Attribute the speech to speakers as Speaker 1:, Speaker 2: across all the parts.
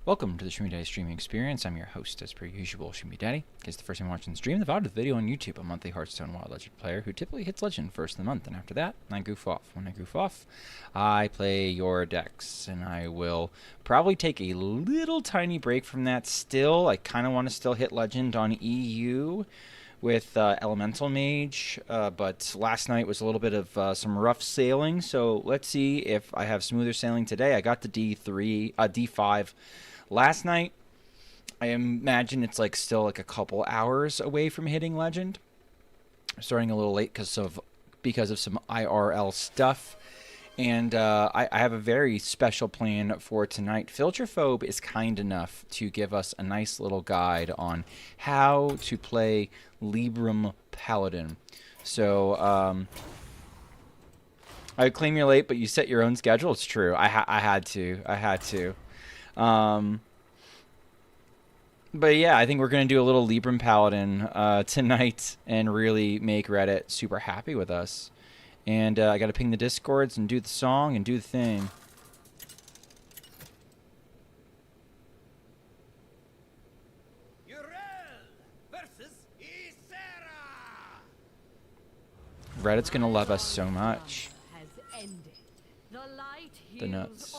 Speaker 1: Welcome to the Schmoopydady streaming experience. I'm your host, as per usual, Schmoopydady. In case the first time watching the stream, the VOD video on YouTube, a monthly Hearthstone Wild Legend player who typically hits Legend first of the month, and after that, I goof off. When I goof off, I play your decks, and I will probably take a little tiny break from that still. I kind of want to still hit Legend on EU with Elemental Mage, but last night was a little bit of some rough sailing, so let's see if I have smoother sailing today. I got the D5 last night. I imagine it's like still like a couple hours away from hitting Legend. I'm starting a little late because of some IRL stuff. And I have a very special plan for tonight. Filterphobe is kind enough to give us a nice little guide on how to play Libram Paladin. So I claim you're late, but you set your own schedule. It's true. I had to. But yeah, I think we're going to do a little Libram Paladin tonight and really make Reddit super happy with us. And I got to ping the Discords and do the song and do the thing. Reddit's going to love us so much. The nuts.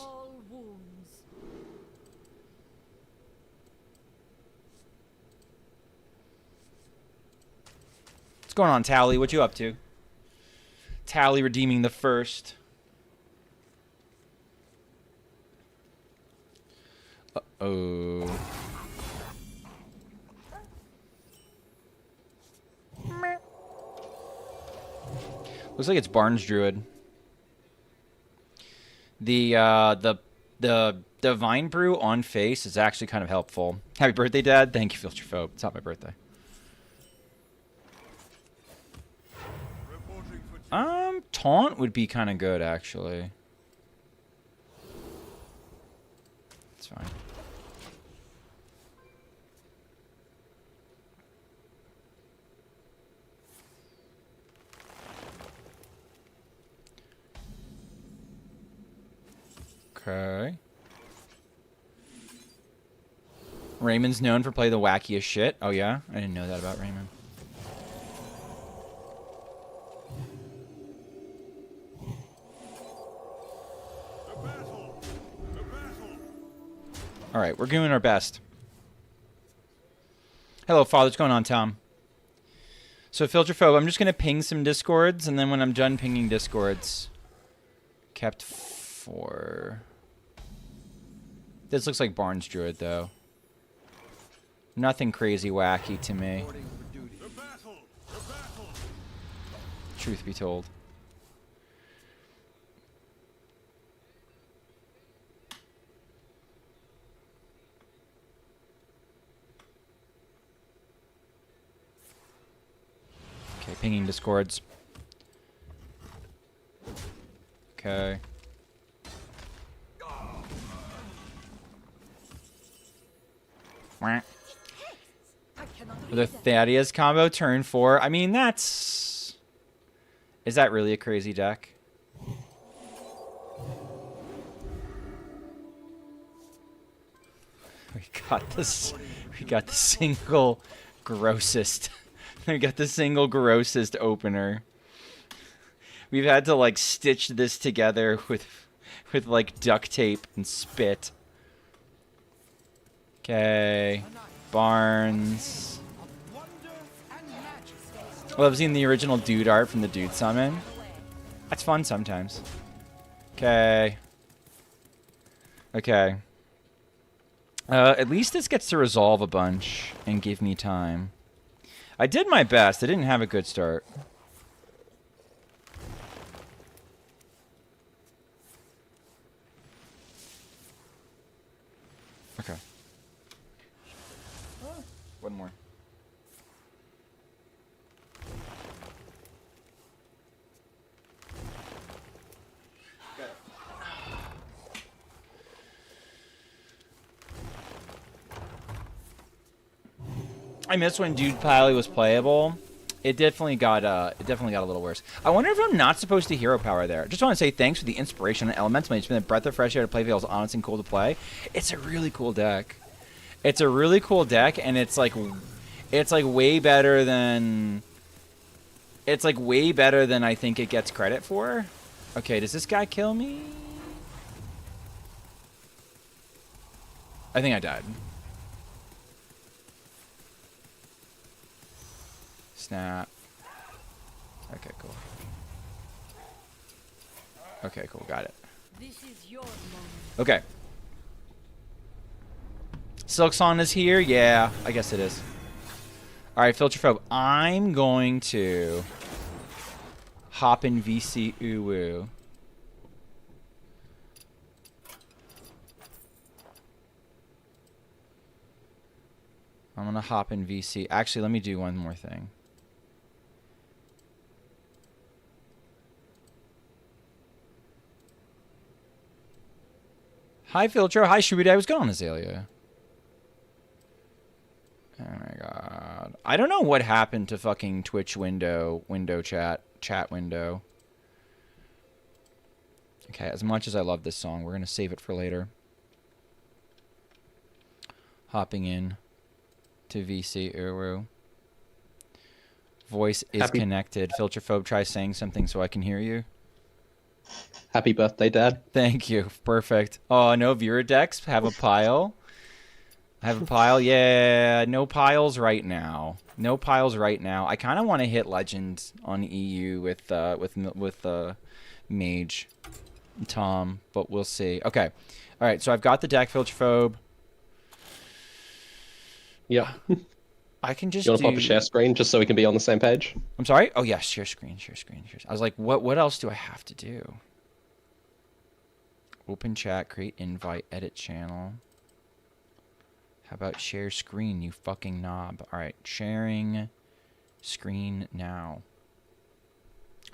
Speaker 1: What's going on, Tally? What you up to? Tally redeeming the first. Uh-oh. Looks like it's Barnes Druid. The Divine Brew on face is actually kind of helpful. Happy birthday, Dad. Thank you, Filterphobe. It's not my birthday. Taunt would be kind of good, actually. It's fine. Okay. Raymond's known for playing the wackiest shit. Oh, yeah? I didn't know that about Raymond. Alright, we're doing our best. Hello, Father. What's going on, Tom? So, Filterphobe, I'm just going to ping some Discords, and then when I'm done pinging Discords... Kept 4... This looks like Barnes Druid, though. Nothing crazy wacky to me. Truth be told. Okay, pinging Discords. Okay. With a Thaddeus combo, turn 4. I mean, that's... Is that really a crazy deck? We got this. We got the single grossest. We got the single grossest opener. We've had to like stitch this together with like duct tape and spit. Okay, Barnes. Well, I've seen the original dude art from the Dude Summon. That's fun sometimes. Okay. Okay. At least this gets to resolve a bunch and give me time. I did my best. I didn't have a good start. Okay. One more. I miss when Dude Pally was playable. It definitely got a little worse. I wonder if I'm not supposed to hero power there. Just want to say thanks for the inspiration on Elemental. It's been a breath of fresh air to play. Feels honest and cool to play. It's a really cool deck. It's a really cool deck, and it's like way better than I think it gets credit for. Okay, does this guy kill me? I think I died. Snap. Okay, cool. Okay, cool. Got it. This is your moment. Okay. Silksong is here? Yeah, I guess it is. Alright, Filterphobe. I'm going to hop in VC Uwu. I'm going to hop in VC. Actually, let me do one more thing. Hi, Filtro. Hi, Schmoopydady. What's going on, Azalea? Oh my god. I don't know what happened to fucking Twitch window chat window. Okay, as much as I love this song, we're going to save it for later. Hopping in to VC Uru. Voice is connected. Filterphobe, try saying something so I can hear you.
Speaker 2: Happy birthday, Dad.
Speaker 1: Thank you. Perfect. Oh, no viewer decks. Have a pile. Have a pile. Yeah, no piles right now. No piles right now. I kind of want to hit Legend on EU with Mage Tom, but we'll see. Okay. All right. So I've got the deck, Filterphobe.
Speaker 2: Yeah.
Speaker 1: I can just.
Speaker 2: You want to pop a share screen just so we can be on the same page?
Speaker 1: I'm sorry. Oh yeah, share screen. I was like, what else do I have to do? Open chat, create invite, edit channel. How about share screen, you fucking knob? All right, sharing screen now.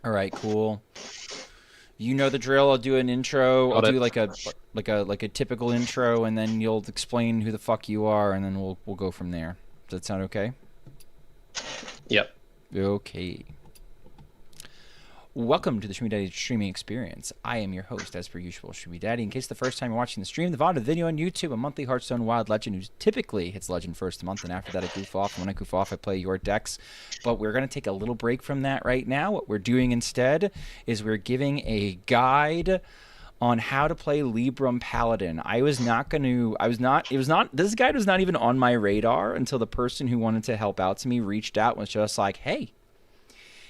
Speaker 1: All right, cool. You know the drill. I'll do an intro. I'll do like a typical intro, and then you'll explain who the fuck you are, and then we'll go from there. Does that sound okay?
Speaker 2: Yep.
Speaker 1: Okay. Welcome to the Schmoopydady streaming experience. I am your host, as per usual, Schmoopydady. In case the first time you're watching the stream, the VOD, the video on YouTube, a monthly Hearthstone Wild Legend who typically hits Legend first a month, and after that I goof off. And when I goof off, I play your decks. But we're going to take a little break from that right now. What we're doing instead is we're giving a guide on how to play Libram Paladin. This guide was not even on my radar until the person who wanted to help out to me reached out and was just like, hey,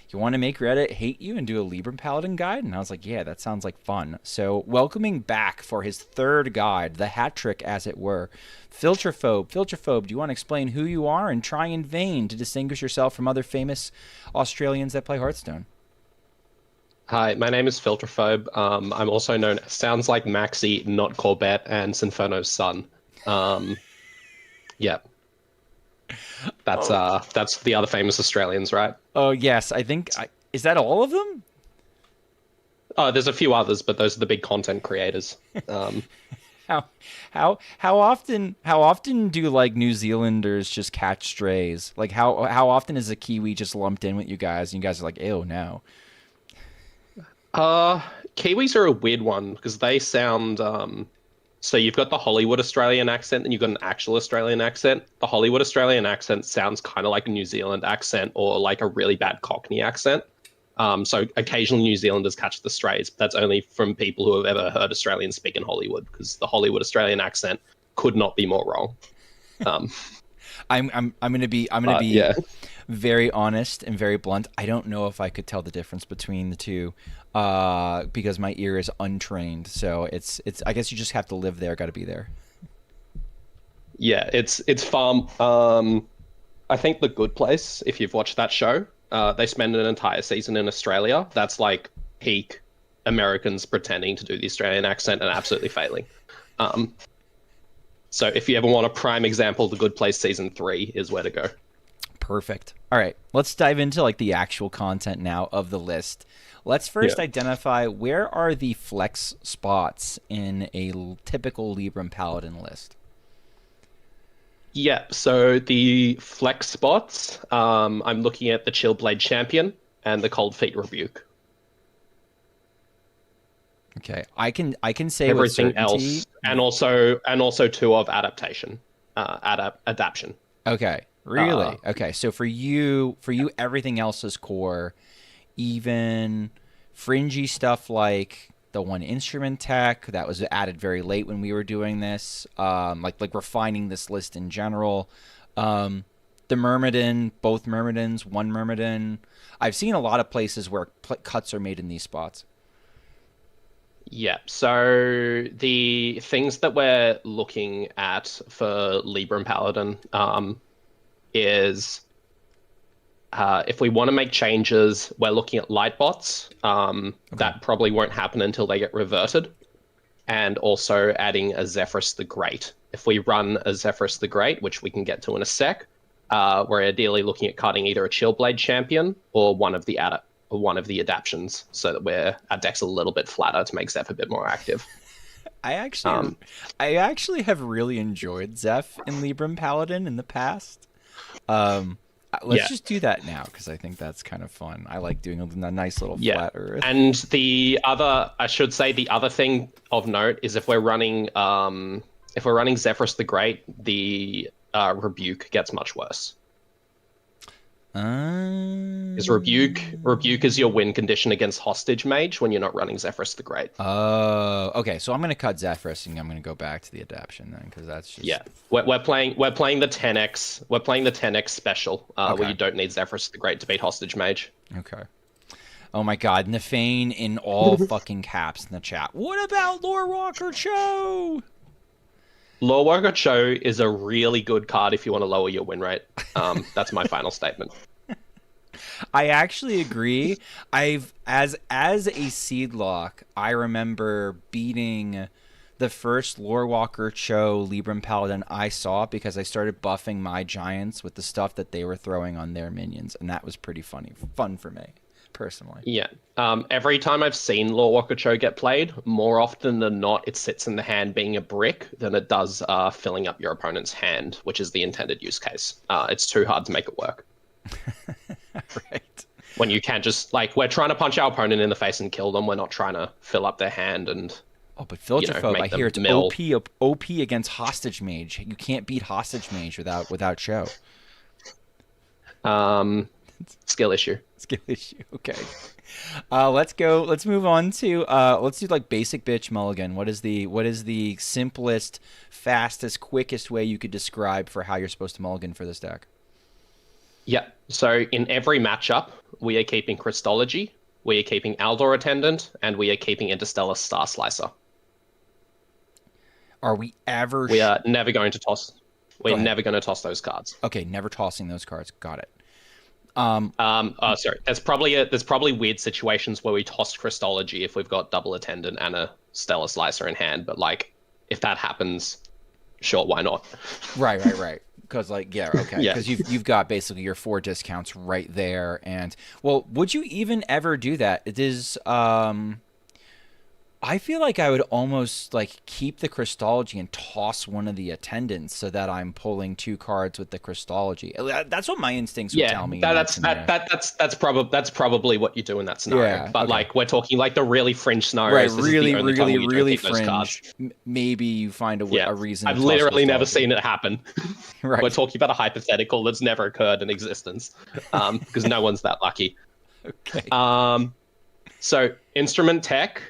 Speaker 1: you want to make Reddit hate you and do a Libram Paladin guide? And I was like, yeah, that sounds like fun. So welcoming back for his third guide, the hat trick as it were, Filterphobe. Filterphobe, do you want to explain who you are and try in vain to distinguish yourself from other famous Australians that play Hearthstone?
Speaker 2: Hi, my name is Filterphobe. I'm also known as Sounds Like Maxi, Not Corbett, and Sinferno's son. Yeah. That's the other famous Australians, right?
Speaker 1: Oh, yes. I think... is that all of them?
Speaker 2: Oh, there's a few others, but those are the big content creators.
Speaker 1: How often do like New Zealanders just catch strays? Like how often is a Kiwi just lumped in with you guys and you guys are like, ew, no?
Speaker 2: Kiwis are a weird one because they sound so you've got the Hollywood Australian accent and you've got an actual Australian accent. The Hollywood Australian accent sounds kind of like a New Zealand accent or like a really bad Cockney accent. So occasionally New Zealanders catch the strays, but that's only from people who have ever heard Australians speak in Hollywood, because the Hollywood Australian accent could not be more wrong.
Speaker 1: I'm gonna be
Speaker 2: yeah.
Speaker 1: very honest and very blunt. I don't know if I could tell the difference between the two, because my ear is untrained. So it's I guess you just have to live there. Got to be there.
Speaker 2: Yeah, it's far. I think The Good Place, if you've watched that show, they spend an entire season in Australia. That's like peak Americans pretending to do the Australian accent and absolutely failing. So if you ever want a prime example, The Good Place season 3 is where to go.
Speaker 1: Perfect. All right, let's dive into like the actual content now of the list. Let's first identify where are the flex spots in a typical Libram Paladin list.
Speaker 2: Yeah, so the flex spots, I'm looking at the Chillblade Champion and the Cold Feet Rebuke.
Speaker 1: Okay, I can say with
Speaker 2: Everything
Speaker 1: certainty.
Speaker 2: else, and also two of adaptation, adaption.
Speaker 1: Okay,
Speaker 2: Uh,
Speaker 1: really? Okay, so for you, everything else is core, even fringy stuff like the one instrument tech that was added very late when we were doing this, like refining this list in general. The Myrmidon, both Myrmidons, one Myrmidon. I've seen a lot of places where cuts are made in these spots.
Speaker 2: yeah, so the things that we're looking at for Libram Paladin is if we want to make changes, we're looking at light bots.
Speaker 1: Okay.
Speaker 2: That probably won't happen until they get reverted. And also adding a Zephyrus the Great. If we run a Zephyrus the Great, which we can get to in a sec, we're ideally looking at cutting either a Chillblade Champion or one of the adaptions, so that our deck's a little bit flatter to make Zeph a bit more active.
Speaker 1: I actually, I actually have really enjoyed Zeph in Libram Paladin in the past. Let's
Speaker 2: Yeah.
Speaker 1: just do that now because I think that's kind of fun. I like doing a nice little
Speaker 2: Yeah.
Speaker 1: flat Earth.
Speaker 2: And I should say the other thing of note is if we're running Zephyrus the Great, the rebuke gets much worse. Because rebuke is your win condition against hostage mage when you're not running Zephyrus the Great.
Speaker 1: Oh, okay. So I'm gonna cut Zephyrus and I'm gonna go back to the adaption then because that's just
Speaker 2: Yeah, we're playing the 10x. We're playing the 10x special,
Speaker 1: Okay.
Speaker 2: where you don't need Zephyrus the Great to beat hostage mage.
Speaker 1: Okay. Oh my God, Nefane in all fucking caps in the chat. What about Lore Walker Cho?
Speaker 2: Lore Worker Cho is a really good card if you want to lower your win rate. That's my final statement.
Speaker 1: I actually agree. As a seed lock, I remember beating the first Lore Walker Cho Libram Paladin I saw because I started buffing my giants with the stuff that they were throwing on their minions, and that was pretty fun for me personally.
Speaker 2: Yeah. Every time I've seen Lore Walker Cho get played, more often than not, it sits in the hand being a brick than it does filling up your opponent's hand, which is the intended use case. It's too hard to make it work.
Speaker 1: Right.
Speaker 2: When you can't just, like, we're trying to punch our opponent in the face and kill them. We're not trying to fill up their hand and...
Speaker 1: Oh, but Filter Phobe,
Speaker 2: make
Speaker 1: I
Speaker 2: them
Speaker 1: hear it's
Speaker 2: mill.
Speaker 1: OP against Hostage Mage. You can't beat Hostage Mage without Cho.
Speaker 2: Skill issue.
Speaker 1: Skill issue. Okay. Let's move on to let's do like basic bitch mulligan. What is the simplest, fastest, quickest way you could describe for how you're supposed to mulligan for this deck?
Speaker 2: Yeah. So in every matchup, we are keeping Christology, we are keeping Aldor Attendant, and we are keeping Interstellar Star Slicer.
Speaker 1: Are we ever
Speaker 2: We are never going to toss. We're
Speaker 1: ahead.
Speaker 2: never going to toss those cards.
Speaker 1: Okay, never tossing those cards. Got it.
Speaker 2: Sorry. There's probably weird situations where we toss Christology if we've got double Attendant and a Stellar Slicer in hand, but like if that happens, sure, why not?
Speaker 1: Right. Because like okay,
Speaker 2: Yeah.
Speaker 1: because you've got basically your 4 discounts right there, and well, would you even ever do that? It is I feel like I would almost like keep the Christology and toss one of the attendants so that I'm pulling 2 cards with the Christology. That's what my instincts would tell me.
Speaker 2: That's probably what you do in that scenario.
Speaker 1: Yeah,
Speaker 2: but
Speaker 1: okay.
Speaker 2: like we're talking like the really fringe
Speaker 1: Right,
Speaker 2: scenarios. This is the only time where you don't keep those
Speaker 1: fringe.
Speaker 2: cards.
Speaker 1: Maybe you find a reason.
Speaker 2: I've
Speaker 1: to toss
Speaker 2: literally never
Speaker 1: Christology.
Speaker 2: seen it happen.
Speaker 1: Right.
Speaker 2: We're talking about a hypothetical that's never occurred in existence, because no one's that lucky.
Speaker 1: Okay.
Speaker 2: So instrument tech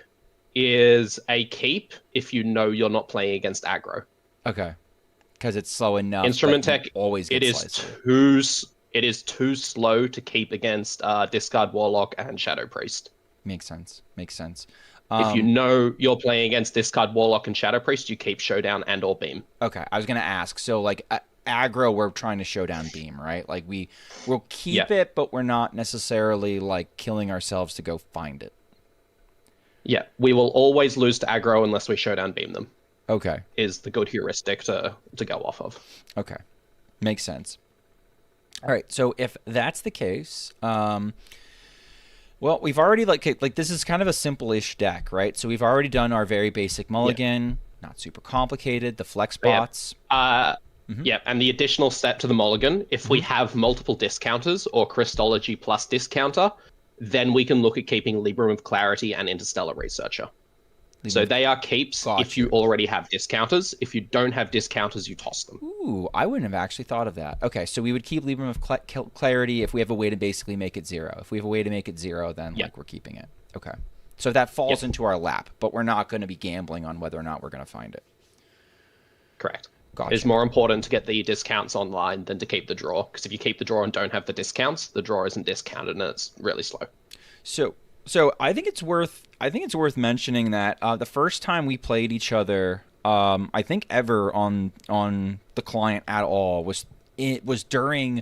Speaker 2: is a keep if you know you're not playing against aggro.
Speaker 1: Okay. Because it's slow enough.
Speaker 2: Instrument
Speaker 1: but you
Speaker 2: tech
Speaker 1: always get
Speaker 2: it is too slow to keep against Discard Warlock and Shadow Priest.
Speaker 1: Makes sense.
Speaker 2: If you know you're playing against Discard Warlock and Shadow Priest, you keep Showdown and or Beam.
Speaker 1: Okay, I was gonna ask. So like aggro, we're trying to show down beam, right? Like we'll keep it, but we're not necessarily like killing ourselves to go find it.
Speaker 2: Yeah, we will always lose to aggro unless we Showdown Beam them.
Speaker 1: Okay.
Speaker 2: Is the good heuristic to go off of.
Speaker 1: Okay, makes sense. All right, so if that's the case, well, we've already like this is kind of a simple-ish deck, right? So we've already done our very basic mulligan, not super complicated. The flex bots.
Speaker 2: Yeah, and the additional step to the mulligan, if we have multiple discounters or Christology plus discounter, then we can look at keeping Libram of Clarity and Interstellar Researcher. So they are keeps if you already have discounters. If you don't have discounters, you toss them.
Speaker 1: Ooh, I wouldn't have actually thought of that. Okay, so we would keep Libram of Clarity if we have a way to basically make it 0. If we have a way to make it 0, then like we're keeping it. Okay. So that falls into our lap, but we're not going to be gambling on whether or not we're going to find it.
Speaker 2: Correct.
Speaker 1: Gotcha.
Speaker 2: It's more important to get the discounts online than to keep the draw, because if you keep the draw and don't have the discounts, the draw isn't discounted and it's really slow.
Speaker 1: So I think it's worth mentioning that the first time we played each other, I think ever on the client at all was during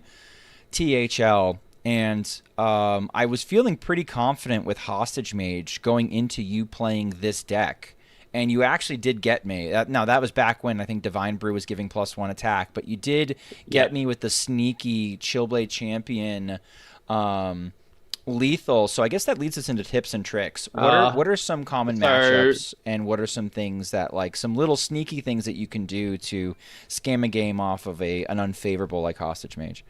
Speaker 1: THL, and I was feeling pretty confident with Hostage Mage going into you playing this deck. And you actually did get me. Now, that was back when I think Divine Brew was giving +1 attack. But you did get me with the sneaky Chillblade Champion lethal. So I guess that leads us into tips and tricks. What are some common matchups? And what are some things that, like, some little sneaky things that you can do to scam a game off of an unfavorable, like, Hostage Mage?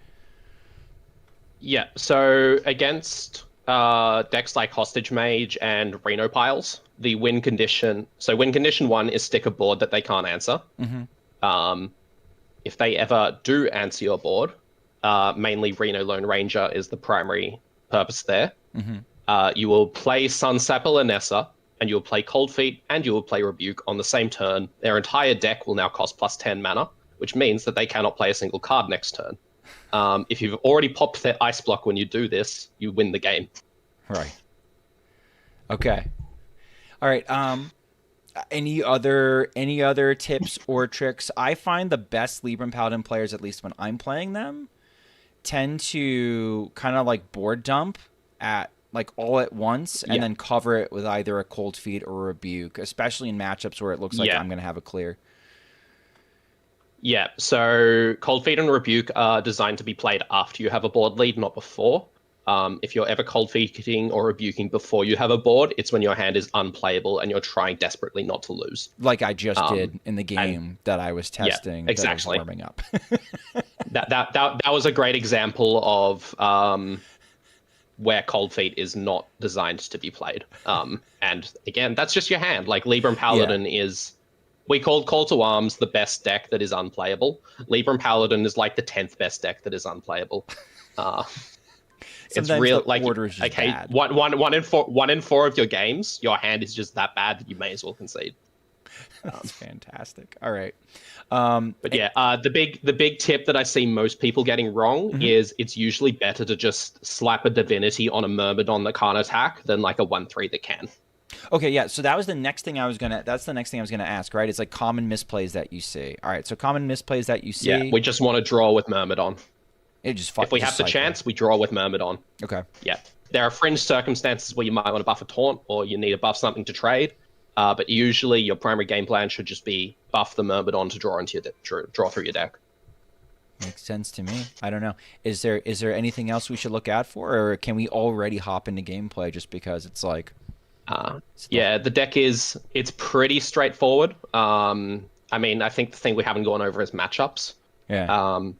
Speaker 2: Yeah, so against decks like Hostage Mage and Reno Piles, the win condition. So win condition 1 is stick a board that they can't answer. If they ever do answer your board, mainly Reno Lone Ranger is the primary purpose there. You will play Sunsapper Lanessa, and you will play Cold Feet, and you will play Rebuke on the same turn. Their entire deck will now cost +10 mana, which means that they cannot play a single card next turn. If you've already popped their Ice Block when you do this, you win the game.
Speaker 1: Right. Okay. All right. Any other tips or tricks? I find the best Libram Paladin players, at least when I'm playing them, tend to kind of like board dump at like all at once and then cover it with either a Cold Feet or a Rebuke, especially in matchups where it looks like I'm going to have a clear.
Speaker 2: Yeah, so Cold Feet and Rebuke are designed to be played after you have a board lead, not before. If you're ever Cold Feeting or Rebuking before you have a board, it's when your hand is unplayable and you're trying desperately not to lose.
Speaker 1: Like I just did in the game that I was testing.
Speaker 2: Yeah, exactly.
Speaker 1: That I was warming up.
Speaker 2: that was a great example of where Cold Feet is not designed to be played. And again, that's just your hand. Like Libram Paladin is... We called Call to Arms the best deck that is unplayable. Libram Paladin is like the 10th best deck that is unplayable. It's real, like, okay,
Speaker 1: bad.
Speaker 2: one in four of your games, your hand is just that bad that you may as well concede.
Speaker 1: That's fantastic. All right.
Speaker 2: But yeah, the big tip that I see most people getting wrong is it's usually better to just slap a Divinity on a Myrmidon that can't attack than like a 1/3 that can.
Speaker 1: Okay, yeah. So that's the next thing I was gonna ask, right? It's like common misplays that you see. All right, so common misplays that you see.
Speaker 2: Yeah, we just want to draw with Myrmidon. If we have the chance, we draw with Myrmidon.
Speaker 1: Okay.
Speaker 2: Yeah. There are fringe circumstances where you might want to buff a taunt or you need to buff something to trade. But usually your primary game plan should just be buff the Myrmidon to draw into your draw through your deck.
Speaker 1: Makes sense to me. I don't know. Is there anything else we should look out for, or can we already hop into gameplay just because it's like
Speaker 2: yeah, the deck it's pretty straightforward. I mean, I think the thing we haven't gone over is matchups.
Speaker 1: Yeah.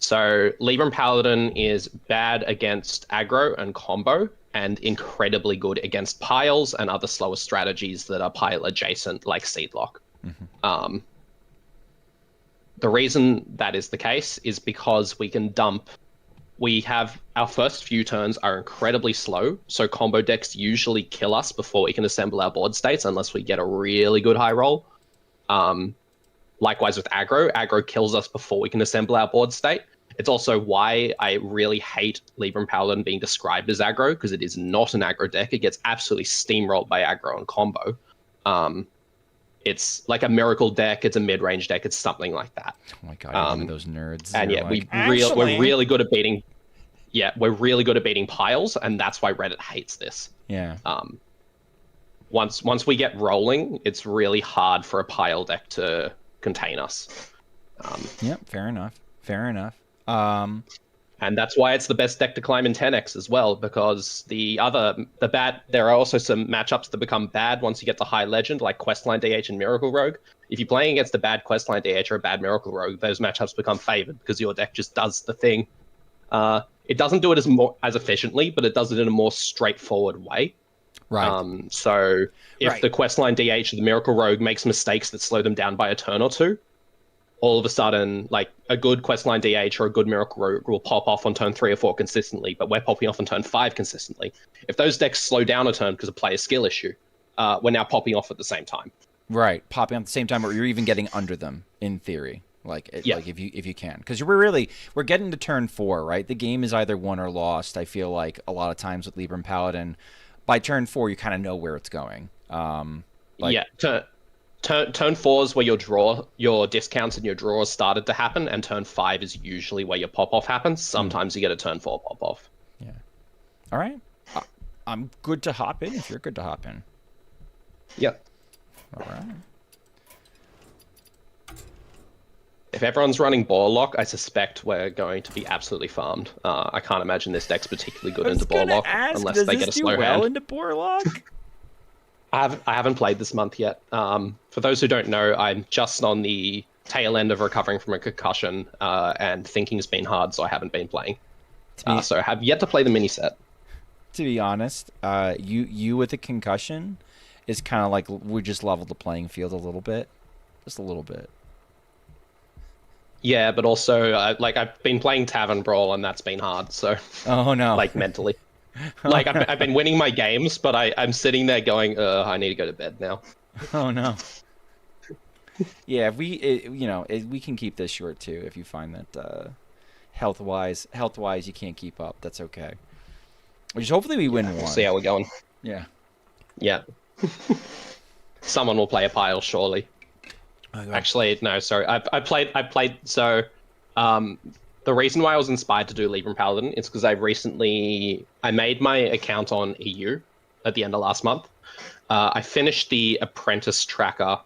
Speaker 2: So Libram Paladin is bad against aggro and combo, and incredibly good against piles and other slower strategies that are pile adjacent, like Seedlock. The reason that is the case is because we can dump. We have our first few turns are incredibly slow, so combo decks usually kill us before we can assemble our board states unless we get a really good high roll. Likewise with aggro, aggro kills us before we can assemble our board state. It's also why I really hate Libram Paladin being described as aggro, because it is not an aggro deck. It gets absolutely steamrolled by aggro and combo. It's like a miracle deck, it's a mid-range deck, it's something like that.
Speaker 1: Oh my god, one of those nerds.
Speaker 2: And yeah,
Speaker 1: like,
Speaker 2: we're really good at beating we're really good at beating piles, and that's why Reddit hates this.
Speaker 1: Yeah.
Speaker 2: Once we get rolling, it's really hard for a pile deck to contain us.
Speaker 1: Yeah, fair enough.
Speaker 2: And that's why it's the best deck to climb in 10x as well, because there are also some matchups that become bad once you get to high legend, like Questline DH and Miracle Rogue. If you're playing against a bad Questline DH or a bad Miracle Rogue, those matchups become favored because your deck just does the thing. It doesn't do it as efficiently, but it does it in a more straightforward way.
Speaker 1: Right.
Speaker 2: So if the Questline DH or the Miracle Rogue makes mistakes that slow them down by a turn or two, all of a sudden, like a good Questline DH or a good Miracle Rogue will pop off on turn 3 or 4 consistently, but we're popping off on turn 5 consistently. If those decks slow down a turn because of player skill issue, we're now popping off at the same time.
Speaker 1: Right, popping at the same time, or you're even getting under them in theory. Like if you can, because we're getting to turn 4, right? The game is either won or lost. I feel like a lot of times with Libram Paladin, by turn 4 you kind of know where it's going.
Speaker 2: Turn 4 is where your discounts and your draws started to happen, and turn 5 is usually where your pop off happens. Sometimes you get a turn 4 pop off.
Speaker 1: Yeah. All right. I'm good to hop in if you're good to hop in.
Speaker 2: Yeah.
Speaker 1: All right.
Speaker 2: If everyone's running Borlock, I suspect we're going to be absolutely farmed. I can't imagine this deck's particularly good into Borlock unless they get a slow hand.
Speaker 1: Into Borlock?
Speaker 2: I haven't played this month yet. For those who don't know, I'm just on the tail end of recovering from a concussion, and thinking's been hard, so I haven't been playing. So I have yet to play the mini set.
Speaker 1: To be honest, you with a concussion is kind of like we just leveled the playing field a little bit, just a little bit.
Speaker 2: Yeah, but also I've been playing Tavern Brawl, and that's been hard. So
Speaker 1: oh no,
Speaker 2: like mentally. Like I've been winning my games, but I'm sitting there going, I need to go to bed now.
Speaker 1: Oh no. Yeah, if we can keep this short too. If you find that health wise you can't keep up, that's okay. Which hopefully we win one.
Speaker 2: We'll see how we're going.
Speaker 1: Yeah.
Speaker 2: Yeah. Someone will play a pile surely.
Speaker 1: Okay.
Speaker 2: Actually, no, sorry. I played. So, the reason why I was inspired to do Libram Paladin is because I made my account on EU at the end of last month. I finished the Apprentice Tracker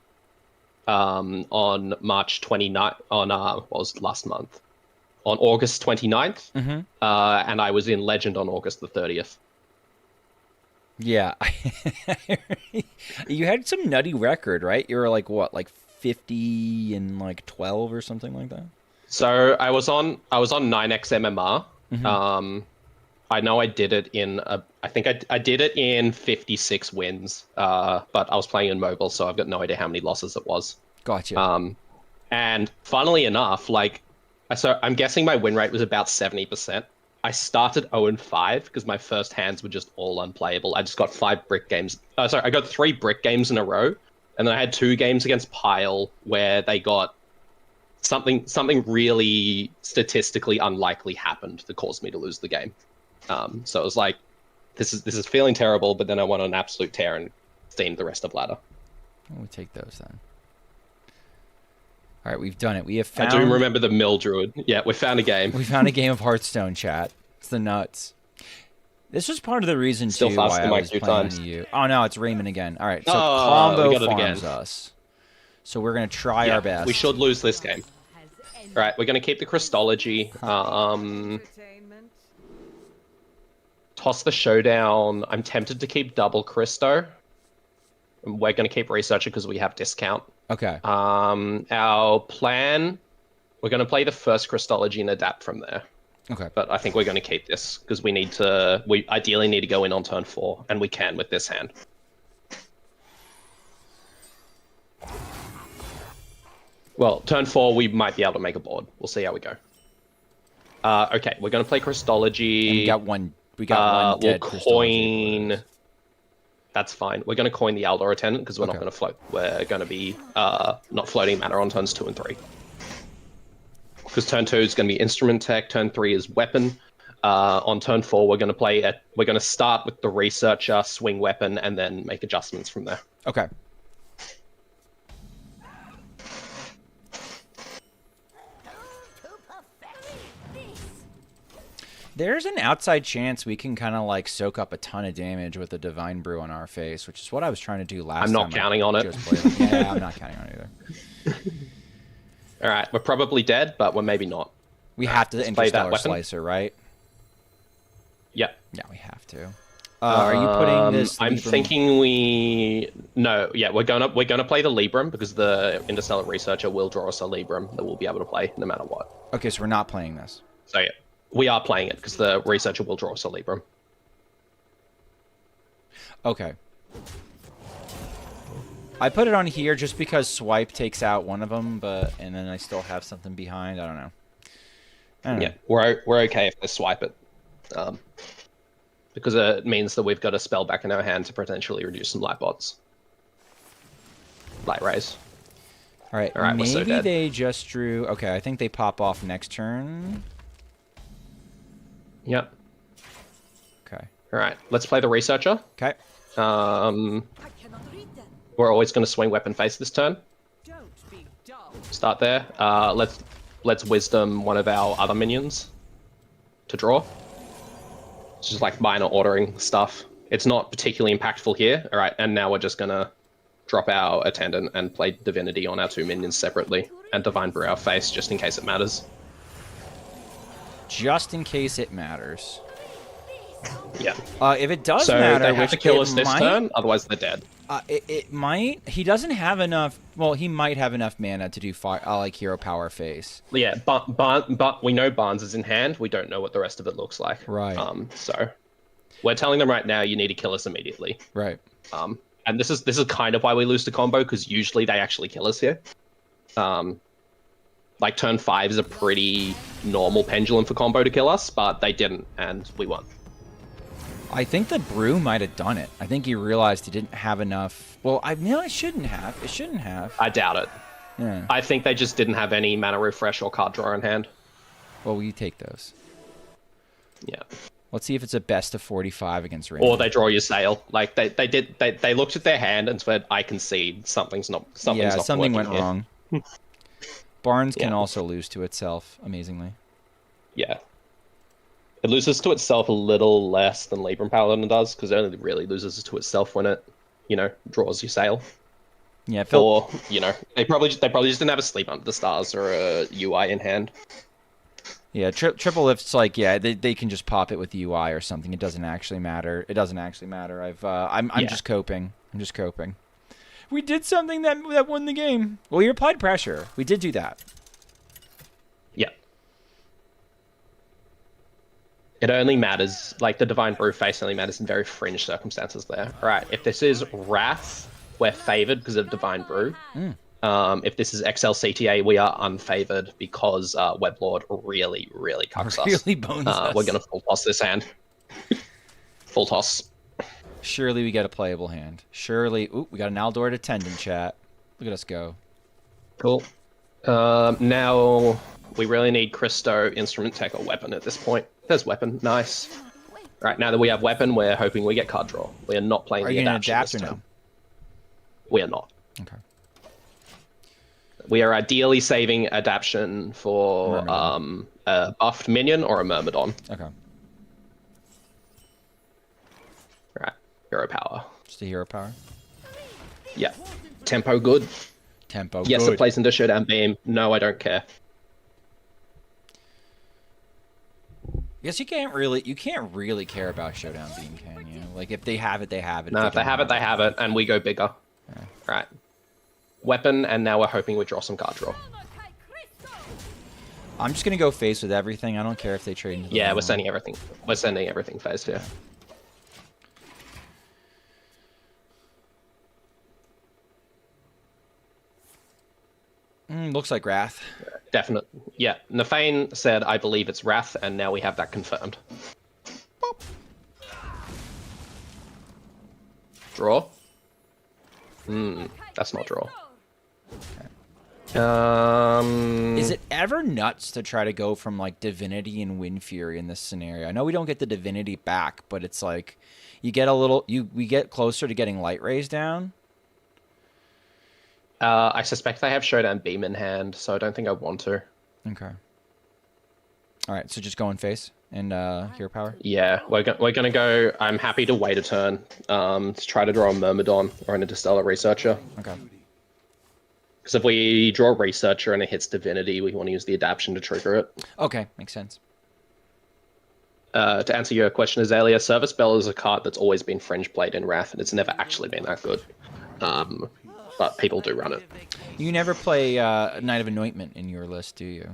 Speaker 2: on March 29th, what was last month? On August 29th.
Speaker 1: Mm-hmm.
Speaker 2: And I was in Legend on August the 30th.
Speaker 1: Yeah. You had some nutty record, right? You were like, what, like 50 and like 12 or something like that?
Speaker 2: So I was on 9x MMR.
Speaker 1: Mm-hmm.
Speaker 2: I know I did it in I think I did it in 56 wins. But I was playing in mobile, so I've got no idea how many losses it was.
Speaker 1: Gotcha.
Speaker 2: And funnily enough, so I'm guessing my win rate was about 70%. I started 0-5 because my first hands were just all unplayable. I just got 5 brick games. I got 3 brick games in a row, and then I had 2 games against Pile where they got something really statistically unlikely happened that caused me to lose the game. So it was like, this is feeling terrible, but then I went on an absolute tear and steamed the rest of ladder.
Speaker 1: We'll take those then. All right, we've done it. We have found...
Speaker 2: I do remember the Mill Druid. Yeah, we found a game.
Speaker 1: We found a game of Hearthstone, chat. It's the nuts. This was part of the reason,
Speaker 2: Still
Speaker 1: too, why I was playing EU. Oh, no, it's Raymond again. All right, so Combo farms us. So we're going to try our best.
Speaker 2: We should lose this game. All right, we're going to keep the Christology. Toss the Showdown. I'm tempted to keep double Christo. We're going to keep Researcher because we have discount.
Speaker 1: Okay.
Speaker 2: Our plan, we're going to play the first Christology and adapt from there.
Speaker 1: Okay.
Speaker 2: But I think we're going to keep this because we ideally need to go in on turn 4, and we can with this hand. Well, turn 4, we might be able to make a board. We'll see how we go. Okay, we're going to play Christology.
Speaker 1: And we got one dead
Speaker 2: we'll coin... That's fine. We're going to coin the Aldor Attendant because we're not going to float. We're going to be not floating mana on turns 2 and 3. Because turn 2 is going to be Instrument Tech. Turn 3 is Weapon. On turn 4, we're going to start with the Researcher, swing Weapon, and then make adjustments from there.
Speaker 1: Okay. There's an outside chance we can kind of like soak up a ton of damage with a Divine Brew on our face, which is what I was trying to do last time.
Speaker 2: I'm not counting on it.
Speaker 1: Yeah, I'm not counting on it either.
Speaker 2: All right, we're probably dead, but we're maybe not.
Speaker 1: We have to
Speaker 2: let's play that
Speaker 1: Interstellar
Speaker 2: weapon.
Speaker 1: Slicer, right?
Speaker 2: Yep.
Speaker 1: Yeah, we have to. Are you putting this?
Speaker 2: I'm thinking we're gonna play the Libram because the Interstellar Researcher will draw us a Libram that we'll be able to play no matter what.
Speaker 1: Okay, so we're not playing this.
Speaker 2: So yeah, we are playing it because the Researcher will draw us a Libram.
Speaker 1: Okay. I put it on here just because swipe takes out one of them, and then I still have something behind. I don't know.
Speaker 2: Yeah, we're okay if they swipe it, because it means that we've got a spell back in our hand to potentially reduce some light bots, light rays.
Speaker 1: All right,
Speaker 2: we're so
Speaker 1: maybe
Speaker 2: dead.
Speaker 1: they just drew. Okay, I think they pop off next turn.
Speaker 2: Yep.
Speaker 1: Okay.
Speaker 2: All right, let's play the Researcher.
Speaker 1: Okay.
Speaker 2: We're always going to swing weapon face this turn. Start there. Let's wisdom one of our other minions to draw. It's just like minor ordering stuff. It's not particularly impactful here. All right, and now we're just gonna drop our attendant and play divinity on our 2 minions separately, and divine brew our face just in case it matters.
Speaker 1: Just in case it matters.
Speaker 2: Yeah.
Speaker 1: If it does
Speaker 2: so
Speaker 1: matter,
Speaker 2: they have to kill us this
Speaker 1: might,
Speaker 2: turn, otherwise they're dead.
Speaker 1: It might. He doesn't have enough. Well, he might have enough mana to do like hero power face.
Speaker 2: Yeah, but we know Barnes is in hand. We don't know what the rest of it looks like.
Speaker 1: Right.
Speaker 2: So we're telling them right now, you need to kill us immediately.
Speaker 1: Right.
Speaker 2: And this is kind of why we lose the combo, because usually they actually kill us here. Like turn 5 is a pretty normal pendulum for combo to kill us, but they didn't, and we won.
Speaker 1: I think the brew might have done it. I think he realized he didn't have enough. Well, it shouldn't have. It shouldn't have.
Speaker 2: I doubt it.
Speaker 1: Yeah.
Speaker 2: I think they just didn't have any mana refresh or card draw in hand.
Speaker 1: Well, you take those.
Speaker 2: Yeah.
Speaker 1: Let's see if it's a best of 45 against Rain.
Speaker 2: Or they draw your sail. Like they looked at their hand and said, "I concede. Something
Speaker 1: went
Speaker 2: here."
Speaker 1: wrong. Barnes can also lose to itself, amazingly.
Speaker 2: Yeah. It loses to itself a little less than Libram Pally does, because it only really loses to itself when it, draws your sail.
Speaker 1: Yeah,
Speaker 2: or, they probably just didn't have a Sleep Under the Stars or a UI in hand.
Speaker 1: Yeah, triple lift's like, yeah, they can just pop it with UI or something. It doesn't actually matter. I'm just coping. We did something that won the game. Well, you applied pressure. We did do that.
Speaker 2: Yeah. It only matters, like the Divine Brew face only matters in very fringe circumstances there. All right, if this is Wrath, we're favored because of Divine Brew. If this is XLCTA, we are unfavored because Weblord really, really cucks us.
Speaker 1: Really bones us.
Speaker 2: We're going to full toss this hand. Full toss.
Speaker 1: Surely we get a playable hand. Surely. Ooh, we got an Aldor attendant chat. Look at us go.
Speaker 2: Cool. Now we really need Christo, Instrument Tech, or Weapon at this point. There's Weapon. Nice. Right, now that we have Weapon, we're hoping we get card draw. We are not playing the adaptation this turn. We are not.
Speaker 1: Okay.
Speaker 2: We are ideally saving adaptation for a buffed minion or a Myrmidon.
Speaker 1: Okay.
Speaker 2: Right. Hero power.
Speaker 1: Just a hero power?
Speaker 2: Yeah. Tempo good.
Speaker 1: Tempo
Speaker 2: yes,
Speaker 1: good.
Speaker 2: it plays into Showdown Beam. No, I don't care.
Speaker 1: Yes, you can't really care about Showdown Beam, can you? Like if they have it, they have it.
Speaker 2: No, if they have it, they have it, and we go bigger.
Speaker 1: Yeah.
Speaker 2: Right. Weapon, and now we're hoping we draw some card draw.
Speaker 1: I'm just gonna go face with everything. I don't care if they trade into the
Speaker 2: Yeah, we're sending everything. We're sending everything face here.
Speaker 1: Looks like Wrath.
Speaker 2: Definite. Yeah. Nafane said, I believe it's Wrath, and now we have that confirmed. Boop. Draw? That's not draw.
Speaker 1: Is it ever nuts to try to go from like Divinity and Wind Fury in this scenario? I know we don't get the Divinity back, but it's like you get we get closer to getting Light Rays down.
Speaker 2: I suspect they have Showdown Beam in hand, so I don't think I want to.
Speaker 1: Okay. All right, so just go in face and hero power.
Speaker 2: Yeah, we're gonna go. I'm happy to wait a turn to try to draw a Myrmidon or an Interstellar Researcher.
Speaker 1: Okay.
Speaker 2: Because if we draw Researcher and it hits Divinity, we want to use the Adaption to trigger it.
Speaker 1: Okay, makes sense.
Speaker 2: To answer your question, Azalea, Service Bell is a card that's always been fringe played in Wrath, and it's never actually been that good. But people do run it.
Speaker 1: You never play Knight of Anointment in your list, do you?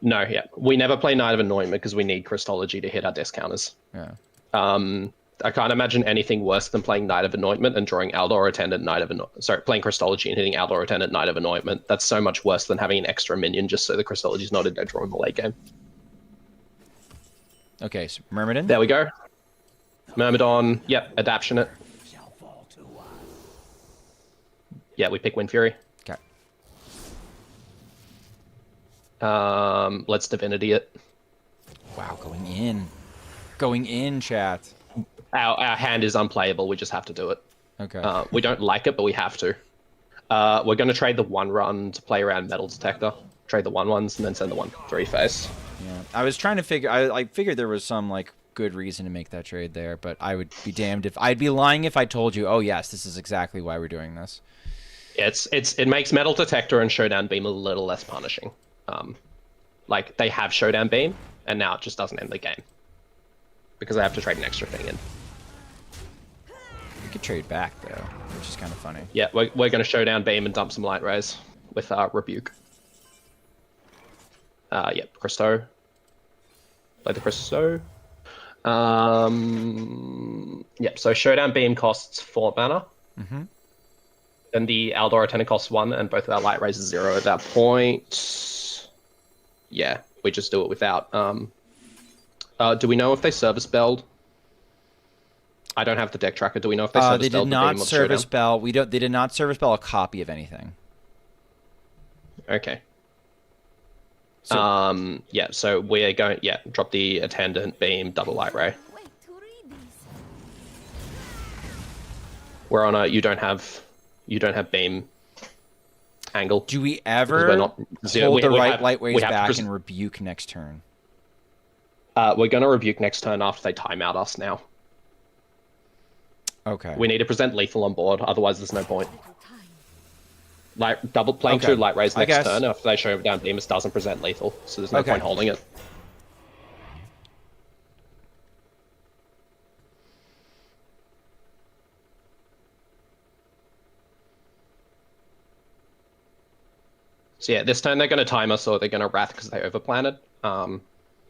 Speaker 2: No, yeah. We never play Knight of Anointment because we need Christology to hit our discounters.
Speaker 1: Yeah.
Speaker 2: I can't imagine anything worse than playing Knight of Anointment and drawing Aldor Attendant Knight of playing Christology and hitting Aldor Attendant Knight of Anointment. That's so much worse than having an extra minion just so the Christology's not a dead draw in the late game.
Speaker 1: Okay, so Myrmidon?
Speaker 2: There we go. Myrmidon, yep, Adaption it. Yeah, we pick Wind Fury.
Speaker 1: Okay.
Speaker 2: Let's Divinity it.
Speaker 1: Wow, going in. Going in, chat.
Speaker 2: Our hand is unplayable, we just have to do it.
Speaker 1: Okay.
Speaker 2: We don't like it, but we have to. We're going to trade the 1/run to play around Metal Detector. Trade the 1/1s and then send the 1/3 face.
Speaker 1: Yeah, I was trying to figure. I figured there was some like good reason to make that trade there, but I would be damned if I'd be lying if I told you, oh yes, this is exactly why we're doing this.
Speaker 2: It makes Metal Detector and Showdown Beam a little less punishing. Like they have Showdown Beam, and now it just doesn't end the game because I have to trade an extra thing in.
Speaker 1: We could trade back though, which is kind of funny.
Speaker 2: Yeah, we're going to Showdown Beam and dump some Light Rays with Rebuke. Yep, Christo. Play the Christo. Yep, so Showdown Beam costs 4 mana.
Speaker 1: Mm-hmm.
Speaker 2: Then the Aldor Attendant costs 1, and both of our Light Rays are 0 at that point. Yeah, we just do it without. Do we know if they service belled? I don't have the deck tracker. Do we know if they service belled?
Speaker 1: They did not service bell. We don't. They did not service bell a copy of anything.
Speaker 2: Okay.
Speaker 1: So,
Speaker 2: yeah, so we're going, drop the Attendant, Beam, double Light Ray. We're on a, you don't have Beam angle.
Speaker 1: Do we ever hold the Light Rays back and Rebuke next turn?
Speaker 2: We're going to Rebuke next turn after they time out us now.
Speaker 1: Okay.
Speaker 2: We need to present lethal on board, otherwise there's no point. Playing 2 Light Rays next turn after they show down Demus doesn't present lethal, so there's no point holding it. So yeah, this turn they're going to time us or they're going to Wrath because they overplanted.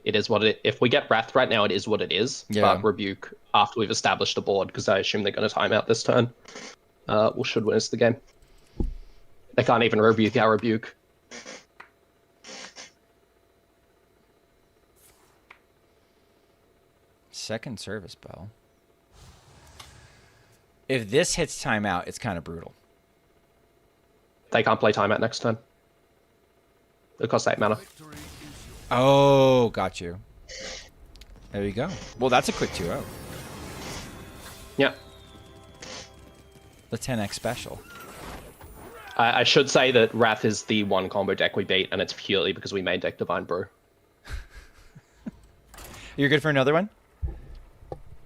Speaker 2: It is what it. If we get Wrath right now, it is what it is. Yeah. But Rebuke after we've established a board because I assume they're going to time out this turn. We should win us the game. They can't even rebuke our Rebuke.
Speaker 1: Second service bell. If this hits timeout, it's kind of brutal.
Speaker 2: They can't play timeout next turn. It costs 8 mana.
Speaker 1: Oh, got you. There you go. Well, that's a quick 2-0.
Speaker 2: Yeah.
Speaker 1: The 10x special.
Speaker 2: I should say that Wrath is the one combo deck we beat, and it's purely because we main deck Divine Brew.
Speaker 1: You're good for another one?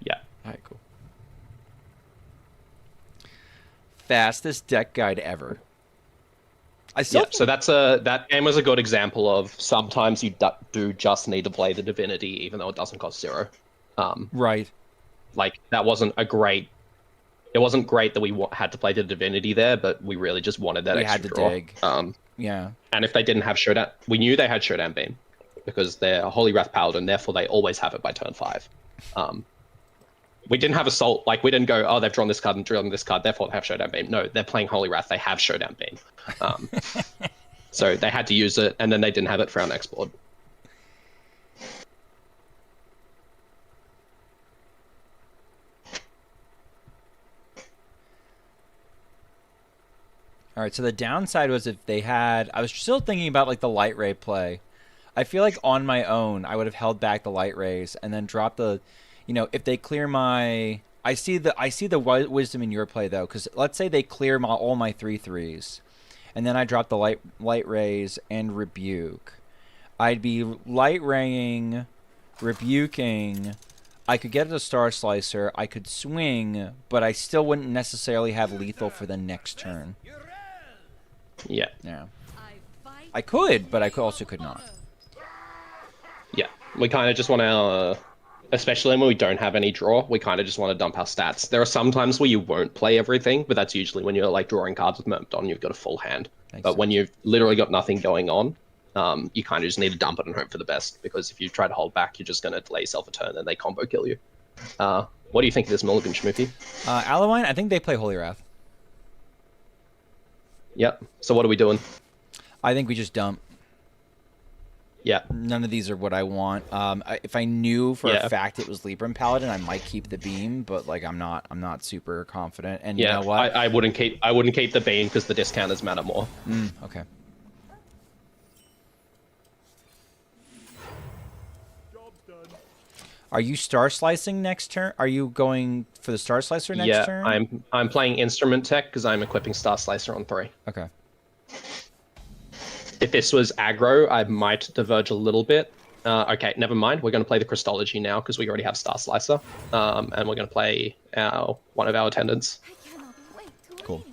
Speaker 2: Yeah.
Speaker 1: All right, cool. Fastest deck guide ever.
Speaker 2: So that game was a good example of sometimes you do just need to play the Divinity, even though it doesn't cost 0.
Speaker 1: Right.
Speaker 2: Like that wasn't a great. It wasn't great that we had to play the Divinity there, but we really just wanted that extra draw.
Speaker 1: We had to dig. Yeah.
Speaker 2: And if they didn't have Showdown, we knew they had Showdown Beam because they're a Holy Wrath Paladin, therefore they always have it by turn 5. We didn't have Assault, like we didn't go, oh, they've drawn this card and drawn this card, therefore they have Showdown Beam. No, they're playing Holy Wrath, they have Showdown Beam. So they had to use it, and then they didn't have it for our next board.
Speaker 1: All right, so the downside was if they had... I was still thinking about like the Light Ray play. I feel like on my own, I would have held back the Light Rays and then dropped the... You know, if they clear my... I see the wisdom in your play, though, because let's say they clear all my 3/3s, and then I drop the light Rays and Rebuke. I'd be Light Raying, Rebuking... I could get a Star Slicer, I could swing, but I still wouldn't necessarily have lethal for the next turn.
Speaker 2: Yeah.
Speaker 1: Yeah. I could, but I also could not.
Speaker 2: Yeah. We kind of just want to, especially when we don't have any draw, we kind of just want to dump our stats. There are some times where you won't play everything, but that's usually when you're like drawing cards with Myrmidon, you've got a full hand. But when you've literally got nothing going on, you kind of just need to dump it and hope for the best, because if you try to hold back, you're just going to delay yourself a turn and they combo kill you. What do you think of this mulligan, Schmoopy?
Speaker 1: Alawine, I think they play Holy Wrath.
Speaker 2: Yep. So what are we doing?
Speaker 1: I think we just dump.
Speaker 2: Yeah.
Speaker 1: None of these are what I want. If I knew for a fact it was Libram Paladin, I might keep the beam, but like I'm not super confident. And you know what?
Speaker 2: I wouldn't keep the beam because the discounters matter more.
Speaker 1: Okay. Are you star slicing next turn? Are you going for the star slicer next turn?
Speaker 2: Yeah, I'm playing instrument tech because I'm equipping star slicer on 3.
Speaker 1: Okay.
Speaker 2: If this was aggro, I might diverge a little bit. Okay, never mind. We're going to play the Christology now because we already have Star Slicer. And we're going to play one of our attendants.
Speaker 1: Cool.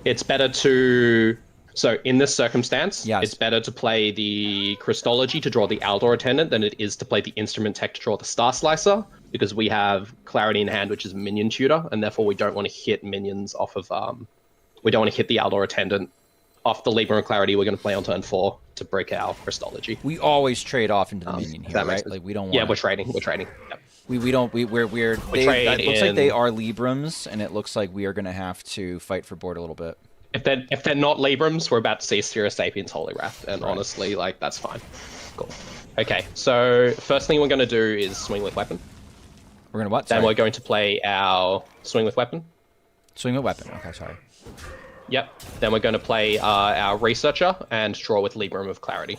Speaker 2: It's better to... So in this circumstance,
Speaker 1: yes,
Speaker 2: it's better to play the Christology to draw the Aldor attendant than it is to play the Instrument Tech to draw the Star Slicer, because we have Clarity in hand, which is minion tutor, and therefore we don't want to hit minions off of... we don't want to hit the Aldor attendant off the Libram Clarity we're going to play on turn 4 to break our Christology.
Speaker 1: We always trade off into the minion here, right? Like we don't want.
Speaker 2: Yeah, we're trading. We're trading. Yep.
Speaker 1: We're weird.
Speaker 2: We trade
Speaker 1: it looks like they are Librams, and it looks like we are going to have to fight for board a little bit.
Speaker 2: If they're not Librams, we're about to see Serious Sapiens Holy Wrath, and honestly, like that's fine. Cool. Okay, so first thing we're going to do is swing with weapon.
Speaker 1: We're going to what?
Speaker 2: Then we're going to play our swing with weapon.
Speaker 1: Swing with weapon. Okay, sorry.
Speaker 2: Yep. Then we're going to play our Researcher and draw with Libram of Clarity.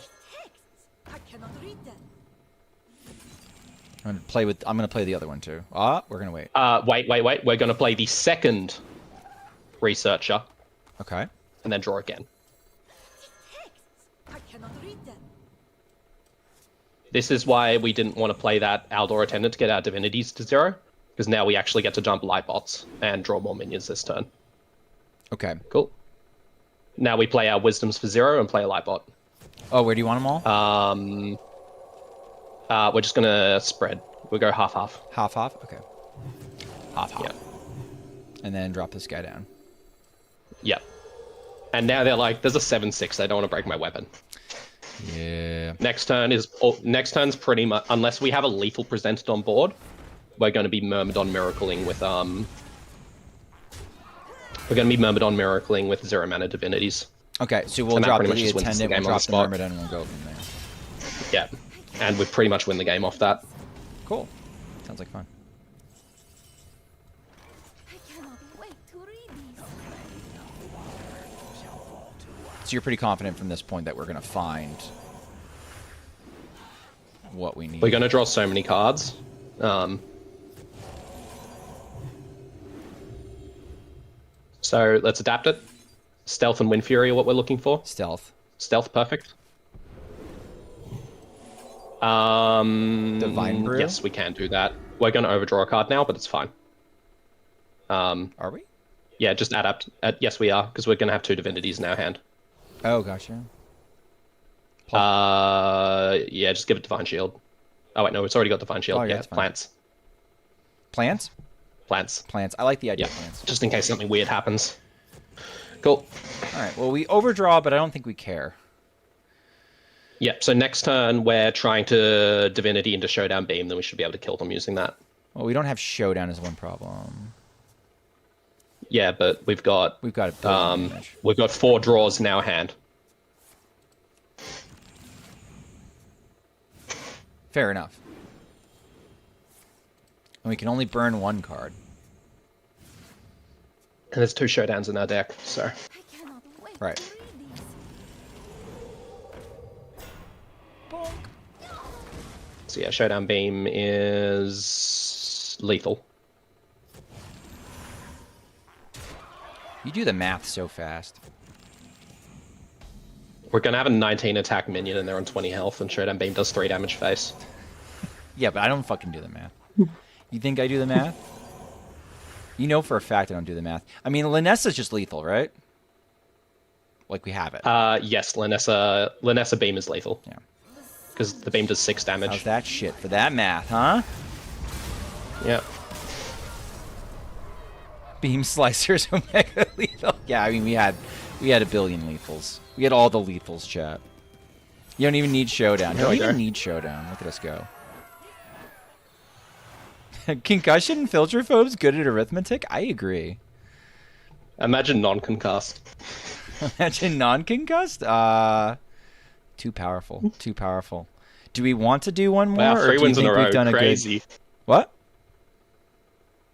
Speaker 1: I'm going to play the other one too. We're going to wait.
Speaker 2: Wait. We're going to play the second Researcher.
Speaker 1: Okay.
Speaker 2: And then draw again. This is why we didn't want to play that Aldor Attendant to get our divinities to 0, because now we actually get to dump Lightbots and draw more minions this turn.
Speaker 1: Okay.
Speaker 2: Cool. Now we play our Wisdoms for 0 and play a Lightbot.
Speaker 1: Oh, where do you want them all?
Speaker 2: We're just going to spread. We'll go half-half.
Speaker 1: Half-half? Okay. Half-half.
Speaker 2: Yeah.
Speaker 1: And then drop this guy down.
Speaker 2: Yep. And now they're like, there's a 7/6. They don't want to break my weapon.
Speaker 1: Yeah.
Speaker 2: Next turn's pretty much, unless we have a lethal presented on board, we're going to be Myrmidon Miracling with Zero Mana Divinities.
Speaker 1: Okay, so we'll drop the attendant, we'll drop the Myrmidon, and we'll go from there.
Speaker 2: Yeah, and we pretty much win the game off that.
Speaker 1: Cool. Sounds like fun. So you're pretty confident from this point that we're going to find what we need.
Speaker 2: We're going to draw so many cards. So let's adapt it. Stealth and Wind Fury are what we're looking for.
Speaker 1: Stealth.
Speaker 2: Stealth, perfect.
Speaker 1: Divine Brew?
Speaker 2: Yes, we can do that. We're going to overdraw a card now, but it's fine.
Speaker 1: Are we?
Speaker 2: Yeah, just adapt. Yes, we are, because we're going to have 2 divinities in our hand.
Speaker 1: Oh, gotcha.
Speaker 2: Yeah, just give it Divine Shield. Oh, wait, no, it's already got Divine Shield.
Speaker 1: Oh, yeah,
Speaker 2: yeah, plants.
Speaker 1: Plants?
Speaker 2: Plants.
Speaker 1: Plants. I like the idea of plants.
Speaker 2: Just in case something weird happens. Cool.
Speaker 1: All right, well, we overdraw, but I don't think we care.
Speaker 2: Yep, so next turn, we're trying to Divinity into Showdown Beam, then we should be able to kill them using that.
Speaker 1: Well, we don't have Showdown as one problem.
Speaker 2: Yeah, but we've got
Speaker 1: we've got
Speaker 2: 4 draws in our hand.
Speaker 1: Fair enough. And we can only burn 1 card.
Speaker 2: And there's 2 Showdowns in our deck, so...
Speaker 1: Right.
Speaker 2: So yeah, Showdown Beam is lethal.
Speaker 1: You do the math so fast.
Speaker 2: We're going to have a 19 attack minion and they're on 20 health, and Showdown Beam does 3 damage face.
Speaker 1: Yeah, but I don't fucking do the math. You think I do the math? You know for a fact I don't do the math. I mean, Linessa's just lethal, right? Like we have it.
Speaker 2: Yes, Linessa beam is lethal.
Speaker 1: Yeah.
Speaker 2: Because the beam does 6 damage.
Speaker 1: How's that shit for that math, huh?
Speaker 2: Yeah.
Speaker 1: Beam slicers, Omega lethal. Yeah, I mean we had a billion lethals. We had all the lethals, chat. You don't even need showdown. You don't even need showdown. Look at us go. Concussion, filtrophobes, good at arithmetic. I agree.
Speaker 2: Imagine non-concussed.
Speaker 1: Imagine non-concussed. Too powerful. Too powerful. Do we want to do one more?
Speaker 2: Wow, 3
Speaker 1: or do
Speaker 2: wins
Speaker 1: you
Speaker 2: in a
Speaker 1: think we've
Speaker 2: row.
Speaker 1: done
Speaker 2: Crazy.
Speaker 1: A good... What?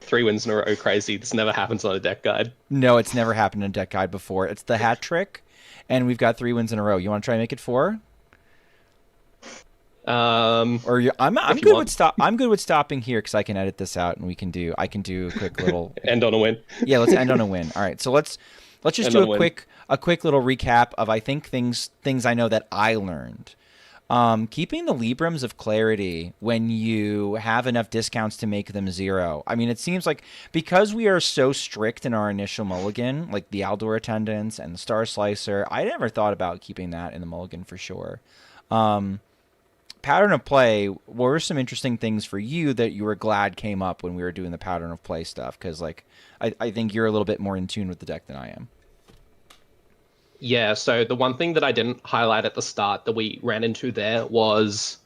Speaker 2: 3 wins in a row. Crazy. This never happens on a deck guide.
Speaker 1: No, it's never happened in a deck guide before. It's the hat trick, and we've got 3 wins in a row. You want to try and make it 4? I'm good with I'm good with stopping here because I can edit this out and I can do a quick little
Speaker 2: end on a win.
Speaker 1: Yeah, let's end on a win. All right, so let's just do a quick little recap of I think things I know that I learned. Keeping the Librams of Clarity when you have enough discounts to make them 0. I mean, it seems like because we are so strict in our initial mulligan, like the Aldor Attendants and the Star Slicer, I never thought about keeping that in the mulligan for sure. Pattern of play, what were some interesting things for you that you were glad came up when we were doing the pattern of play stuff? Because like, I think you're a little bit more in tune with the deck than I am.
Speaker 2: Yeah, so the one thing that I didn't highlight at the start that we ran into there was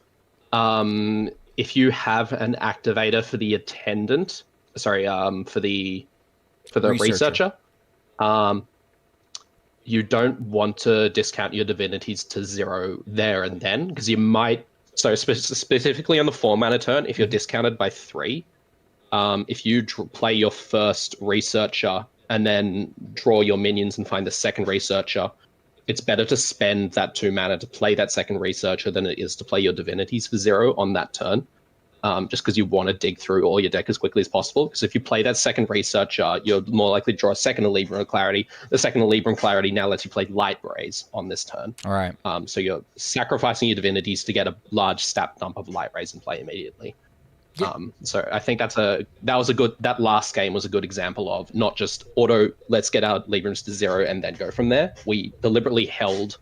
Speaker 2: if you have an activator for the attendant, sorry, for the researcher, you don't want to discount your divinities to 0 there and then, because you might. So specifically on the 4-mana turn, if you're discounted by 3, if you play your first researcher and then draw your minions and find the second researcher, it's better to spend that 2 mana to play that second researcher than it is to play your divinities for 0 on that turn. Just because you want to dig through all your deck as quickly as possible. Because if you play that second researcher, you're more likely to draw a second Libram Clarity. The second Libram Clarity now lets you play Light Rays on this turn.
Speaker 1: All right.
Speaker 2: So you're sacrificing your divinities to get a large stat dump of Light Rays and play immediately. Yeah. So I think that last game was a good example of not just let's get our Librams to 0 and then go from there. We deliberately held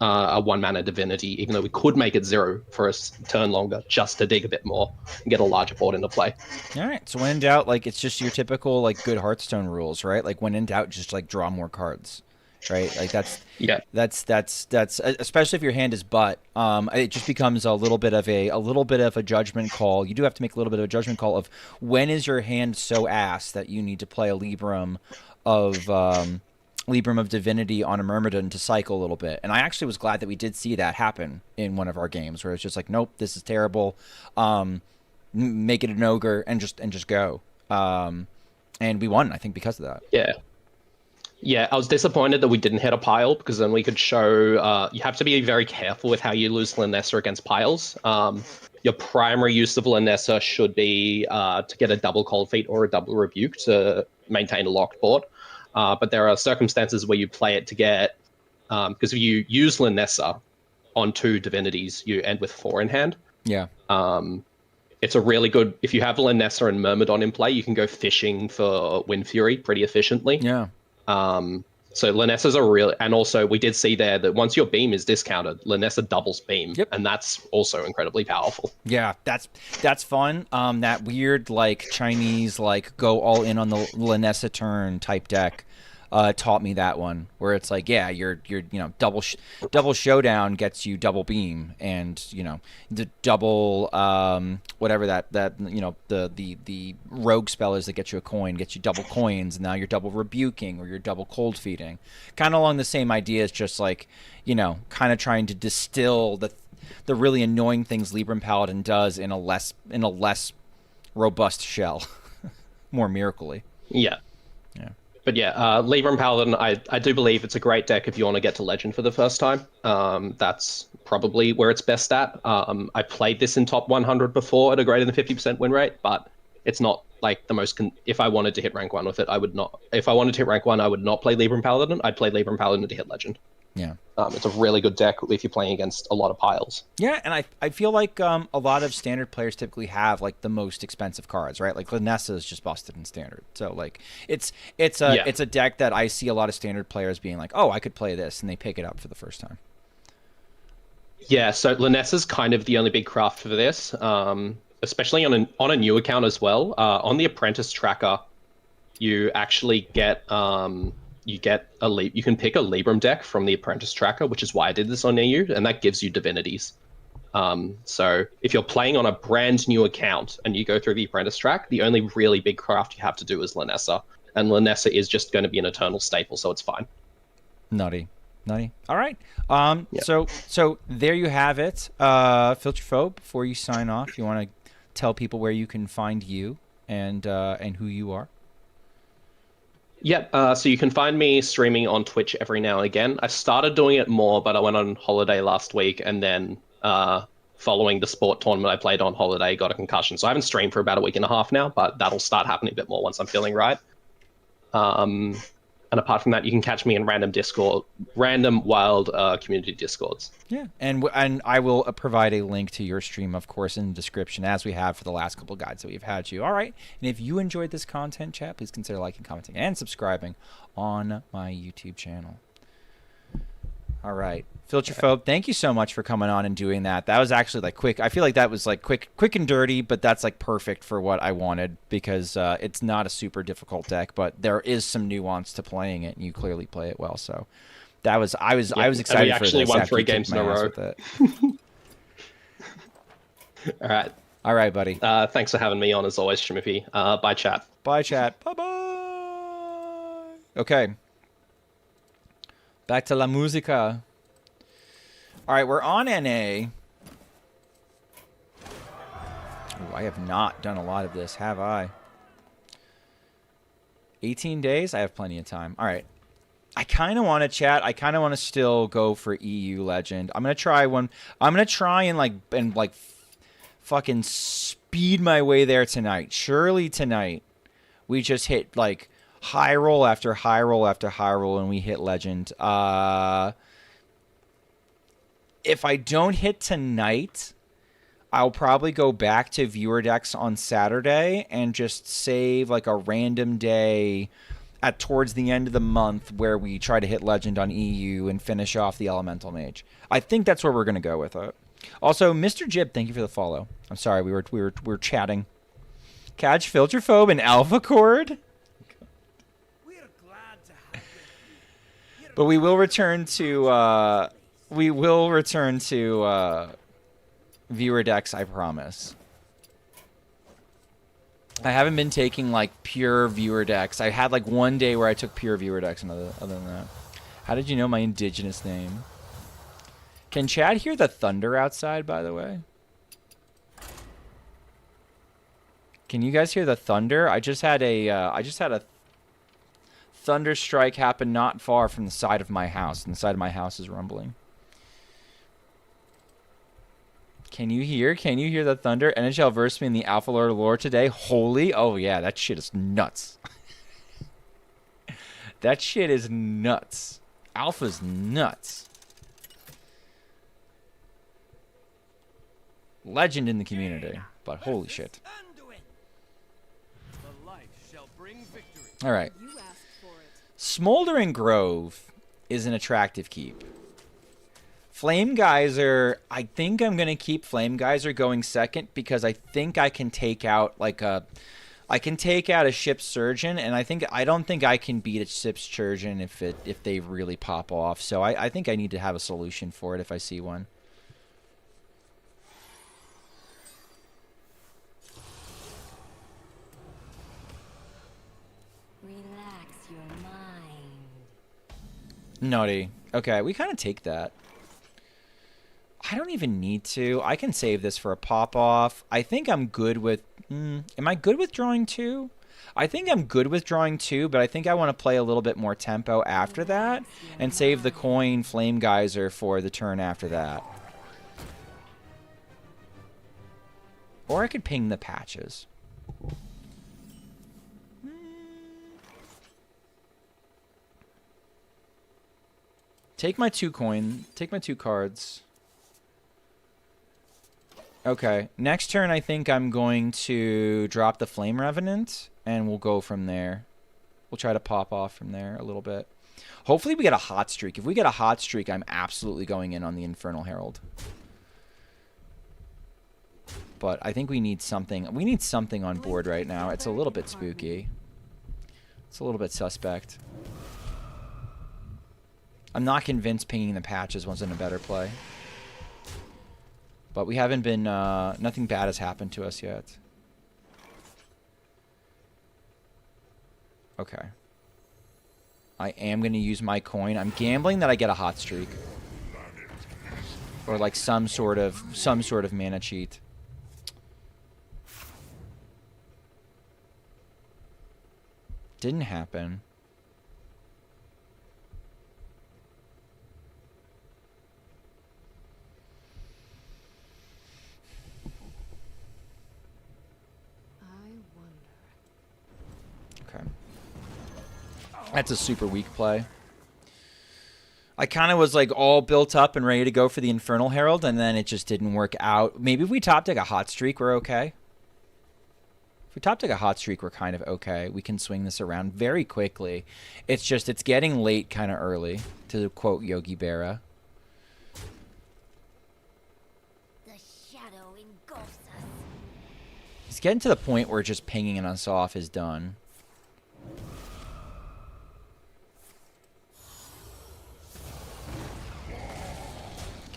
Speaker 2: a 1-mana divinity, even though we could make it 0 for a turn longer, just to dig a bit more and get a larger board into play.
Speaker 1: All right. So when in doubt, like it's just your typical like good Hearthstone rules, right? Like when in doubt, just like draw more cards, right? Like that's especially if your hand is butt. It just becomes a little bit of a judgment call. You do have to make a little bit of a judgment call of when is your hand so ass that you need to play a Libram of Divinity on a Myrmidon to cycle a little bit. And I actually was glad that we did see that happen in one of our games where it's just like, nope, this is terrible. Make it an ogre and just go. And we won, I think, because of that.
Speaker 2: Yeah. Yeah, I was disappointed that we didn't hit a pile because then we could show... you have to be very careful with how you lose Linessa against piles. Your primary use of Linessa should be to get a double Cold Feet or a double Rebuke to maintain a locked board. But there are circumstances where you play it to get... because if you use Linessa on 2 divinities, you end with 4 in hand. Yeah. It's a really good... If you have Linessa and Myrmidon in play, you can go fishing for Wind Fury pretty efficiently. Yeah. So Linessa's a real... And also, we did see there that once your beam is discounted, Linessa doubles beam. Yep. And that's also incredibly powerful.
Speaker 1: Yeah, that's fun. That weird, like, Chinese, like, go all in on the Linessa turn type deck taught me that one, where it's like, yeah, you're double showdown gets you double beam, and the double whatever that the rogue spell is that gets you a coin, gets you double coins, and now you're double rebuking or you're double cold feeding, kind of along the same idea. It's just like kind of trying to distill the really annoying things Libram Paladin does in a less robust shell, more miracly.
Speaker 2: Yeah. Yeah. But yeah, Libram Paladin, I do believe it's a great deck if you want to get to Legend for the first time. That's probably where it's best at. I played this in top 100 before at a greater than 50% win rate, but it's not like the most... if I wanted to hit rank 1 with it, I would not... If I wanted to hit rank 1, I would not play Libram Paladin. I'd play Libram Paladin to hit Legend.
Speaker 1: Yeah.
Speaker 2: It's a really good deck if you're playing against a lot of piles.
Speaker 1: Yeah, and I feel like a lot of standard players typically have like the most expensive cards, right? Like Lanessa is just busted in standard, so like it's a deck that I see a lot of standard players being like, oh, I could play this, and they pick it up for the first time.
Speaker 2: Yeah, so Lanessa's kind of the only big craft for this, especially on a new account as well. On the Apprentice tracker, you actually get you can pick a Libram deck from the Apprentice tracker, which is why I did this on EU, and that gives you divinities. So if you're playing on a brand new account and you go through the Apprentice track, the only really big craft you have to do is Lanessa, and Lanessa is just going to be an eternal staple, so it's fine.
Speaker 1: Nutty. All right. So there you have it. Filterphobe, before you sign off, you want to tell people where you can find you and who you are?
Speaker 2: Yeah, so you can find me streaming on Twitch every now and again. I started doing it more, but I went on holiday last week, and then following the sport tournament I played on holiday, got a concussion. So I haven't streamed for about a week and a half now, but that'll start happening a bit more once I'm feeling right. And apart from that, you can catch me in random wild community discords.
Speaker 1: Yeah, and I will provide a link to your stream, of course, in the description, as we have for the last couple guides that we've had you. All right, and if you enjoyed this content, chat, please consider liking, commenting, and subscribing on my YouTube channel. All right, Filterphobe, thank you so much for coming on and doing that. That was actually like quick. I feel like that was like quick and dirty, but that's like perfect for what I wanted, because it's not a super difficult deck, but there is some nuance to playing it, and you clearly play it well. So that was I was excited for this.
Speaker 2: Actually won 3 games in a row. All right,
Speaker 1: buddy.
Speaker 2: Thanks for having me on as always, Schmoopy. Bye, chat.
Speaker 1: Bye, chat. Bye. Okay. Back to La Musica. All right, we're on NA. Ooh, I have not done a lot of this, have I? 18 days? I have plenty of time. All right. I kind of want to chat. I kind of want to still go for EU Legend. I'm going to try one. I'm going to try and like fucking speed my way there tonight. Surely tonight we just hit like high roll after high roll after high roll, and we hit Legend. If I don't hit tonight, I'll probably go back to viewer decks on Saturday and just save like a random day at towards the end of the month where we try to hit Legend on EU and finish off the Elemental Mage. I think that's where we're gonna go with it. Also, Mr. Jib, thank you for the follow. I'm sorry, we were chatting. Catch Filterphobe and Alpha Cord. But we will return to viewer decks, I promise. I haven't been taking like pure viewer decks. I had like one day where I took pure viewer decks, and other than that. How did you know my indigenous name? Can Chad hear the thunder outside, by the way? Can you guys hear the thunder? I just had a thunder strike happen not far from the side of my house, and the side of my house is rumbling. Can you hear the thunder? NHL versed me in the Alpha Lord lore today. Holy, oh yeah, that shit is nuts. That shit is nuts. Alpha's nuts. Legend in the community, but holy shit. All right. Smoldering Grove is an attractive keep. Flame Geyser, I think I'm going to keep Flame Geyser going second, because I think I can take out like a ship's surgeon, and I don't think I can beat a ship's surgeon if they really pop off. So I think I need to have a solution for it if I see one. Naughty. Okay, we kind of take that. I don't even need to. I can save this for a pop-off. I think I'm good with... am I good with drawing 2? I think I'm good with drawing 2, but I think I want to play a little bit more tempo after that and save the coin Flame Geyser for the turn after that. Or I could ping the patches. Take my 2 coin. Take my 2 cards. Okay. Next turn, I think I'm going to drop the Flame Revenant, and we'll go from there. We'll try to pop off from there a little bit. Hopefully we get a hot streak. If we get a hot streak, I'm absolutely going in on the Infernal Herald. But I think we need something. We need something on board right now. It's a little bit spooky. It's a little bit suspect. I'm not convinced pinging the patches wasn't a better play. But we haven't been... nothing bad has happened to us yet. Okay. I am going to use my coin. I'm gambling that I get a hot streak. Or like some sort of mana cheat. Didn't happen. Okay. That's a super weak play. I kind of was like all built up and ready to go for the Infernal Herald, and then it just didn't work out. Maybe if we top deck a hot streak, we're okay. If we top deck a hot streak, we're kind of okay. We can swing this around very quickly. It's just, it's getting late kind of early, to quote Yogi Berra.
Speaker 3: The shadow engulfs us.
Speaker 1: It's getting to the point where just pinging us off is done.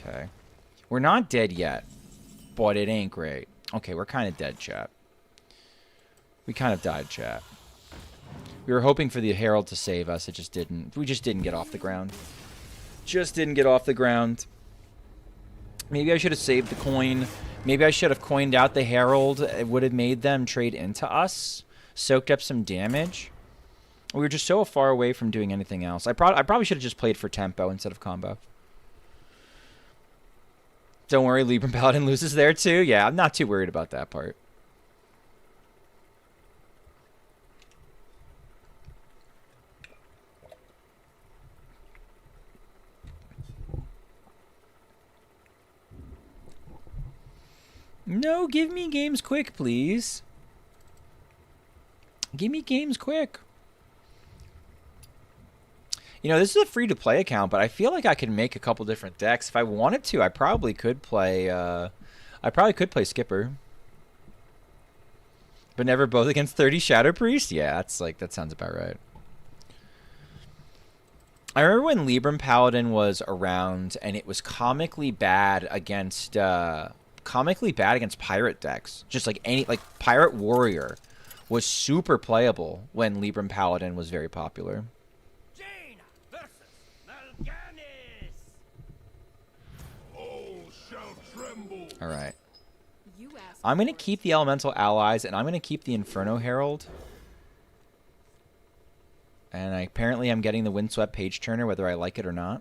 Speaker 1: Okay. We're not dead yet, but it ain't great. Okay, we're kind of dead, chat. We kind of died, chat. We were hoping for the Herald to save us. It just didn't. We just didn't get off the ground. Just didn't get off the ground. Maybe I should have saved the coin. Maybe I should have coined out the Herald. It would have made them trade into us. Soaked up some damage. We were just so far away from doing anything else. I probably should have just played for tempo instead of combo. Don't worry, Libram Paladin loses there too. Yeah, I'm not too worried about that part. No, give me games quick, please. Give me games quick. You know, this is a free-to-play account, but I feel like I can make a couple different decks. If I wanted to, I probably could play... Skipper. But never both against 30 Shadow Priest? Yeah, that's like, that sounds about right. I remember when Libram Paladin was around, and it was comically bad against pirate decks. Just like Pirate Warrior was super playable when Libram Paladin was very popular. All right. I'm going to keep the Elemental Allies, and I'm going to keep the Inferno Herald. And apparently I'm getting the Windswept Page Turner, whether I like it or not.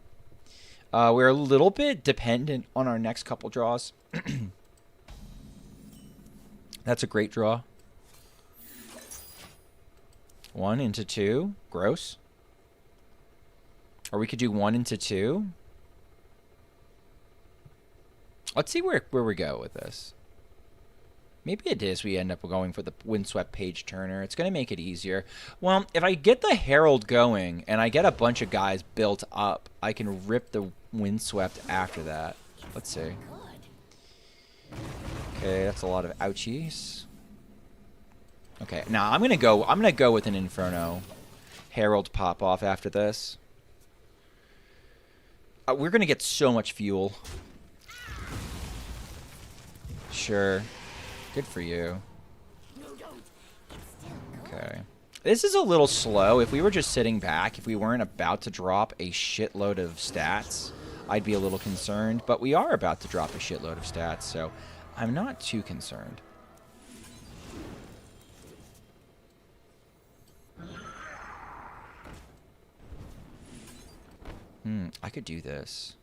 Speaker 1: We're a little bit dependent on our next couple draws. That's a great draw. 1 into 2. Gross. Or we could do 1 into 2. Let's see where we go with this. Maybe it is we end up going for the Windswept Page Turner. It's going to make it easier. Well, if I get the Herald going and I get a bunch of guys built up, I can rip the Windswept after that. Let's see. Okay, that's a lot of ouchies. Okay, now I'm gonna go with an Inferno Herald pop off after this. We're gonna get so much fuel. Sure. Good for you. Okay. This is a little slow. If we were just sitting back, if we weren't about to drop a shitload of stats, I'd be a little concerned. But we are about to drop a shitload of stats, so I'm not too concerned. I could do this.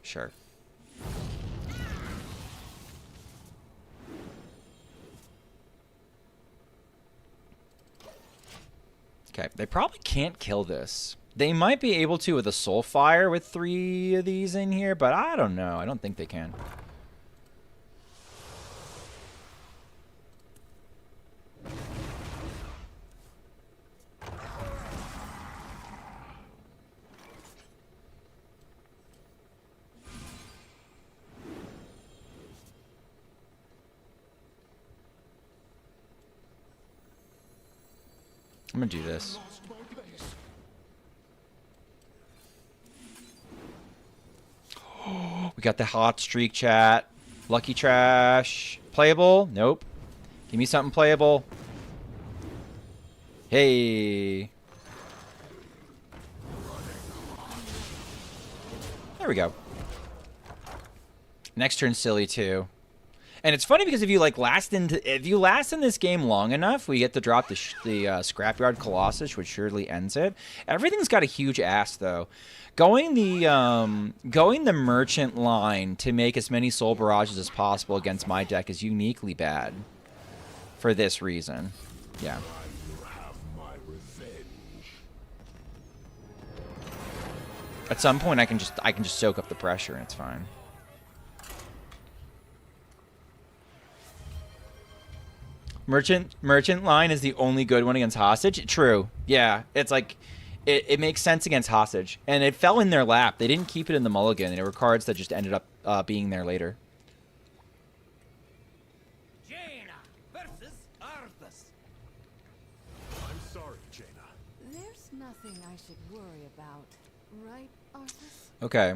Speaker 1: Sure. Okay, they probably can't kill this. They might be able to with a Soulfire with 3 of these in here, but I don't know. I don't think they can. I'm gonna do this. We got the hot streak chat. Lucky trash. Playable? Nope. Give me something playable. Hey. There we go. Next turn's silly too. And it's funny because if you like last in this game long enough, we get to drop the Scrapyard Colossus, which surely ends it. Everything's got a huge ass though. Going the merchant line to make as many soul barrages as possible against my deck is uniquely bad. For this reason, yeah. At some point, I can just soak up the pressure and it's fine. Merchant line is the only good one against hostage. True. Yeah, it's like it makes sense against hostage, and it fell in their lap. They didn't keep it in the mulligan. There were cards that just ended up being there later.
Speaker 4: Jaina versus Arthas.
Speaker 5: I'm sorry, Jaina.
Speaker 6: There's nothing I should worry about, right, Arthas?
Speaker 1: Okay.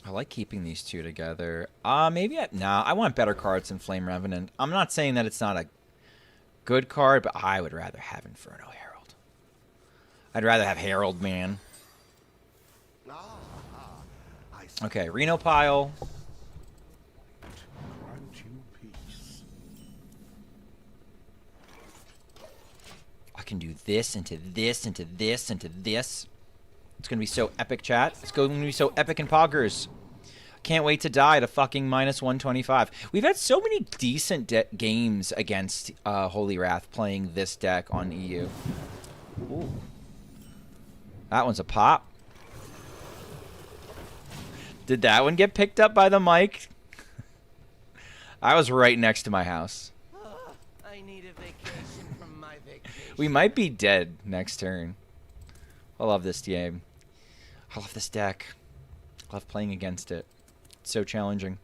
Speaker 1: I like keeping these two together. Maybe nah, I want better cards than Flame Revenant. I'm not saying that it's not a good card, but I would rather have Inferno Herald. I'd rather have Herald, man. Okay, Reno Pile. I can do this into this into this into this. It's gonna be so epic, chat. It's going to be so epic in Poggers. Can't wait to die to fucking minus 125. We've had so many decent games against Holy Wrath playing this deck on EU. Ooh. That one's a pop. Did that one get picked up by the mic? I was right next to my house.
Speaker 4: I need a vacation from my vacation.
Speaker 1: We might be dead next turn. I love this game. I love this deck. I love playing against it. It's so challenging.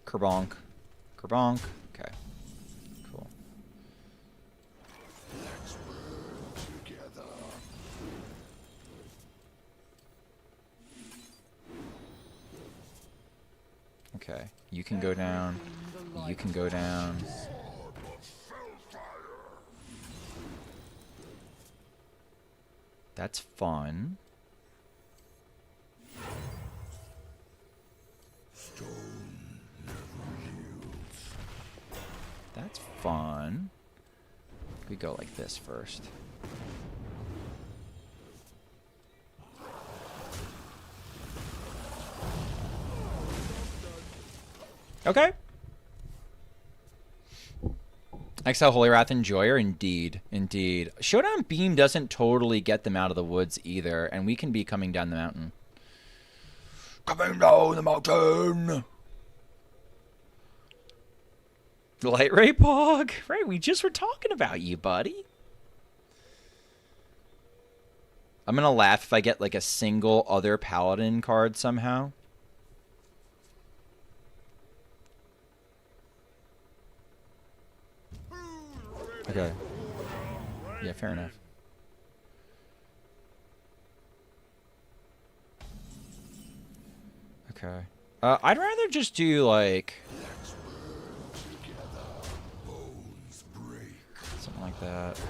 Speaker 1: Kerbonk. Kerbonk. Okay. Cool.
Speaker 5: Let's work together.
Speaker 1: Okay. You can go down. You can go down. That's fun. That's fun. We go like this first. Okay. Exile Holy Wrath Enjoyer, indeed, indeed. Showdown Beam doesn't totally get them out of the woods either, and we can be coming down the mountain. Coming down the mountain! Light Ray Pog! Right, we just were talking about you, buddy. I'm gonna laugh if I get like a single other Paladin card somehow. Okay. Yeah, fair enough. Okay. I'd rather just do like something like that.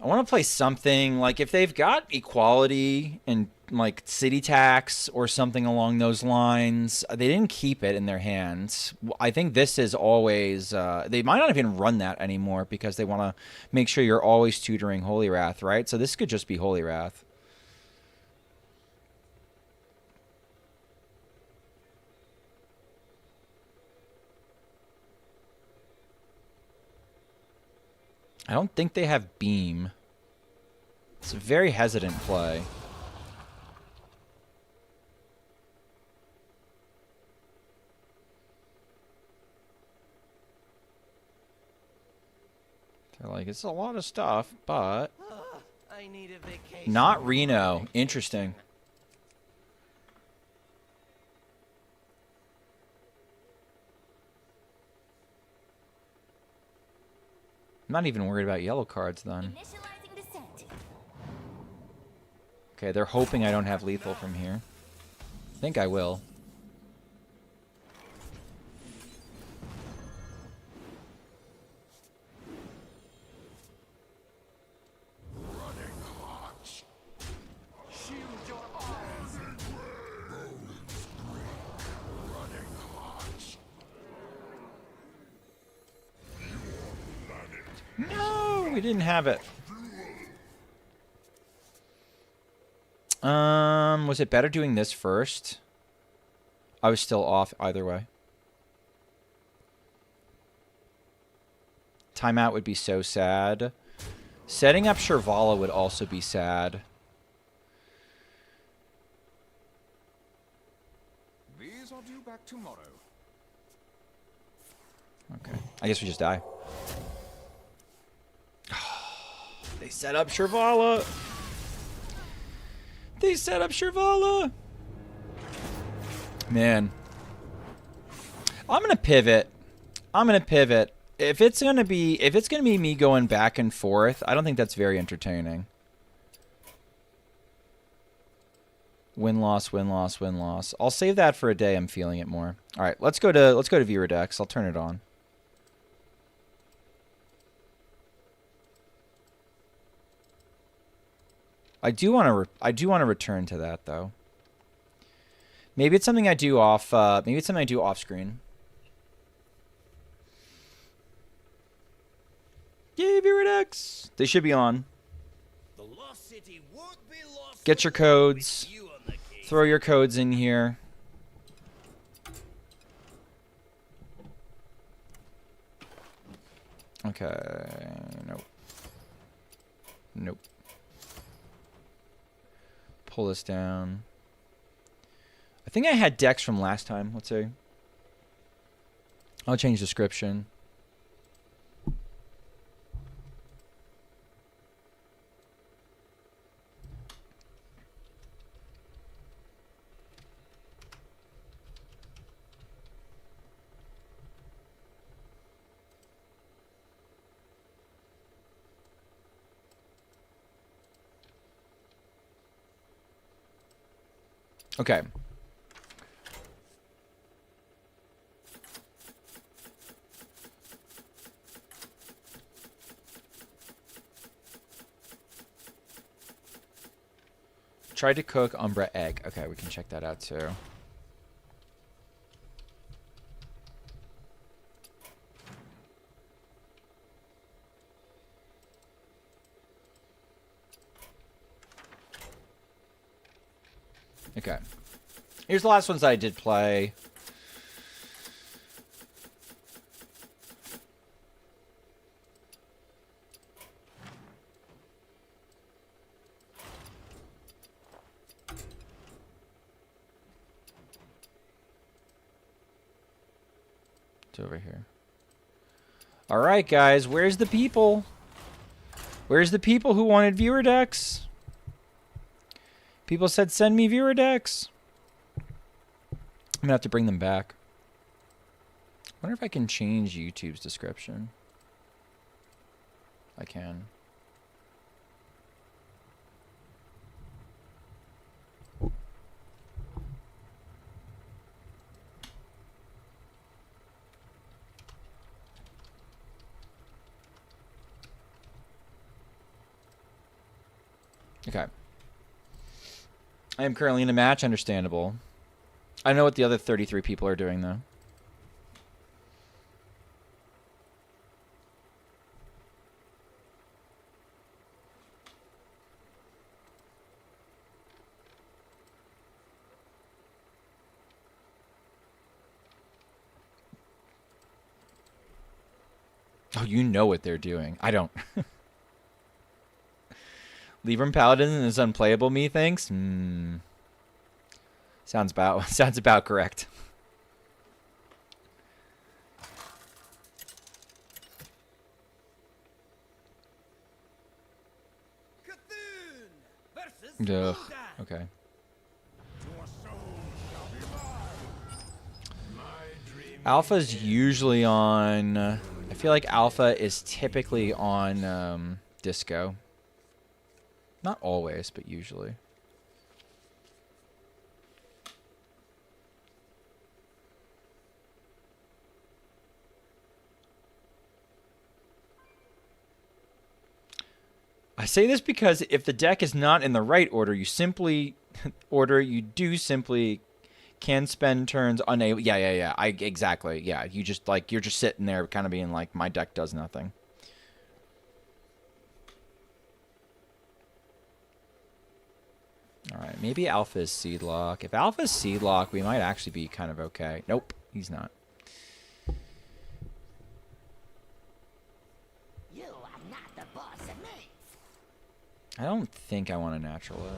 Speaker 1: I I want to play something like if they've got equality and like city tax or something along those lines. They didn't keep it in their hands. I think this is always they might not even run that anymore because they want to make sure you're always tutoring Holy Wrath, right? So this could just be Holy Wrath. I don't think they have beam. It's a very hesitant play. They're like, it's a lot of stuff, but
Speaker 4: I need a vacation.
Speaker 1: not Reno. Interesting. I'm not even worried about yellow cards then.
Speaker 3: Initializing descent.
Speaker 1: Okay, they're hoping I don't have lethal from here. I think I will. No, we didn't have it. Was it better doing this first? I was still off either way. Timeout would be so sad. Setting up Shirvala would also be sad.
Speaker 5: These are due back tomorrow.
Speaker 1: Okay. I guess we just die. They set up Shirvala. They set up Shirvala. Man. I'm gonna pivot. If it's gonna be me going back and forth, I don't think that's very entertaining. Win-loss, win-loss, win-loss. I'll save that for a day I'm feeling it more. Alright, let's go to viewer decks. I'll turn it on. I do want to return to that though. Maybe it's something I do off. Maybe it's something I do off screen. Yay, viewer decks! They should be on.
Speaker 4: The lost city won't be lost.
Speaker 1: Get your codes. Throw your codes in here. Okay. Nope. Nope. Pull this down. I think I had decks from last time. Let's see. I'll change description. Okay. Tried to cook Umbra egg. Okay, we can check that out too. Okay. Here's the last ones I did play. It's over here. All right, guys. Where's the people? Where's the people who wanted viewer decks? People said send me viewer decks. I'm gonna have to bring them back. I wonder if I can change YouTube's description. I can. Okay. I am currently in a match. Understandable. I know what the other 33 people are doing, though. Oh, you know what they're doing. I don't. Libram Paladin is unplayable, methinks? Sounds about correct. Ugh. Okay. Alpha's usually on... I feel like Alpha is typically on Disco. Not always, but usually. I say this because if the deck is not in the right order, you simply can spend turns unable. Yeah. Exactly. Yeah, you just you're just sitting there, kind of being like, my deck does nothing. All right, maybe Alpha is Seed Lock. If Alpha is Seed Lock, we might actually be kind of okay. Nope, he's not.
Speaker 3: You are not the boss of me.
Speaker 1: I don't think I want to naturalize.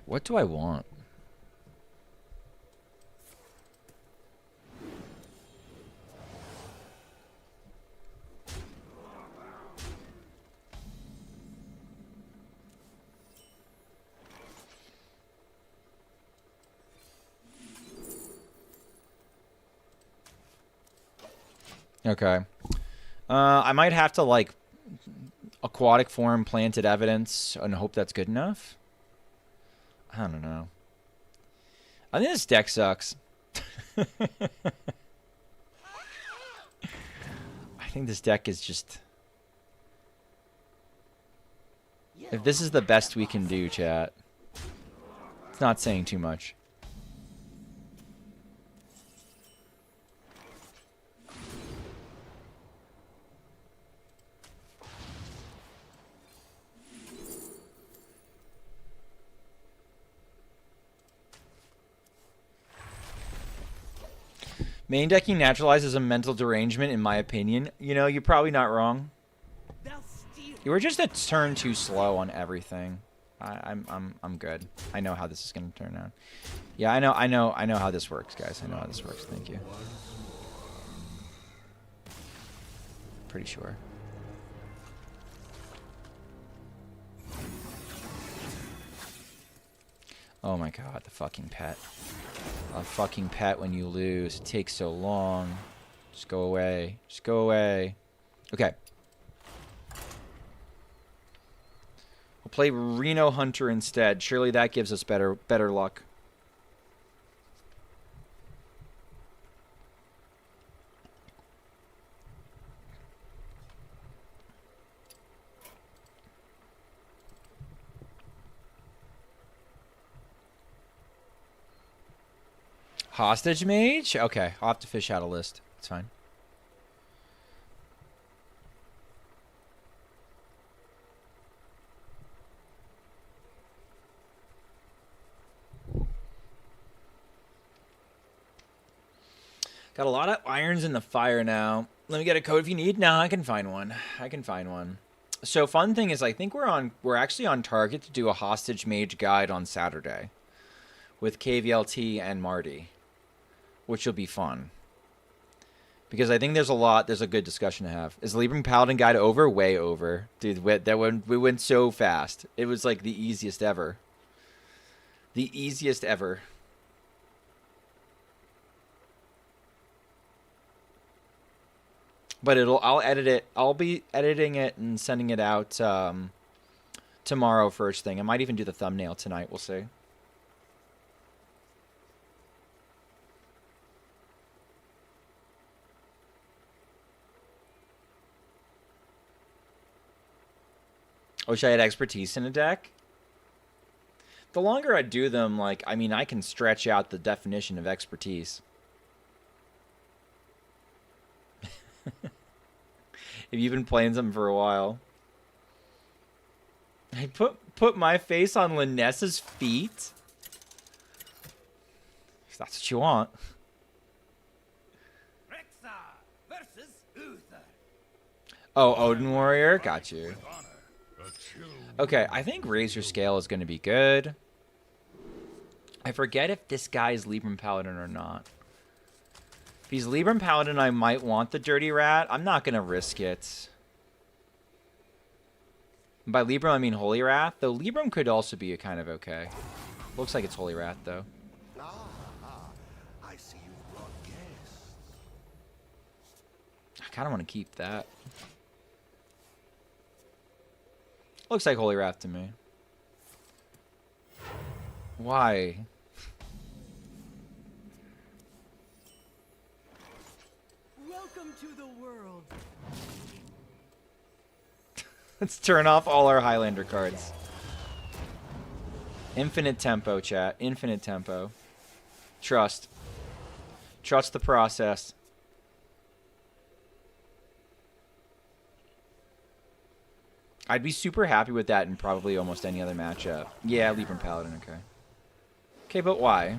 Speaker 1: What do I want? Okay. I might have to, like, aquatic form planted evidence and hope that's good enough. I don't know. I think this deck sucks. I think this deck is just... If this is the best we can do, chat, it's not saying too much. Main decking Naturalize is a mental derangement, in my opinion. You know, you're probably not wrong. You were just a turn too slow on everything. I'm good. I know how this is gonna turn out. Yeah, I know how this works, guys. I know how this works. Thank you. Pretty sure. Oh my god, the fucking pet. A fucking pet when you lose. It takes so long. Just go away. Just go away. Okay. We'll play Reno Hunter instead. Surely that gives us better luck. Hostage Mage? Okay, I'll have to fish out a list. It's fine. Got a lot of irons in the fire now. Let me get a code if you need. No, I can find one. I can find one. So fun thing is, I think we're actually on target to do a Hostage Mage guide on Saturday with KVLT and Marty, which will be fun. Because I think there's a good discussion to have. Is the Libram Paladin guide over? Way over. Dude, we went so fast. It was like the easiest ever. The easiest ever. But I'll edit it. I'll be editing it and sending it out tomorrow first thing. I might even do the thumbnail tonight. We'll see. I wish I had expertise in a deck. The longer I do them, like, I mean, I can stretch out the definition of expertise. If you've been playing them for a while. I put my face on Linessa's feet? If that's what you want. Oh, Odin Warrior? Got you. Okay, I think Razor Scale is going to be good. I forget if this guy is Libram Paladin or not. If he's Libram Paladin, I might want the Dirty Rat. I'm not going to risk it. By Libram, I mean Holy Wrath. Though Libram could also be a kind of okay. Looks like it's Holy Wrath, though.
Speaker 5: I see you've brought guests.
Speaker 1: I kind of want to keep that. Looks like Holy Wrath to me. Why?
Speaker 6: Welcome to the world.
Speaker 1: Let's turn off all our Highlander cards. Infinite tempo, chat. Infinite tempo. Trust. Trust the process. I'd be super happy with that in probably almost any other matchup. Yeah, Libram Paladin, okay. Okay, but why?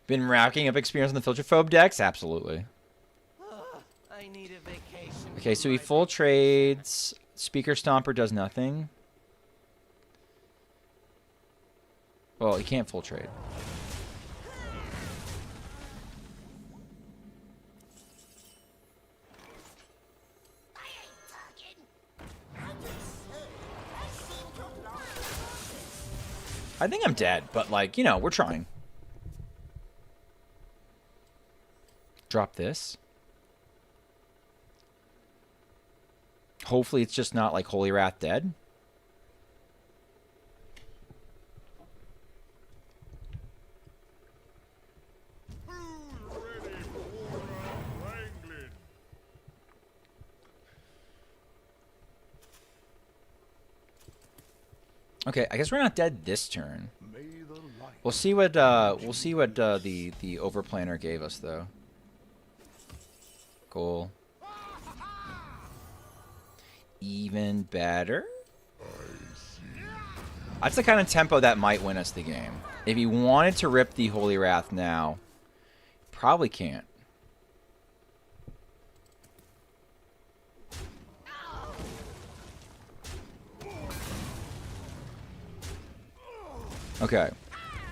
Speaker 1: Been racking up experience on the Filtrophobe decks? Absolutely.
Speaker 4: I need a vacation.
Speaker 1: Okay, so he full trades. Speaker Stomper does nothing. Well, he can't full trade. I think I'm dead, but like, you know, we're trying. Drop this. Hopefully it's just not like Holy Wrath dead. Okay, I guess we're not dead this turn. We'll see what the overplanner gave us though. Cool. Even better. That's the kind of tempo that might win us the game. If he wanted to rip the Holy Wrath now, probably can't. Okay.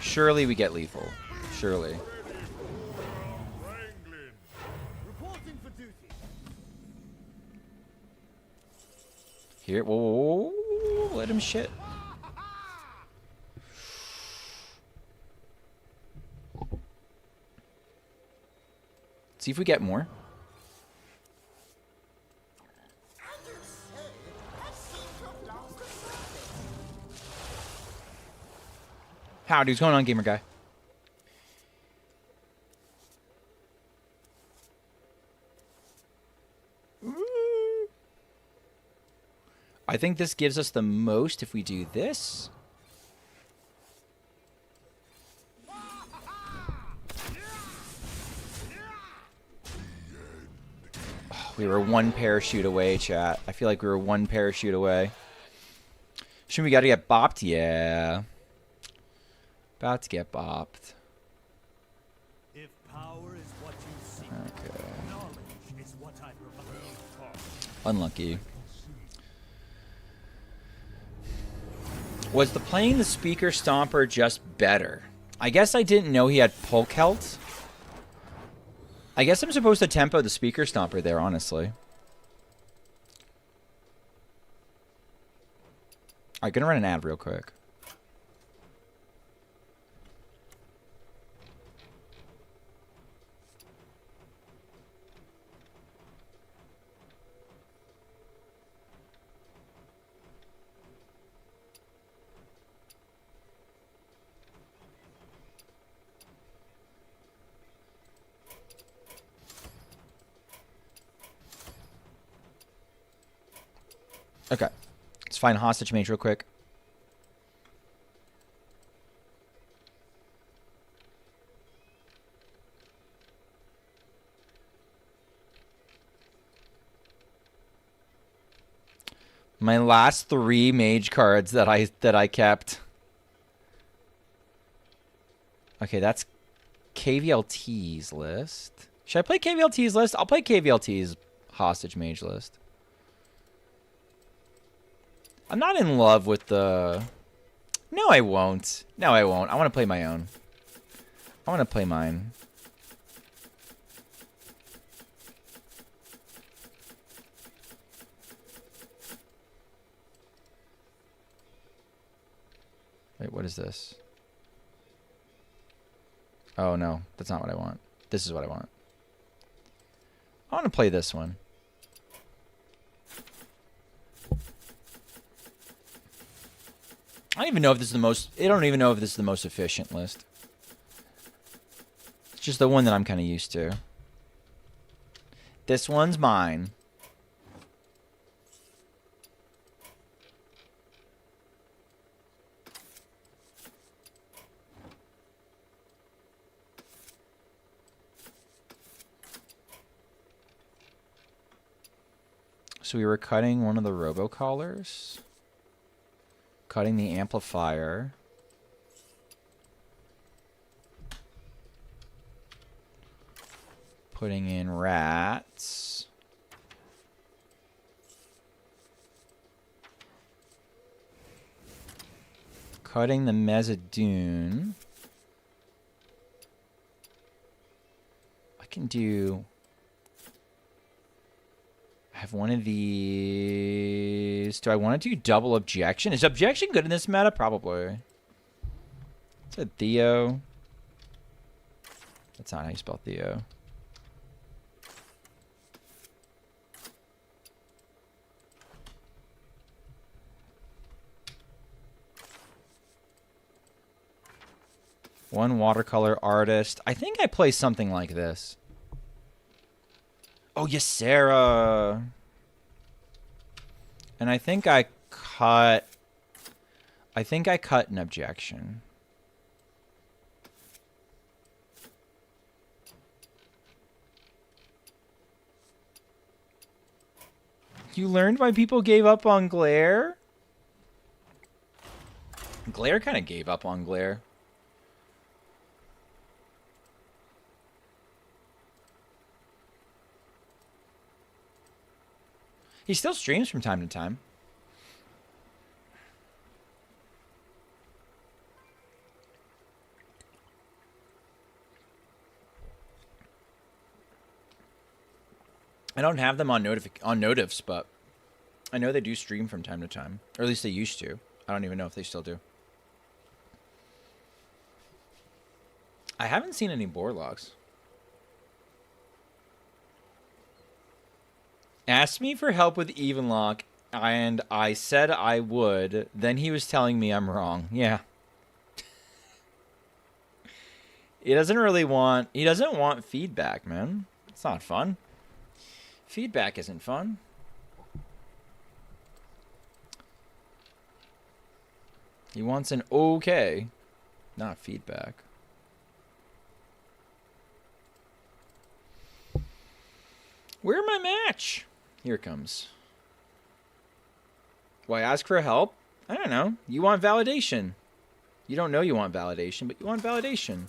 Speaker 1: Surely we get lethal. Surely. Here, whoa, whoa, whoa, whoa, let him shit. See if we get more. Howdy, what's going on, gamer guy? I think this gives us the most if we do this. Oh, we were one parachute away, chat. I feel like we were one parachute away. Shouldn't we gotta get bopped? Yeah. About to get bopped.
Speaker 7: If power is what you seek,
Speaker 1: Okay.
Speaker 7: knowledge is what I provide.
Speaker 1: Unlucky. Was the playing the Speaker Stomper just better? I guess I didn't know he had Polk Health. I guess I'm supposed to tempo the Speaker Stomper there, honestly. Alright, gonna run an ad real quick. Okay. Let's find Hostage Mage real quick. My last 3 mage cards that I kept. Okay, that's KVLT's list. Should I play KVLT's list? I'll play KVLT's Hostage Mage list. I'm not in love with the... No, I won't. No, I won't. I want to play my own. I want to play mine. Wait, what is this? Oh, no. That's not what I want. This is what I want. I want to play this one. I don't even know if this is the most... I don't even know if this is the most efficient list. It's just the one that I'm kind of used to. This one's mine. So we were cutting one of the robocallers. Cutting the amplifier. Putting in rats. Cutting the Mezzadune. I can do... I have one of these. Do I want to do double objection? Is objection good in this meta? Probably. It's a Theo. That's not how you spell Theo. One watercolor artist. I think I play something like this. Oh, yes, Sarah. And I think I cut an objection. You learned why people gave up on Glare? Glare kind of gave up on Glare. He still streams from time to time. I don't have them on notifs, but I know they do stream from time to time. Or at least they used to. I don't even know if they still do. I haven't seen any board logs. Asked me for help with Evenlock, and I said I would. Then he was telling me I'm wrong. Yeah. He doesn't want feedback, man. It's not fun. Feedback isn't fun. He wants an okay, not feedback. Where my match? Here it comes. Why ask for help? I don't know. You want validation. You don't know you want validation, but you want validation.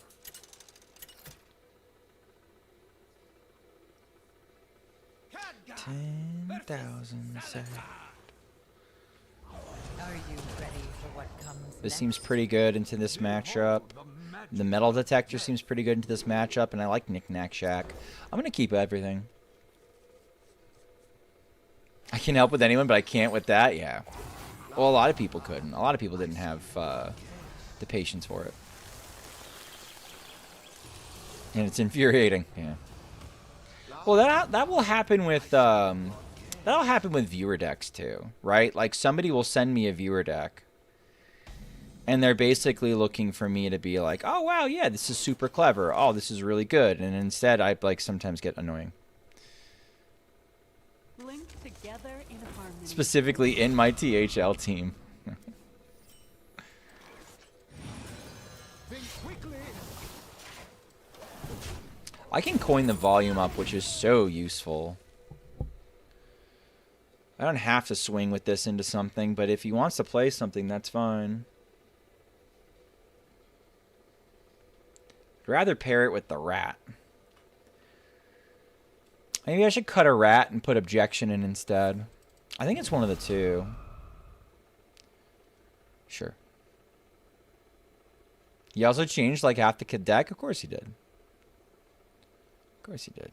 Speaker 1: $10,000 set.
Speaker 6: Are you ready for what comes
Speaker 1: This seems pretty good into this matchup. The metal detector seems pretty good into this matchup, and I like Knick Knack Shack. I'm going to keep everything. I can help with anyone, but I can't with that? Yeah. Well, a lot of people couldn't. A lot of people didn't have the patience for it. And it's infuriating. Yeah. Well, that will happen with that'll happen with viewer decks too, right? Like somebody will send me a viewer deck, and they're basically looking for me to be like, "Oh wow, yeah, this is super clever. Oh, this is really good." And instead, I like sometimes get annoying.
Speaker 6: linked together in harmony?
Speaker 1: Specifically in my THL team. I can coin the volume up, which is so useful. I don't have to swing with this into something, but if he wants to play something, that's fine. I'd rather pair it with the rat. Maybe I should cut a rat and put objection in instead. I think it's one of the two. Sure. He also changed like half the deck? Of course he did. Of course he did.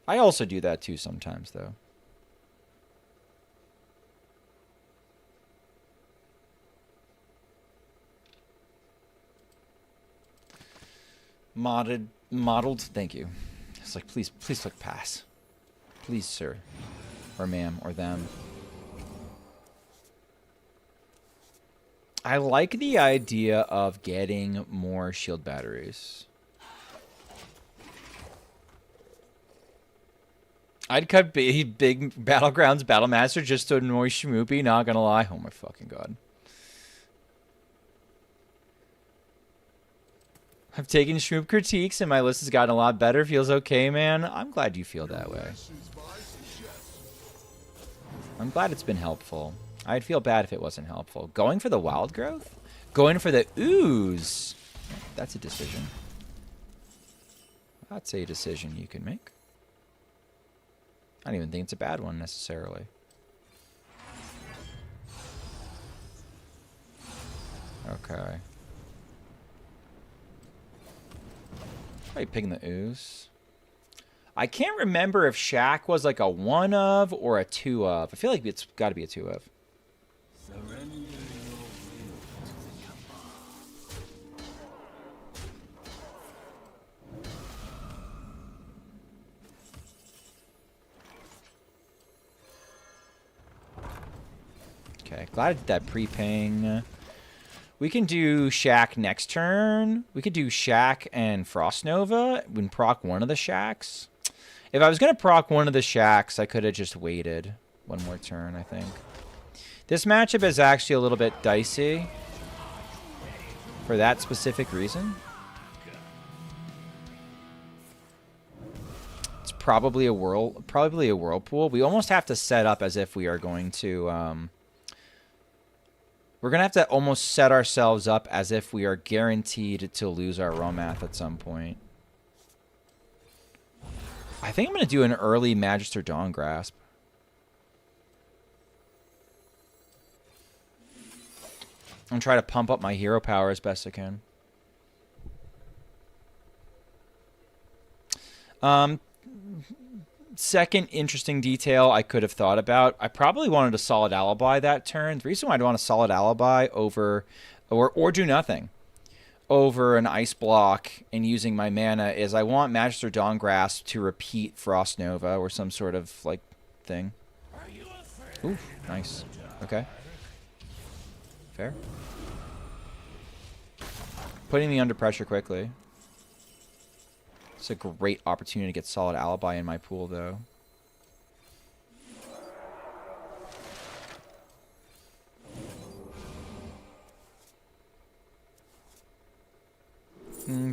Speaker 1: I also do that too sometimes, though. Modeled, thank you. It's like, please click pass. Please, sir. Or ma'am, or them. I like the idea of getting more shield batteries. I'd cut big Battlegrounds Battlemaster just to annoy Schmoopy, not gonna lie. Oh my fucking god. I've taken Schmoop critiques and my list has gotten a lot better. Feels okay, man. I'm glad you feel that way. I'm glad it's been helpful. I'd feel bad if it wasn't helpful. Going for the wild growth? Going for the ooze? That's a decision. That's a decision you can make. I don't even think it's a bad one, necessarily. Okay. Probably picking the ooze. I can't remember if Shack was like a 1 of or a 2 of. I feel like it's got to be a 2 of. Okay, glad I did that pre-ping. We can do Shack next turn. We could do Shack and Frost Nova. We can proc one of the Shacks. If I was going to proc one of the Shacks, I could have just waited one more turn, I think. This matchup is actually a little bit dicey for that specific reason. It's probably a whirlpool. We almost have to set up as if we are going to... we're going to have to almost set ourselves up as if we are guaranteed to lose our Romath at some point. I think I'm going to do an early Magister Dawn Grasp. And try to pump up my hero power as best I can. Second interesting detail I could have thought about. I probably wanted a solid alibi that turn. The reason why I'd want a solid alibi over, or do nothing, over an ice block and using my mana is I want Magister Dawn Grasp to repeat Frost Nova or some sort of like thing. Ooh, nice. Okay. Fair. Putting me under pressure quickly. It's a great opportunity to get solid alibi in my pool, though.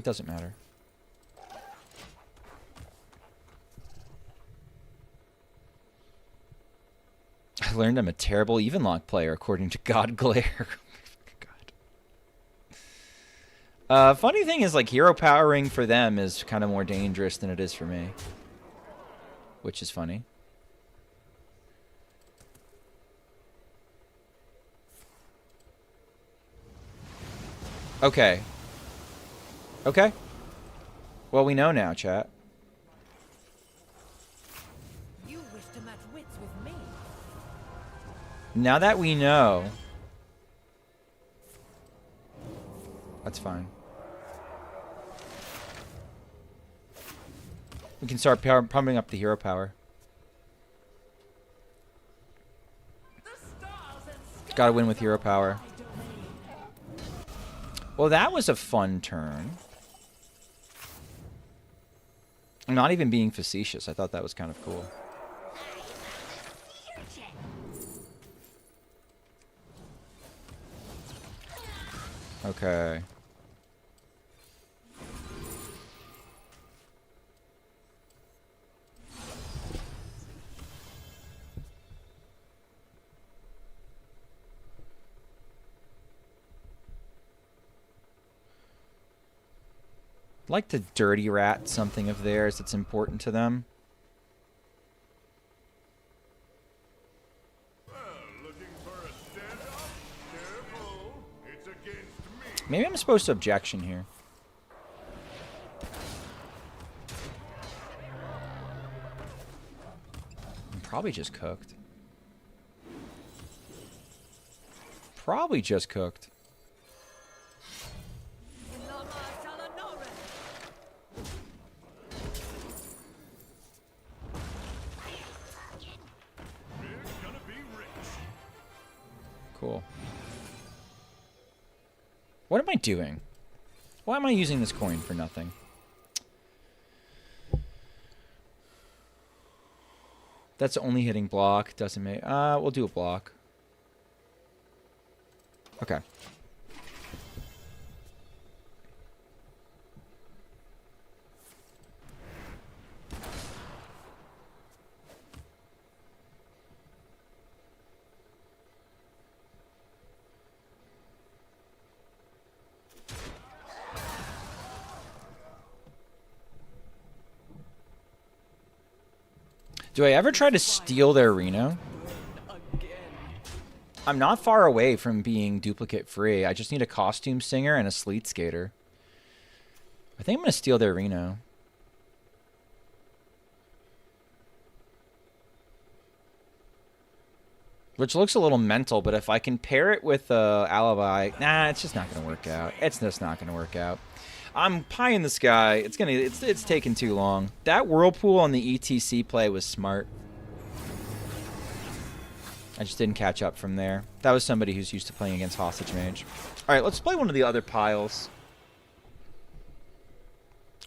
Speaker 1: Doesn't matter. I learned I'm a terrible Evenlock player, according to God Glare. Funny thing is, like, hero powering for them is kind of more dangerous than it is for me. Which is funny. Okay. Okay. Well, we know now, chat.
Speaker 6: You wish to match wits with me.
Speaker 1: Now that we know... That's fine. We can start pumping up the hero power. Gotta win with hero power. Well, that was a fun turn. I'm not even being facetious. I thought that was kind of cool. Okay. I'd like to dirty rat something of theirs that's important to them. Maybe I'm supposed to objection here. I'm probably just cooked. Probably just cooked. Cool. What am I doing? Why am I using this coin for nothing? That's only hitting block. Doesn't make... we'll do a block. Okay. Do I ever try to steal their Reno? I'm not far away from being duplicate free. I just need a costume singer and a sleet skater. I think I'm going to steal their Reno. Which looks a little mental, but if I can pair it with Alibi... Nah, it's just not going to work out. It's just not going to work out. I'm pie in the sky. It's taking too long. That Whirlpool on the ETC play was smart. I just didn't catch up from there. That was somebody who's used to playing against Hostage Mage. Alright, let's play one of the other piles.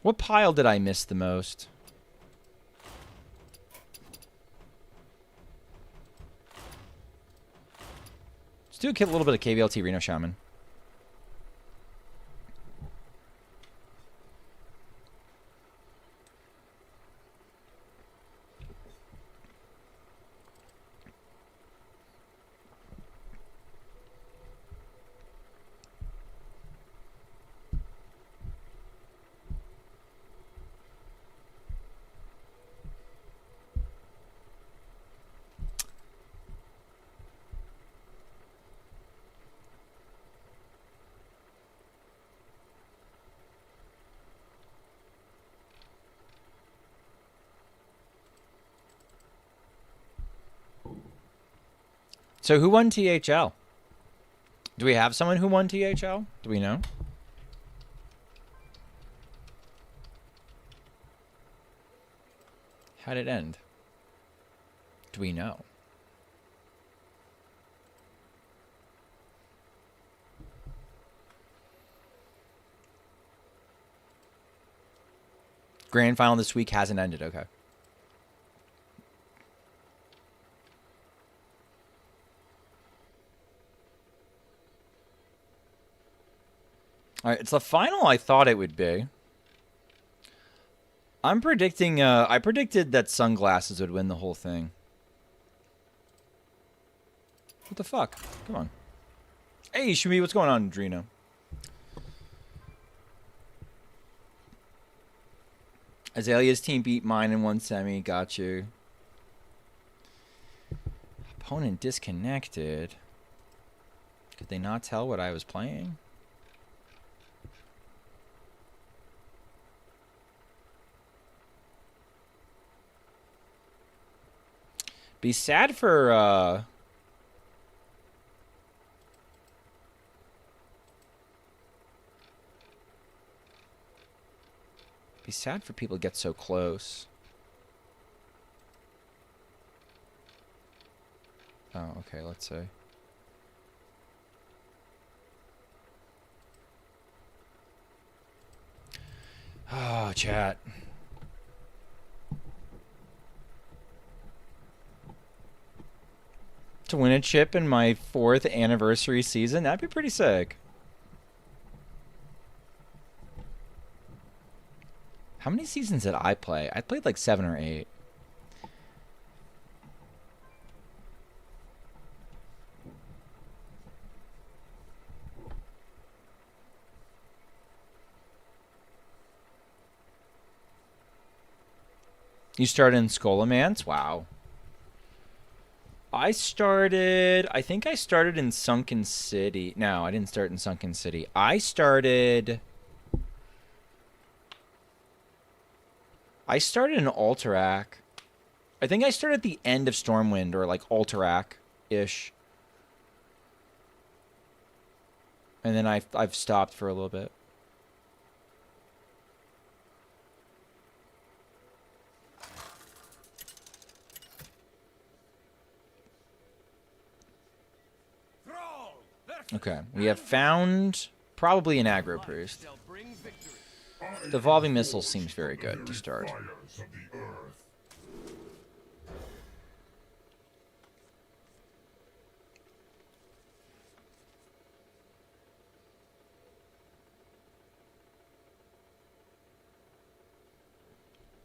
Speaker 1: What pile did I miss the most? Let's do a little bit of KBLT Reno Shaman. So who won THL? Do we have someone who won THL? Do we know? How'd it end? Do we know? Grand final this week hasn't ended. Okay. All right, it's the final I thought it would be. I'm predicting, I predicted that Sunglasses would win the whole thing. What the fuck? Come on. Hey, Shmi, what's going on, Drino? Azalea's team beat mine in one semi. Got you. Opponent disconnected. Could they not tell what I was playing? Be sad for be sad for people to get so close. Oh, okay, let's see. Oh, chat. To win a chip in my 4th anniversary season, that'd be pretty sick. How many seasons did I play? I played like 7 or 8. You started in Skullomance? Wow. I think I started in Sunken City. No, I didn't start in Sunken City. I started in Alterac. I think I started at the end of Stormwind, or like Alterac-ish. And then I've stopped for a little bit. Okay, we have found probably an aggro priest. The evolving missile seems very good to start.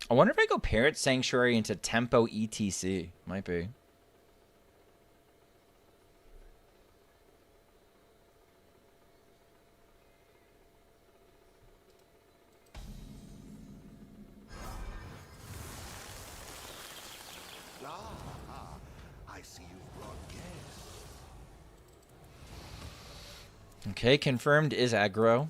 Speaker 1: I wonder if I go Parrot Sanctuary into Tempo ETC. Might be.
Speaker 5: I see you've brought guests.
Speaker 1: Okay, confirmed is aggro.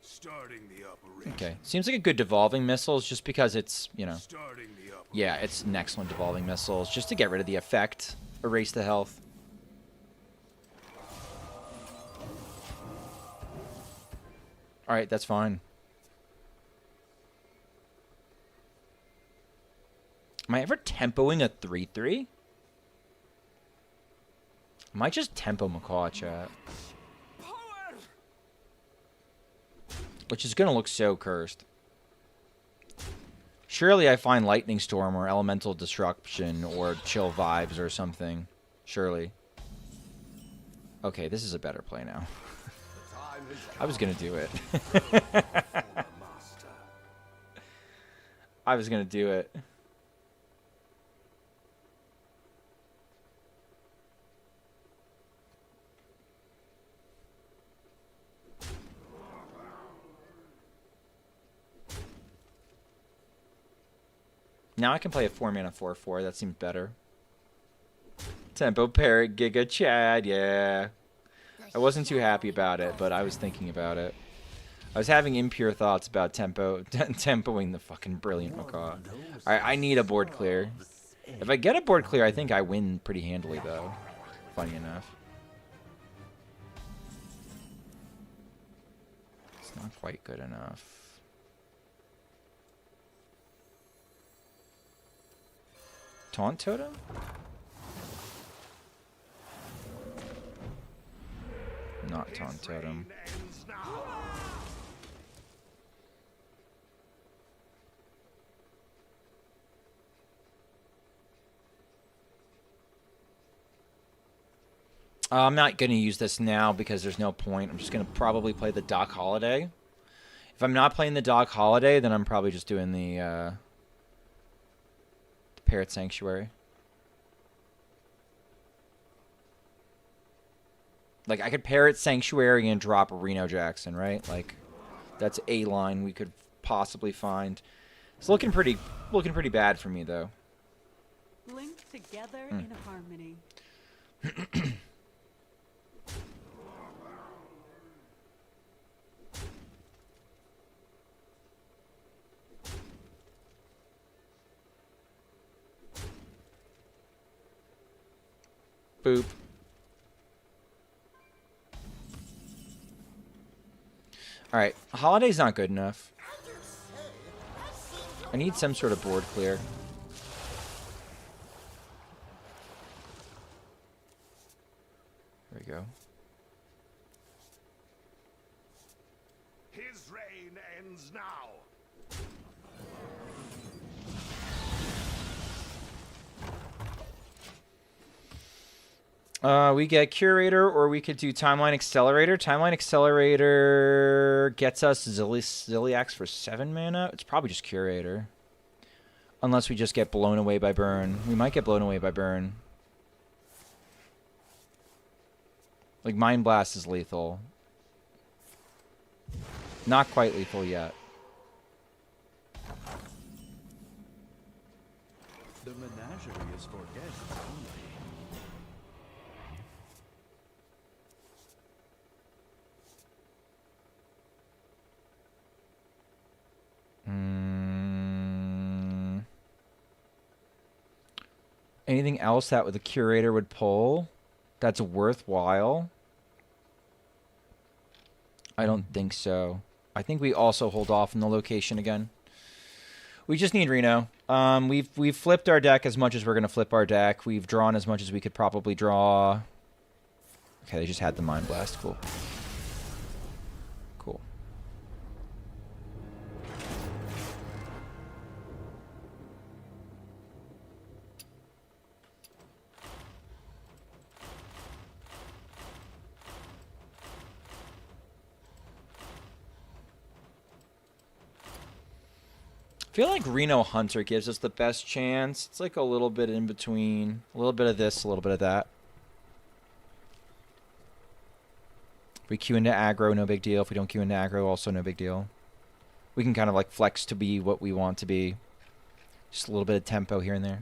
Speaker 5: Starting the operation.
Speaker 1: Okay, seems like a good devolving missiles just because it's, you know,
Speaker 5: Starting the operation.
Speaker 1: yeah, it's an excellent devolving missiles just to get rid of the effect, erase the health. All right, that's fine. Am I ever tempoing a 3/3? I might just tempo Macaw, chat. Which is going to look so cursed. Surely I find Lightning Storm or Elemental Disruption or Chill Vibes or something. Surely. Okay, this is a better play now. I was going to do it. I was going to do it. Now I can play a 4-mana 4/4. That seems better. Tempo Parrot Giga Chad, yeah. I wasn't too happy about it, but I was thinking about it. I was having impure thoughts about tempoing the fucking brilliant Macaw. Alright, I need a board clear. If I get a board clear, I think I win pretty handily, though. Funny enough. It's not quite good enough. Taunt Totem? Not Taunt Totem. I'm not going to use this now because there's no point. I'm just going to probably play the Doc Holiday. If I'm not playing the Doc Holiday, then I'm probably just doing the Parrot Sanctuary. Like, I could Parrot Sanctuary and drop Reno Jackson, right? Like, that's a line we could possibly find. It's looking pretty bad for me, though.
Speaker 6: Linked together in harmony.
Speaker 1: Boop. Alright, Holiday's not good enough. I need some sort of board clear. There we go.
Speaker 5: His reign ends now.
Speaker 1: We get Curator, or we could do Timeline Accelerator. Timeline Accelerator gets us Ziliax for 7 mana. It's probably just Curator. Unless we just get blown away by Burn. We might get blown away by Burn. Like, Mind Blast is lethal. Not quite lethal yet.
Speaker 7: The menagerie is for guests only.
Speaker 1: Anything else that the Curator would pull that's worthwhile? I don't think so. I think we also hold off on the location again. We just need Reno. We've flipped our deck as much as we're gonna flip our deck. We've drawn as much as we could probably draw. Okay, they just had the Mind Blast. Cool. Cool. I feel like Reno Hunter gives us the best chance. It's like a little bit in between. A little bit of this, a little bit of that. If we queue into aggro, no big deal. If we don't queue into aggro, also no big deal. We can kind of like flex to be what we want to be. Just a little bit of tempo here and there.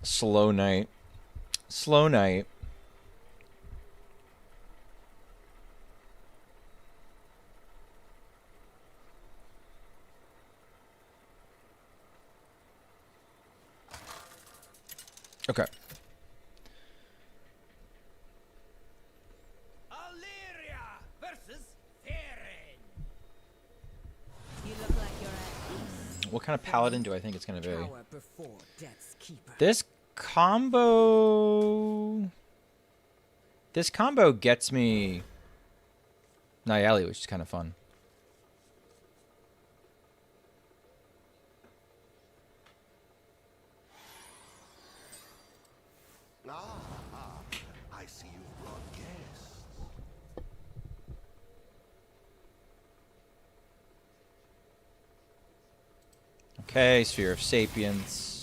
Speaker 1: Slow night. Slow night. Okay.
Speaker 4: Illyria versus Theron.
Speaker 6: You look like you're at peace.
Speaker 1: What kind of paladin do I think it's going to be?
Speaker 6: Power before Death's Keeper.
Speaker 1: This combo... This combo gets me Nayeli, which is kind of fun.
Speaker 5: I see you've brought guests.
Speaker 1: Okay, Sphere of Sapience.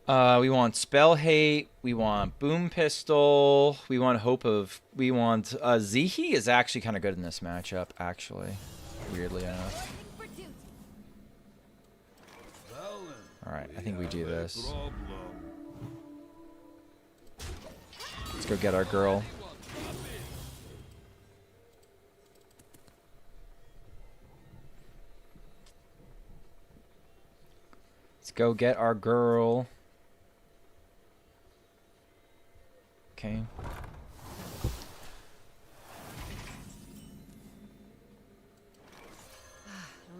Speaker 1: We want Spell Hate. We want Boom Pistol. We want Hope of... We want... Zihi is actually kind of good in this matchup, actually. Weirdly enough. Alright, I think we do this. Let's go get our girl. Let's go get our girl. Okay.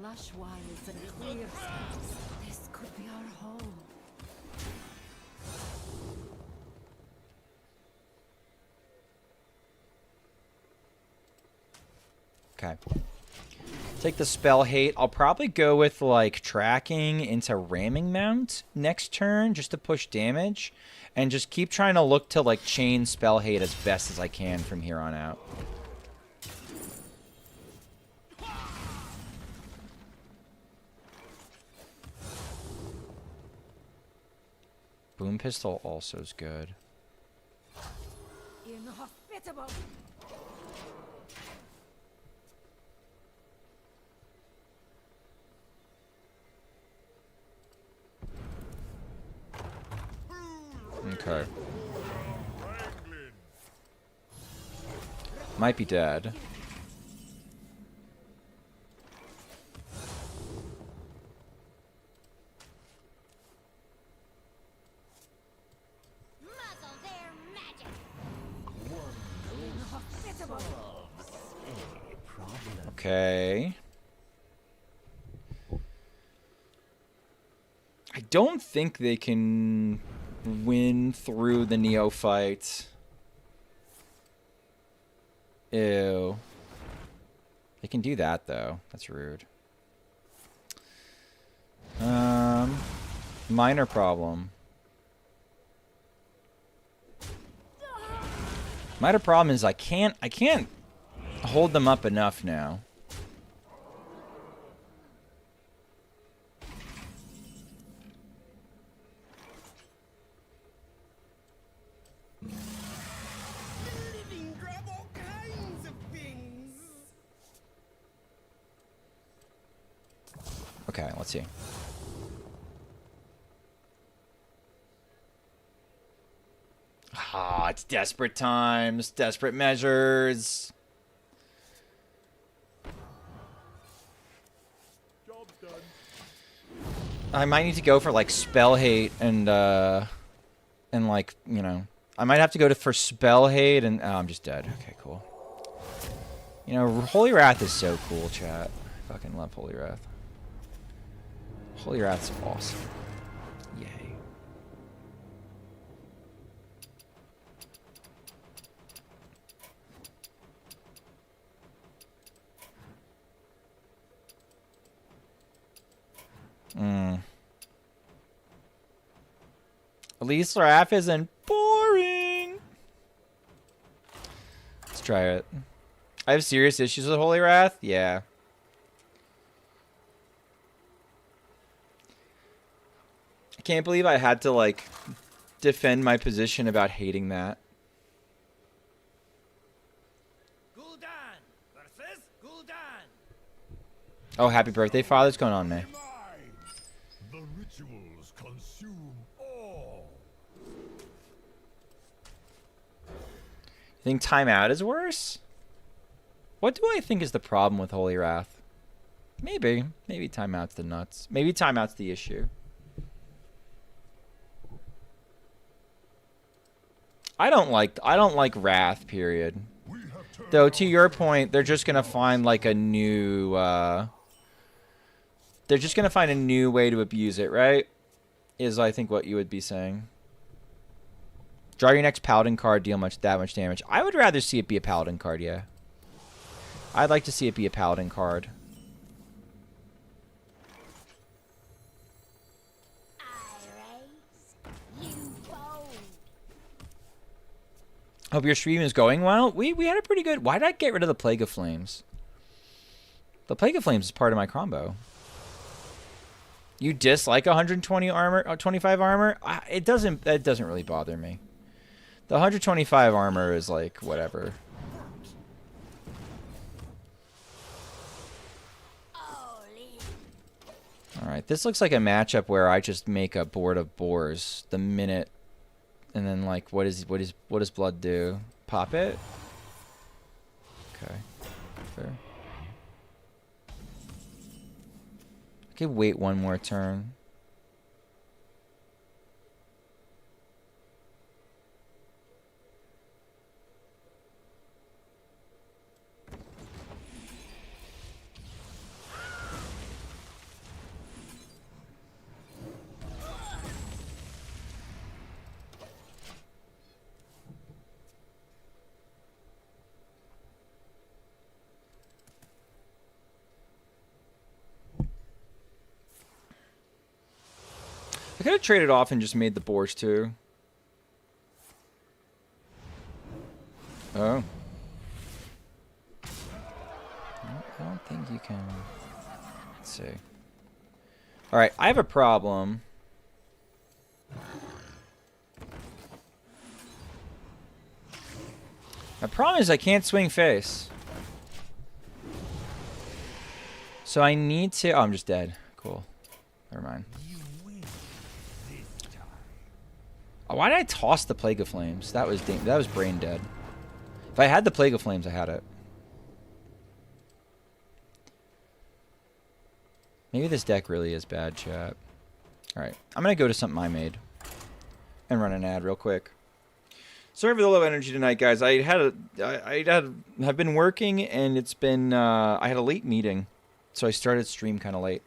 Speaker 6: Lush wilds and clear skies. This could be our home.
Speaker 1: Okay. Take the Spell Hate. I'll probably go with like tracking into Ramming Mount next turn just to push damage. And just keep trying to look to like chain Spell Hate as best as I can from here on out. Boom pistol also is good.
Speaker 6: Inhospitable.
Speaker 1: Okay. Might be dead.
Speaker 3: Muzzle their magic.
Speaker 1: Okay. I don't think they can win through the neophyte. Ew. They can do that though. That's rude. Minor problem. Minor problem is I can't hold them up enough now.
Speaker 4: Living grab all kinds of things.
Speaker 1: Okay, let's see. Ah, it's desperate times, desperate measures.
Speaker 7: Job's done.
Speaker 1: I might need to go for like spell hate and like, you know, I might have to go for spell hate and I'm just dead. Okay, cool. You know, Holy Wrath is so cool, chat. I fucking love Holy Wrath. Holy Wrath's awesome. Yay. At least Wrath isn't boring. Let's try it. I have serious issues with Holy Wrath? Yeah. I can't believe I had to, like, defend my position about hating that.
Speaker 4: Gul'dan versus Gul'dan.
Speaker 1: Oh, happy birthday, Father. What's going on, man?
Speaker 7: The rituals consume all.
Speaker 1: You think timeout is worse? What do I think is the problem with Holy Wrath? Maybe. Maybe timeout's the nuts. Maybe timeout's the issue. I don't like Wrath, period. Though to your point, they're just gonna find like a new they're just gonna find a new way to abuse it, right? Is I think what you would be saying. Draw your next Paladin card, deal that much damage. I would rather see it be a Paladin card, yeah. I'd like to see it be a Paladin card. Hope your stream is going well. We had a pretty good... Why did I get rid of the Plague of Flames? The Plague of Flames is part of my combo. You dislike 120 armor, 25 armor? That doesn't really bother me. The 125 armor is like whatever. All right, this looks like a matchup where I just make a board of boars the minute. And then, like, what does blood do? Pop it? Okay. Fair. Okay, wait one more turn. I could have traded off and just made the boars too. Oh. I don't think you can. Let's see. Alright, I have a problem. My problem is I can't swing face. So I need to... Oh, I'm just dead. Cool. Never mind. Oh, why did I toss the Plague of Flames? That was brain dead. If I had the Plague of Flames, I had it. Maybe this deck really is bad, chat. Alright. I'm going to go to something I made. And run an ad real quick. Sorry for the low energy tonight, guys. I've been working, and it's been... I had a late meeting. So I started stream kind of late.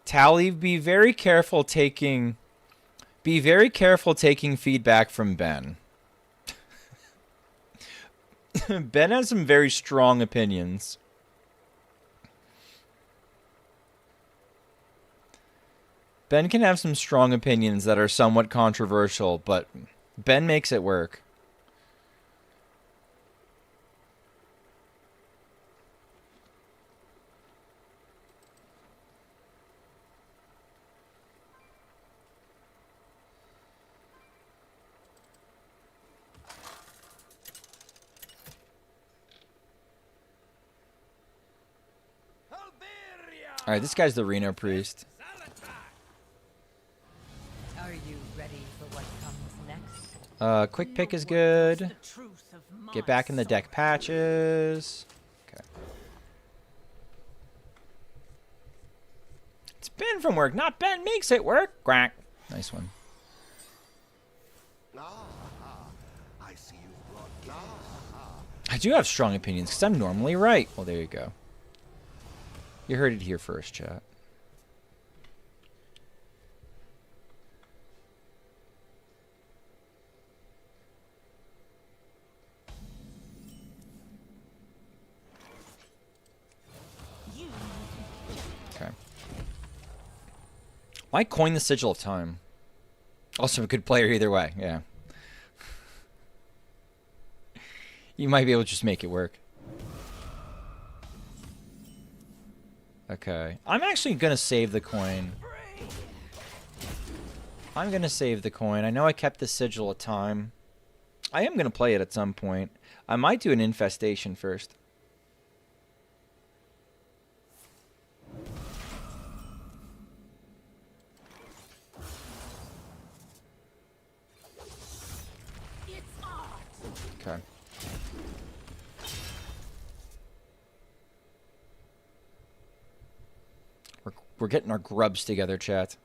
Speaker 1: Tally, be very careful taking feedback from Ben. Ben has some very strong opinions. Ben can have some strong opinions that are somewhat controversial, but Ben makes it work. Alright, this guy's the Reno Priest.
Speaker 8: Are you ready for what comes next?
Speaker 1: Quick pick is good. Get back in the deck patches. Okay. It's Ben from work, not Ben makes it work. Quack. Nice one.
Speaker 5: I see you've brought gas.
Speaker 1: I do have strong opinions because I'm normally right. Well, there you go. You heard it here first, chat. Okay. Why coin the Sigil of Time? Also a good player either way, yeah. You might be able to just make it work. Okay. I'm actually going to save the coin. I'm going to save the coin. I know I kept the Sigil of Time. I am going to play it at some point. I might do an Infestation first. Okay. We're getting our grubs together, chat.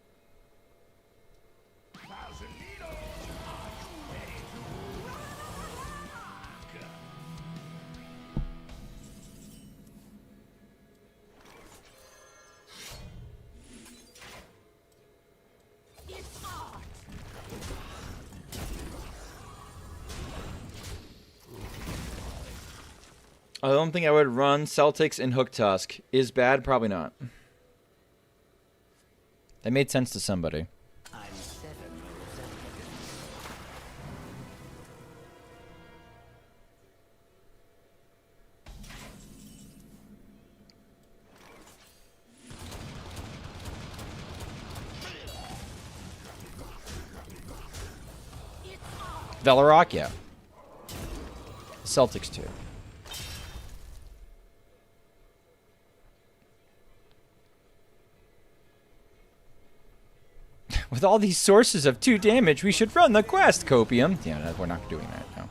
Speaker 1: I don't think I would run Celtics and Hook Tusk. Is bad? Probably not. That made sense to somebody. Velarock, yeah. Celtics too. With all these sources of 2 damage, we should run the quest, Copium. Yeah, no, we're not doing that now.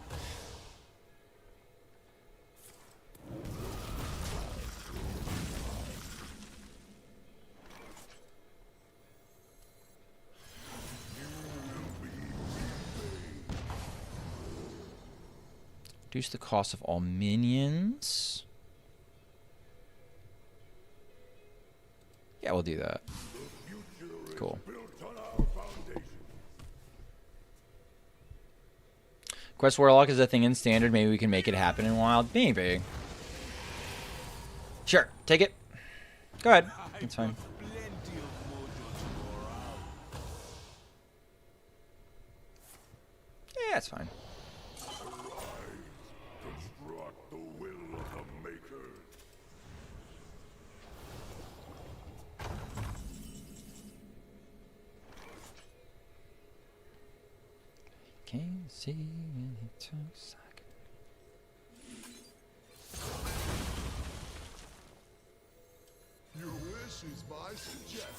Speaker 1: Reduce the cost of all minions. Yeah, we'll do that. Cool. Quest Warlock is a thing in Standard. Maybe we can make it happen in Wild. Maybe. Sure. Take it. Go ahead. It's fine. Yeah, it's fine.
Speaker 5: the will of the Maker.
Speaker 1: Can't see when it talks like.
Speaker 5: Your wish is my suggestion.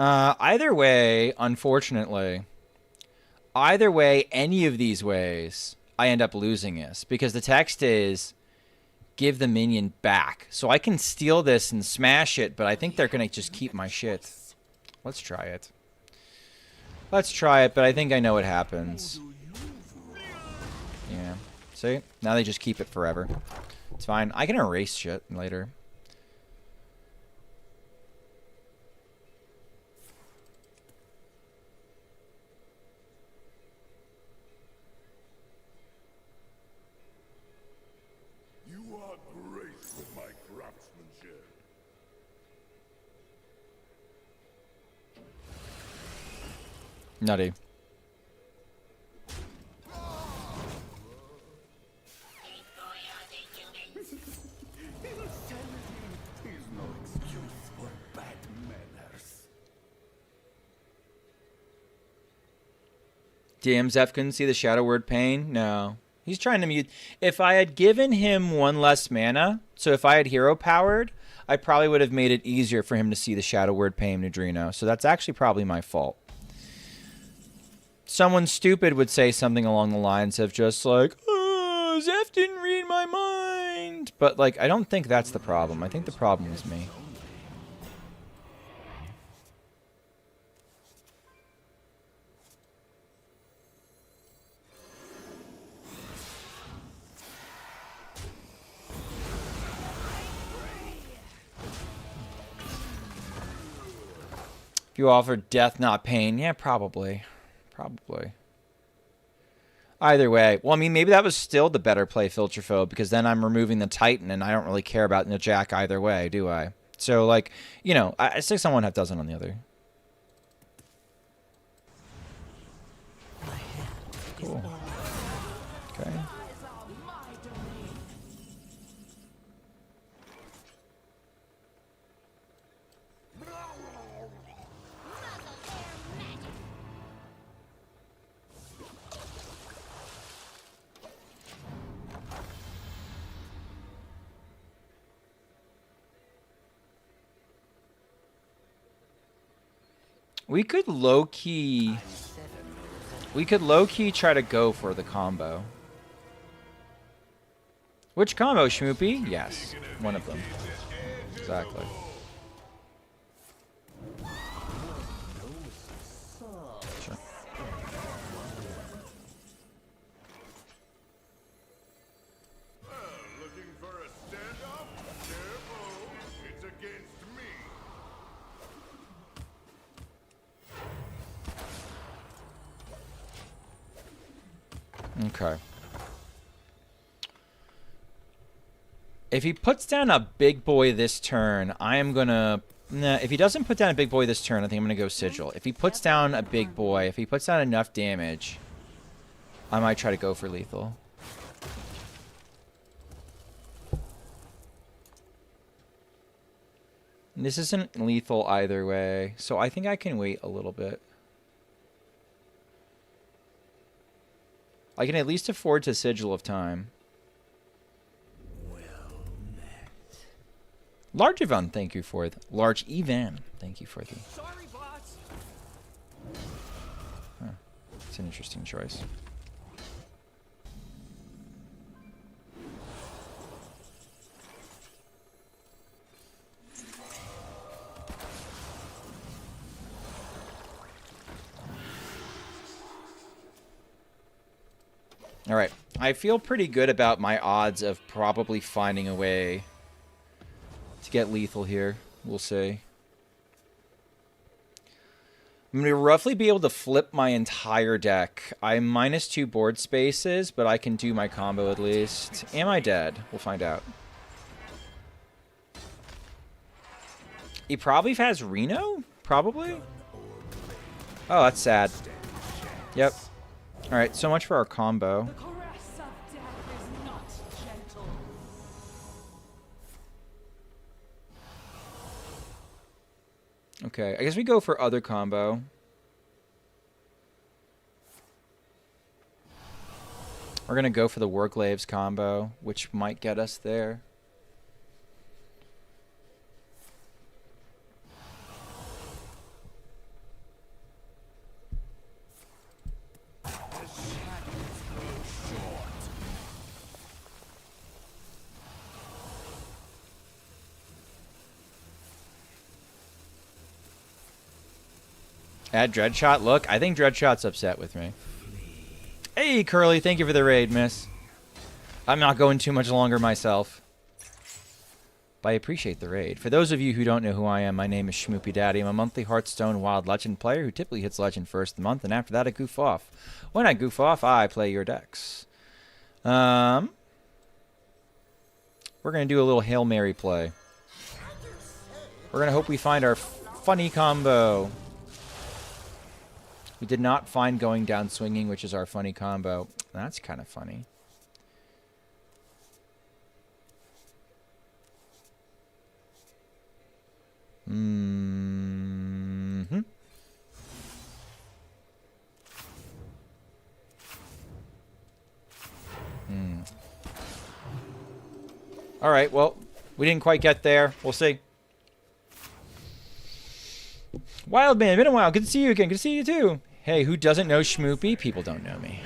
Speaker 1: Either way, unfortunately, either way, any of these ways, I end up losing this because the text is give the minion back. So I can steal this and smash it, but I think they're going to just keep my shit. Let's try it. Let's try it, but I think I know what happens. Yeah. See? Now they just keep it forever. It's fine. I can erase shit later.
Speaker 5: You are great with my craftsmanship.
Speaker 1: Nutty.
Speaker 5: Is no excuse for bad manners.
Speaker 1: Damn, Zeph couldn't see the Shadow Word Pain? No. He's trying to mute. If I had given him one less mana, so if I had hero powered, I probably would have made it easier for him to see the Shadow Word Pain Neutrino. So that's actually probably my fault. Someone stupid would say something along the lines of just like, oh, Zeph didn't read my mind. But like, I don't think that's the problem. I think the problem is me. If you offered death, not pain, yeah, probably. Probably. Either way. Well, I mean, maybe that was still the better play, Filterphobe, because then I'm removing the Titan, and I don't really care about the Jack either way, do I? So, like, you know, 6 on one, half dozen on the other. Cool. Okay. We could low-key try to go for the combo. Which combo, Schmoopy? Yes, one of them. Exactly. Sure.
Speaker 5: Looking for a standoff? Careful, it's against me.
Speaker 1: Okay. If he puts down a big boy this turn, I am gonna... Nah, if he doesn't put down a big boy this turn, I think I'm gonna go Sigil. If he puts down a big boy, if he puts down enough damage, I might try to go for lethal. This isn't lethal either way, so I think I can wait a little bit. I can at least afford to Sigil of Time. Large Ivan, thank you for the... Large Ivan, thank you for the...
Speaker 4: Sorry, boss.
Speaker 1: Huh. It's an interesting choice. All right. I feel pretty good about my odds of probably finding a way to get lethal here. We'll see. I'm going to roughly be able to flip my entire deck. I'm -2 board spaces, but I can do my combo at least. Am I dead? We'll find out. He probably has Reno? Probably? Oh, that's sad. Yep. Alright, so much for our combo.
Speaker 6: The caress of death is not gentle.
Speaker 1: Okay, I guess we go for other combo. We're going to go for the Warglaves combo, which might get us there. Add Dreadshot. Look, I think Dreadshot's upset with me. Hey, Curly, thank you for the raid, miss. I'm not going too much longer myself. But I appreciate the raid. For those of you who don't know who I am, my name is Schmoopydady. I'm a monthly Hearthstone Wild Legend player who typically hits Legend first of the month, and after that I goof off. When I goof off, I play your decks. We're going to do a little Hail Mary play. We're going to hope we find our funny combo. We did not find going down swinging, which is our funny combo. That's kind of funny. Mm-hmm. All right, well, we didn't quite get there. We'll see. Wild Man, been a while. Good to see you again. Good to see you too. Hey, who doesn't know Schmoopy? People don't know me.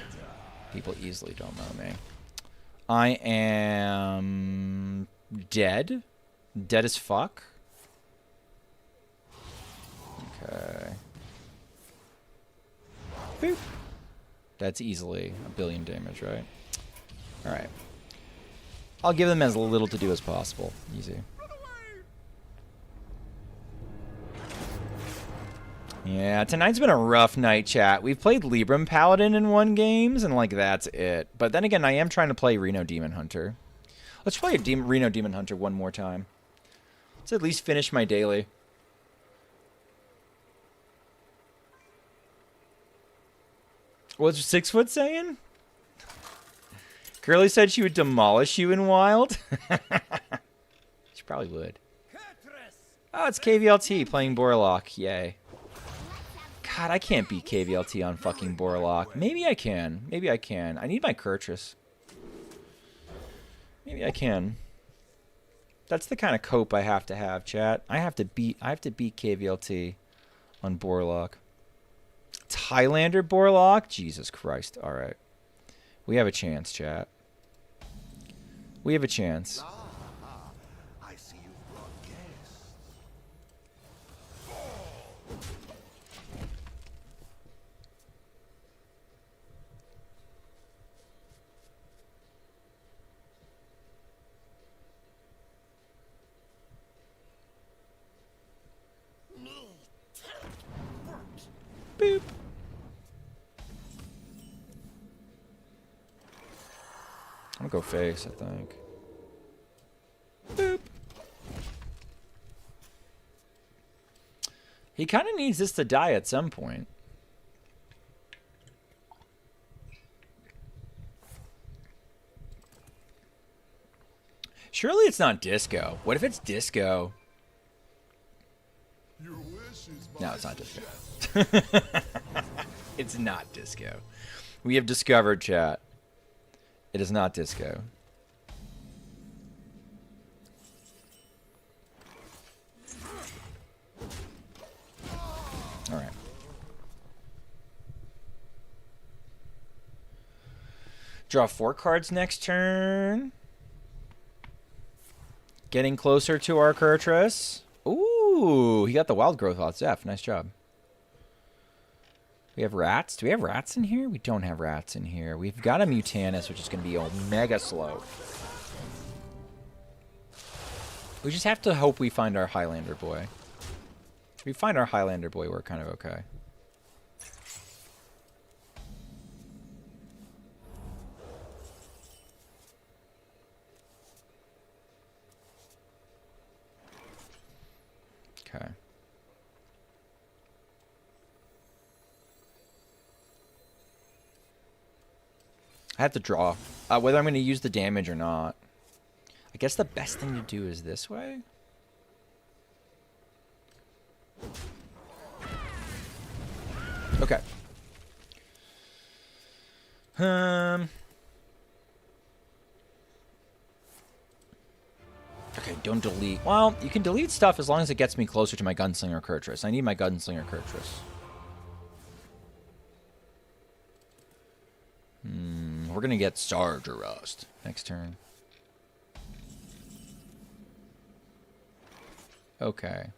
Speaker 1: People easily don't know me. I am dead. Dead as fuck. Okay. Boop. That's easily a billion damage, right? Alright. I'll give them as little to do as possible. Easy. Yeah, tonight's been a rough night, chat. We've played Libram Paladin in 1 games, and, like, that's it. But then again, I am trying to play Reno Demon Hunter. Let's play Reno Demon Hunter one more time. Let's at least finish my daily. What's 6foot saying? Curly said she would demolish you in Wild. She probably would. Oh, it's KVLT playing Borlock. Yay. God, I can't beat KVLT on fucking Borlock. Maybe I can. Maybe I can. I need my Kurtrus. Maybe I can. That's the kind of cope I have to have, chat. I have to beat KVLT on Borlock. Highlander Borlock? Jesus Christ. All right. We have a chance, chat. We have a chance.
Speaker 5: I see you brought guests.
Speaker 1: Boop. I'm gonna go face, I think. Boop. He kind of needs this to die at some point. Surely it's not disco. What if it's disco?
Speaker 5: Your wish is
Speaker 1: No, it's not disco. It's not disco. We have discovered, chat. It is not disco. All right. Draw 4 cards next turn. Getting closer to our Kurtrus. Ooh, he got the Wild Growth off Zeph. Nice job. We have rats. Do we have rats in here? We don't have rats in here. We've got a Mutanus, which is going to be mega slow. We just have to hope we find our Highlander boy. If we find our Highlander boy, we're kind of okay. Okay. I have to draw. Whether I'm going to use the damage or not. I guess the best thing to do is this way. Okay. Okay, don't delete. Well, you can delete stuff as long as it gets me closer to my Gunslinger Kurtrus. I need my Gunslinger Kurtrus. We're going to get Sarge or Rust next turn. Okay.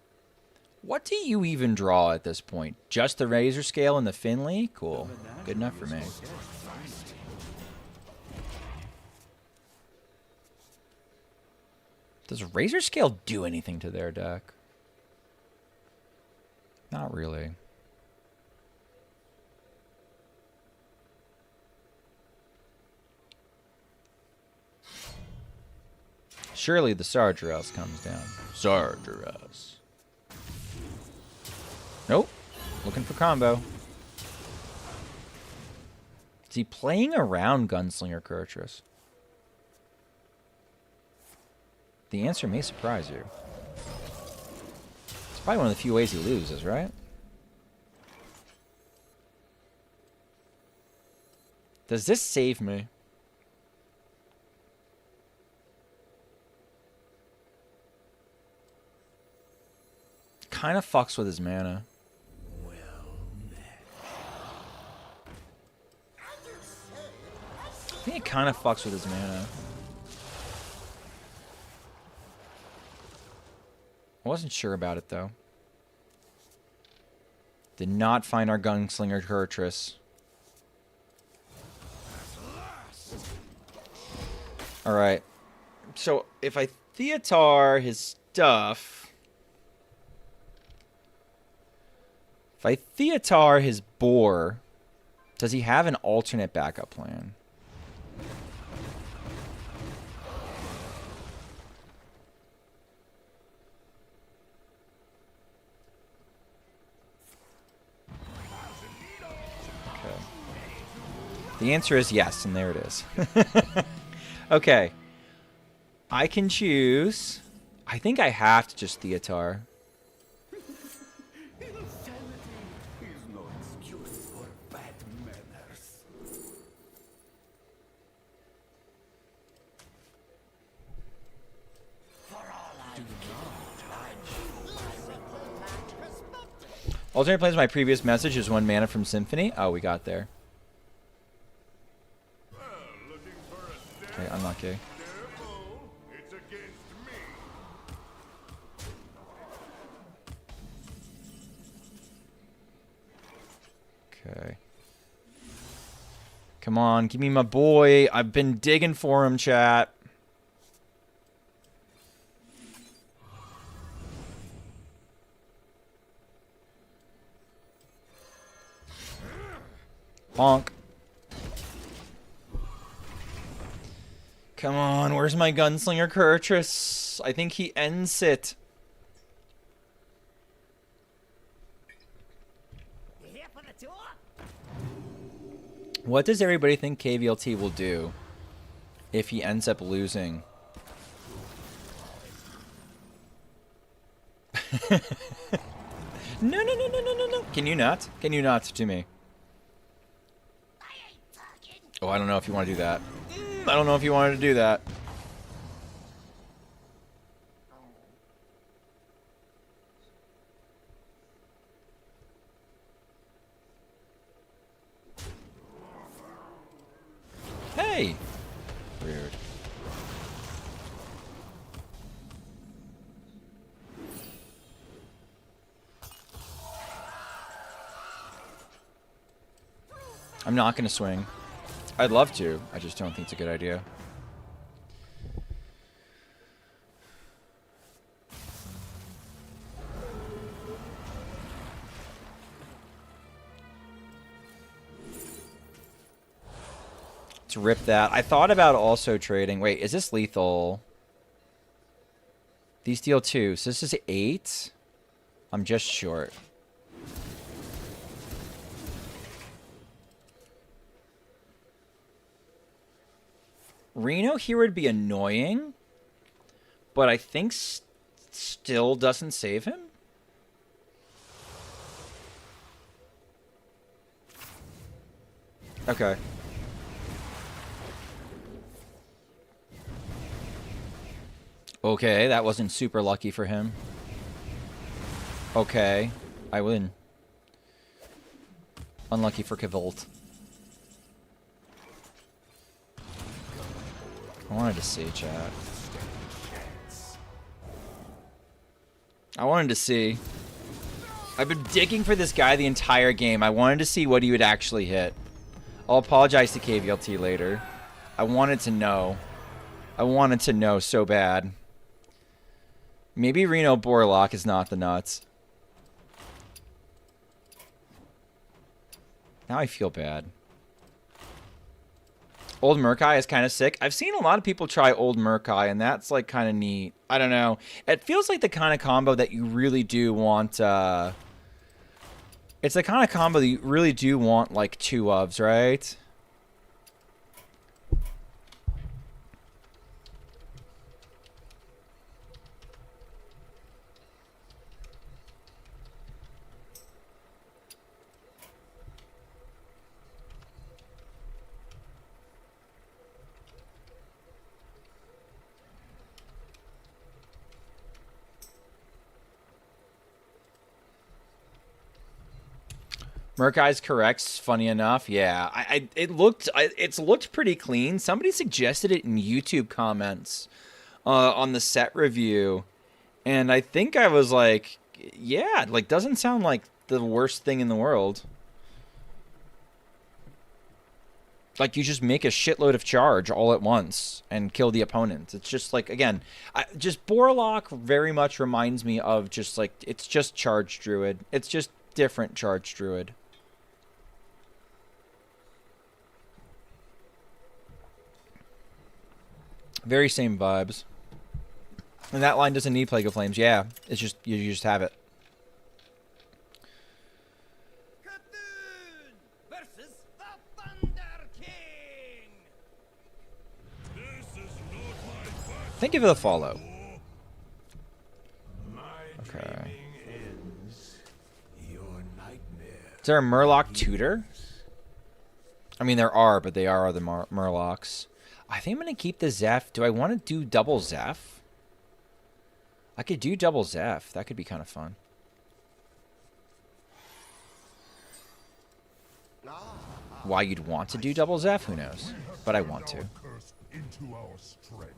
Speaker 1: What do you even draw at this point? Just the Razor Scale and the Finley? Cool. Good enough for me. Does Razor Scale do anything to their deck? Not really. Surely the Sargeras comes down. Sargeras. Nope. Looking for combo. Is he playing around Gunslinger Kurtrus? The answer may surprise you. It's probably one of the few ways he loses, right? Does this save me? Kind of fucks with his mana. I think it kind of fucks with his mana. I wasn't sure about it, though. Did not find our Gunslinger Kurtrus. Alright. So, if I Theatar his stuff... If I Theatar his boar, does he have an alternate backup plan? Okay. The answer is yes, and there it is. Okay. I can choose. I think I have to just Theatar. Alternate plans my previous message is 1 mana from Symphony. Oh, we got there. Okay, unlucky.
Speaker 5: It's against me.
Speaker 1: Okay. Come on, give me my boy. I've been digging for him, chat. Bonk. Come on, where's my Gunslinger Kurtrus? I think he ends it.
Speaker 4: Here for the tour?
Speaker 1: What does everybody think KVLT will do if he ends up losing? No, no, no, no, no, no, no. Can you not? Can you not to me? Oh, I don't know if you want to do that. I don't know if you wanted to do that. Hey! Weird. I'm not going to swing. I'd love to. I just don't think it's a good idea. To rip that. I thought about also trading. Wait, is this lethal? These deal 2. So this is 8. I'm just short. Reno here would be annoying, but I think still doesn't save him. Okay. Okay, that wasn't super lucky for him. Okay, I win. Unlucky for Kavolt. I wanted to see, chat. I wanted to see. I've been digging for this guy the entire game. I wanted to see what he would actually hit. I'll apologize to KVLT later. I wanted to know. I wanted to know so bad. Maybe Reno Borlock is not the nuts. Now I feel bad. Old Murkai is kind of sick. I've seen a lot of people try Old Murkai, and that's like kind of neat. I don't know. It feels like the kind of combo that you really do want. It's the kind of combo that you really do want, like, 2 ofs, right? Murkai's correct. Funny enough, yeah. It's looked pretty clean. Somebody suggested it in YouTube comments on the set review, and I think I was like, yeah, like doesn't sound like the worst thing in the world. Like you just make a shitload of charge all at once and kill the opponent. It's just like, again, just Borlock very much reminds me of just like, it's just Charge Druid. It's just different Charge Druid. Very same vibes. And that line doesn't need Plague of Flames. Yeah, it's just, you just have it.
Speaker 4: Cthulhu versus the Thunder King.
Speaker 5: This is not my fight.
Speaker 1: Think of the follow.
Speaker 5: My
Speaker 1: Okay.
Speaker 5: dreaming ends. Your nightmare.
Speaker 1: Is there a Murloc tutor? I mean, there are, but they are the Murlocs. I think I'm going to keep the Zeph. Do I want to do double Zeph? I could do double Zeph. That could be kind of fun. Why you'd want to do double Zeph? Who knows? But I want to.
Speaker 5: Curse into our strength.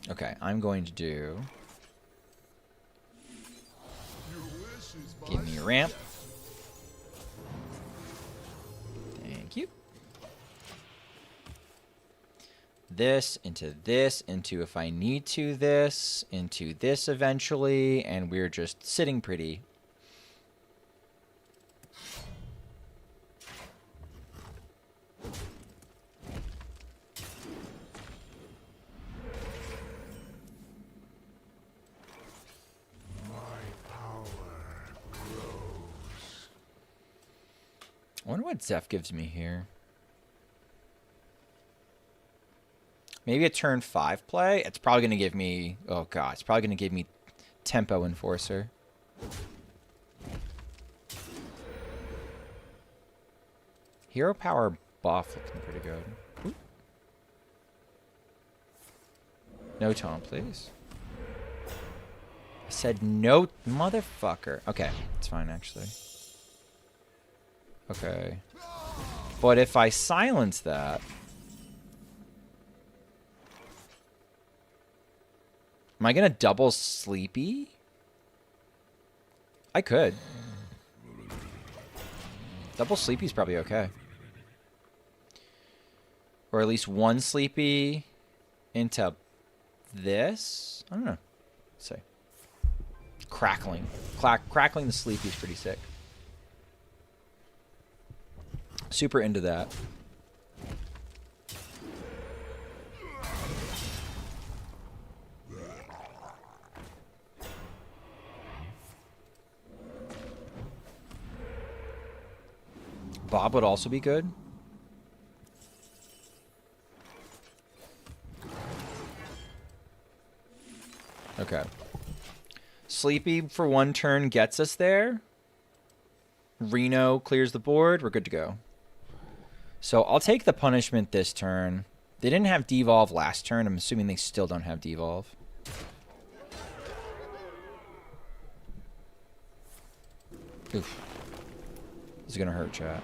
Speaker 1: Okay, I'm going to do... Give me a ramp. Thank you. This, into if I need to this, into this eventually, and we're just sitting pretty. I wonder what Zeph gives me here. Maybe a turn 5 play? It's probably going to give me... Oh, God. It's probably going to give me Tempo Enforcer. Hero Power buff looking pretty good. Ooh. No taunt, please. I said no, motherfucker. Okay, it's fine, actually. Okay. But if I silence that... Am I going to double Sleepy? I could. Double Sleepy's probably okay. Or at least one Sleepy into this? I don't know. Let's see. Crackling. Crackling the Sleepy's pretty sick. Super into that. Bob would also be good. Okay. Sleepy for 1 turn gets us there. Reno clears the board. We're good to go. So I'll take the punishment this turn. They didn't have devolve last turn. I'm assuming they still don't have devolve. Oof. This is going to hurt, chat.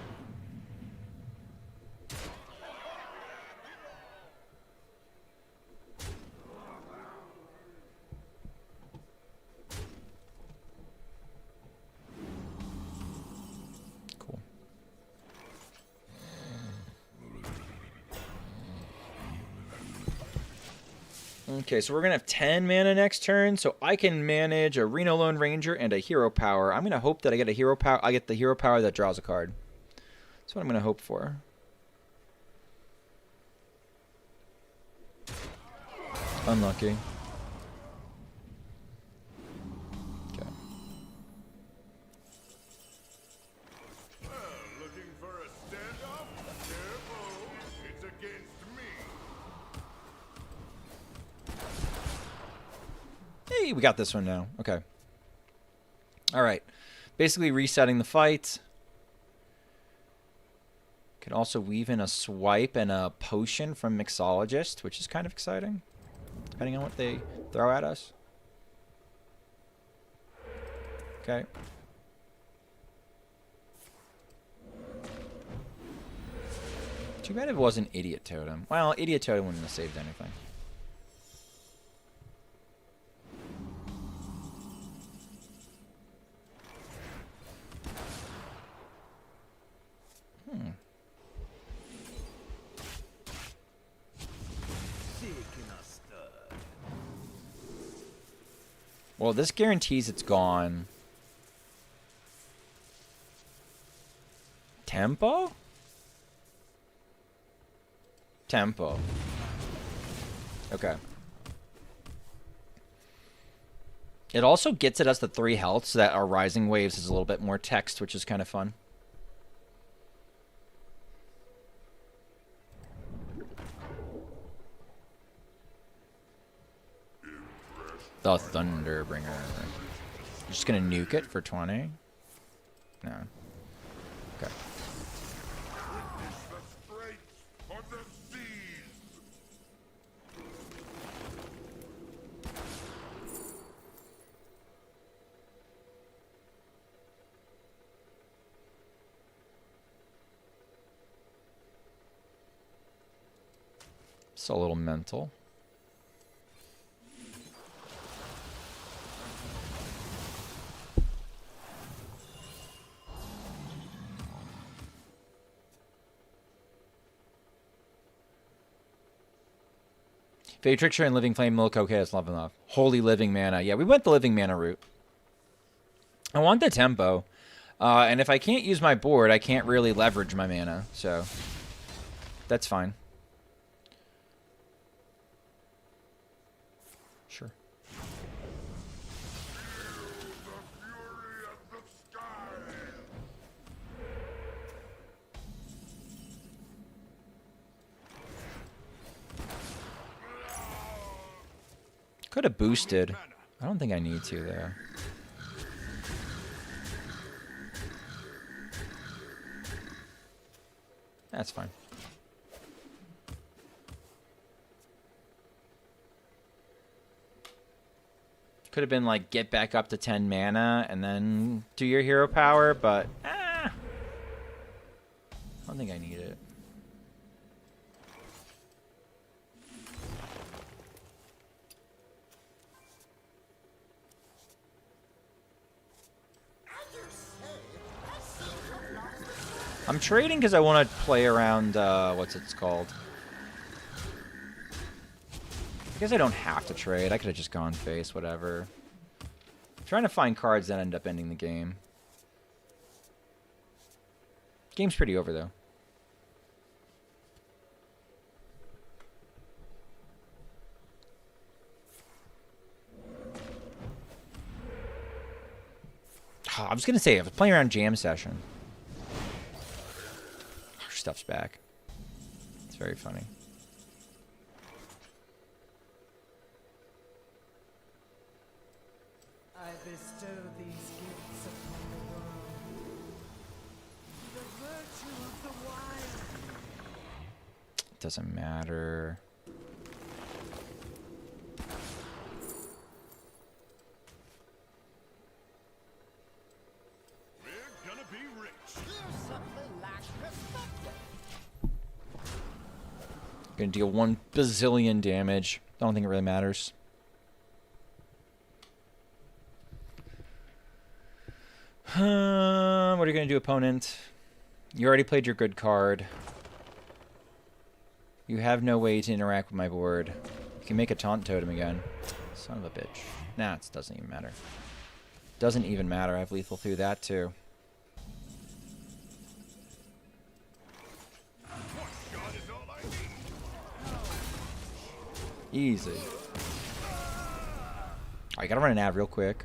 Speaker 1: Cool. Okay, so we're going to have 10 mana next turn, so I can manage a Reno Lone Ranger and a Hero Power. I'm going to hope that I get a Hero Power. I get the Hero Power that draws a card. That's what I'm going to hope for. Unlucky. Okay.
Speaker 5: Looking for a standoff? Careful, it's against me.
Speaker 1: Hey, we got this one now. Okay. All right. Basically resetting the fight. Can also weave in a swipe and a potion from Mixologist, which is kind of exciting, depending on what they throw at us. Okay. Too bad it wasn't Idiot Totem. Well, Idiot Totem wouldn't have saved anything. Well, this guarantees it's gone. Tempo? Tempo. Okay. It also gets at us the 3 health, so that our Rising Waves is a little bit more text, which is kind of fun. The Thunderbringer. You're just gonna nuke it for 20? No. Okay.
Speaker 5: Witness the strength of the seas.
Speaker 1: It's a little mental. Fade Trickster and Living Flame Milk. Okay, that's love enough. Holy Living Mana. Yeah, we went the Living Mana route. I want the tempo. And if I can't use my board, I can't really leverage my mana. So, that's fine. Sure.
Speaker 5: The fury of the sky.
Speaker 1: Could have boosted. I don't think I need to there. That's fine. Could have been like get back up to 10 mana and then do your hero power, but I don't think I need it. I'm trading because I want to play around, what's it's called? I guess I don't have to trade. I could have just gone face, whatever. I'm trying to find cards that end up ending the game. Game's pretty over, though. I was going to say, I was playing around Jam Session. stuff's back. It's very funny.
Speaker 4: I bestow these gifts upon the world. The virtue of the wild.
Speaker 1: Doesn't matter.
Speaker 5: We're gonna be rich.
Speaker 4: There's something like perspective.
Speaker 1: Gonna deal 1 bazillion damage. I don't think it really matters. What are you gonna do, opponent? You already played your good card. You have no way to interact with my board. You can make a taunt totem again. Son of a bitch. Nah, it doesn't even matter. Doesn't even matter. I have lethal through that too.
Speaker 5: God is all I need.
Speaker 1: Easy. I gotta run an ad real quick.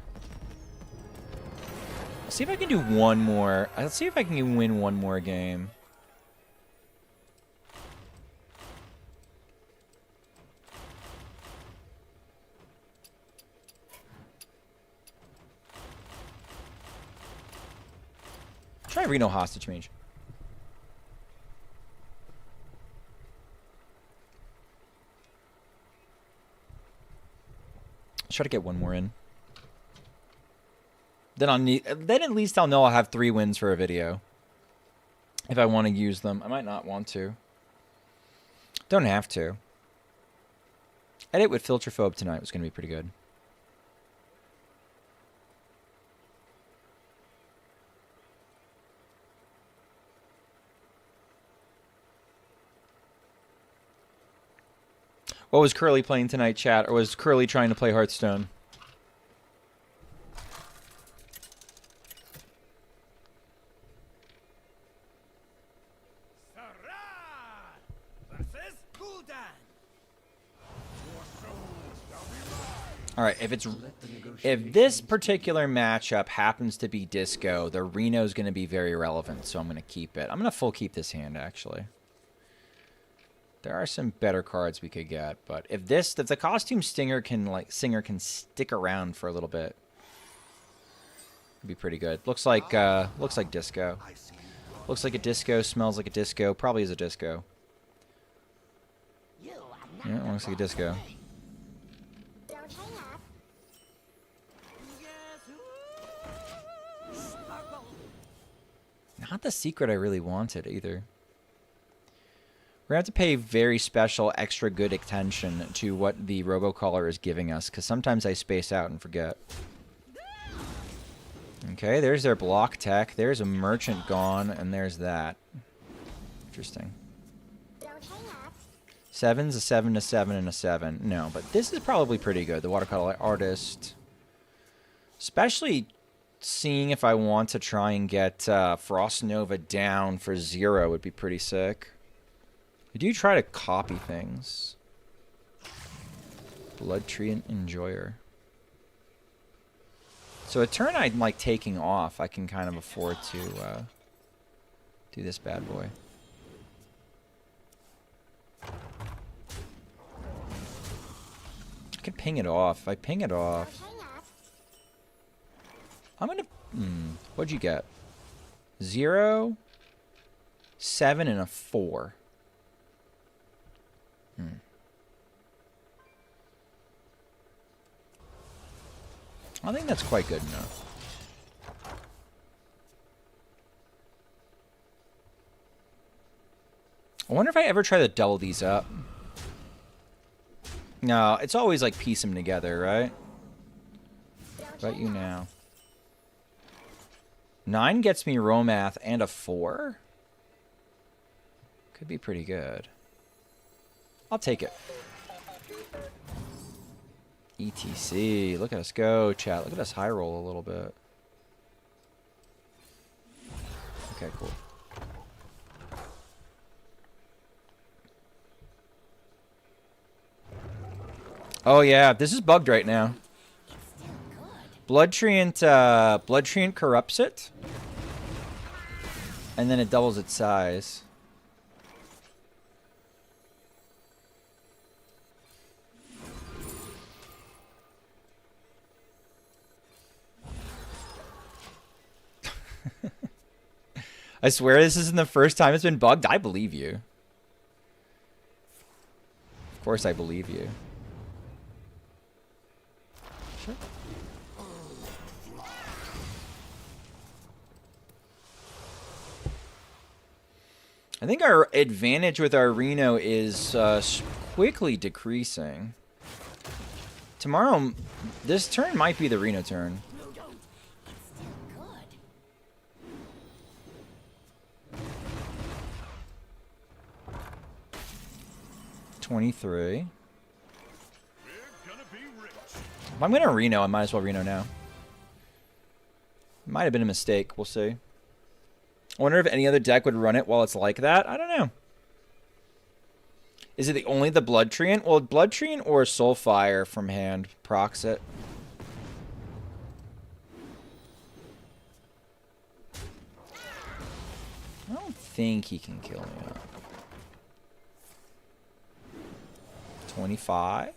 Speaker 1: I'll see if I can do one more. Let's see if I can win one more game. Try Reno hostage mage. Let's try to get one more in. Then then at least I'll know I'll have 3 wins for a video. If I want to use them. I might not want to. Don't have to. Edit with Filterphobe tonight was going to be pretty good. What was Curly playing tonight, chat? Or was Curly trying to play Hearthstone? All right, if this particular matchup happens to be Disco, the Reno's going to be very relevant, so I'm going to keep it. I'm going to full keep this hand, actually. There are some better cards we could get, but if the costume singer can stick around for a little bit, it'd be pretty good. Looks like Disco. Looks like a disco, smells like a disco, probably is a disco. Yeah, it looks like a disco.
Speaker 3: Don't hang up.
Speaker 1: Not the secret I really wanted either. We're going to have to pay very special, extra good attention to what the robocaller is giving us, because sometimes I space out and forget. Okay, there's their block tech. There's a merchant gone, and there's that. Interesting.
Speaker 3: Don't hang up.
Speaker 1: 7's a 7, a 7, and a 7. No, but this is probably pretty good. The watercolor artist. Especially seeing if I want to try and get Frost Nova down for 0 would be pretty sick. I do try to copy things. Blood Treant Enjoyer. So a turn I'm like taking off, I can kind of afford to do this bad boy. I could ping it off. If I ping it off,
Speaker 3: Hang up.
Speaker 1: I'm gonna. What'd you get? 0, 7, and a 4. I think that's quite good enough. I wonder if I ever try to double these up. No, it's always like piece them together, right? What about you now? 9 gets me Romath and a 4? Could be pretty good. I'll take it. ETC. Look at us go, chat. Look at us high roll a little bit. Okay, cool. Oh yeah, this is bugged right now. Blood Treant corrupts it, and then it doubles its size. I swear this isn't the first time it's been bugged. I believe you. Of course I believe you. Sure. I think our advantage with our Reno is quickly decreasing. Tomorrow, this turn might be the Reno turn. 23. If I'm gonna Reno, I might as well Reno now. Might have been a mistake. We'll see. I wonder if any other deck would run it while it's like that. I don't know. Is it only the Blood Treant? Well, Blood Treant or Soulfire from hand procs it. I don't think he can kill me up. 25.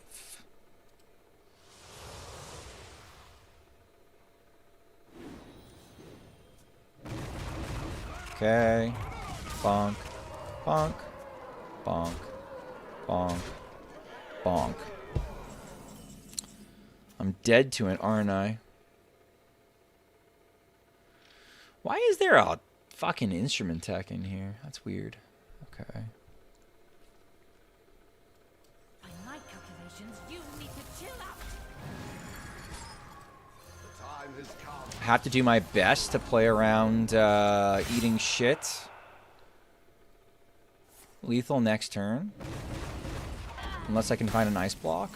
Speaker 1: Okay. Bonk. Bonk. Bonk. Bonk. Bonk. I'm dead to it, aren't I? Why is there a fucking instrument tech in here? That's weird. Okay.
Speaker 8: By my calculations, you need to chill out.
Speaker 1: I have to do my best to play around eating shit. Lethal next turn. Unless I can find an ice block.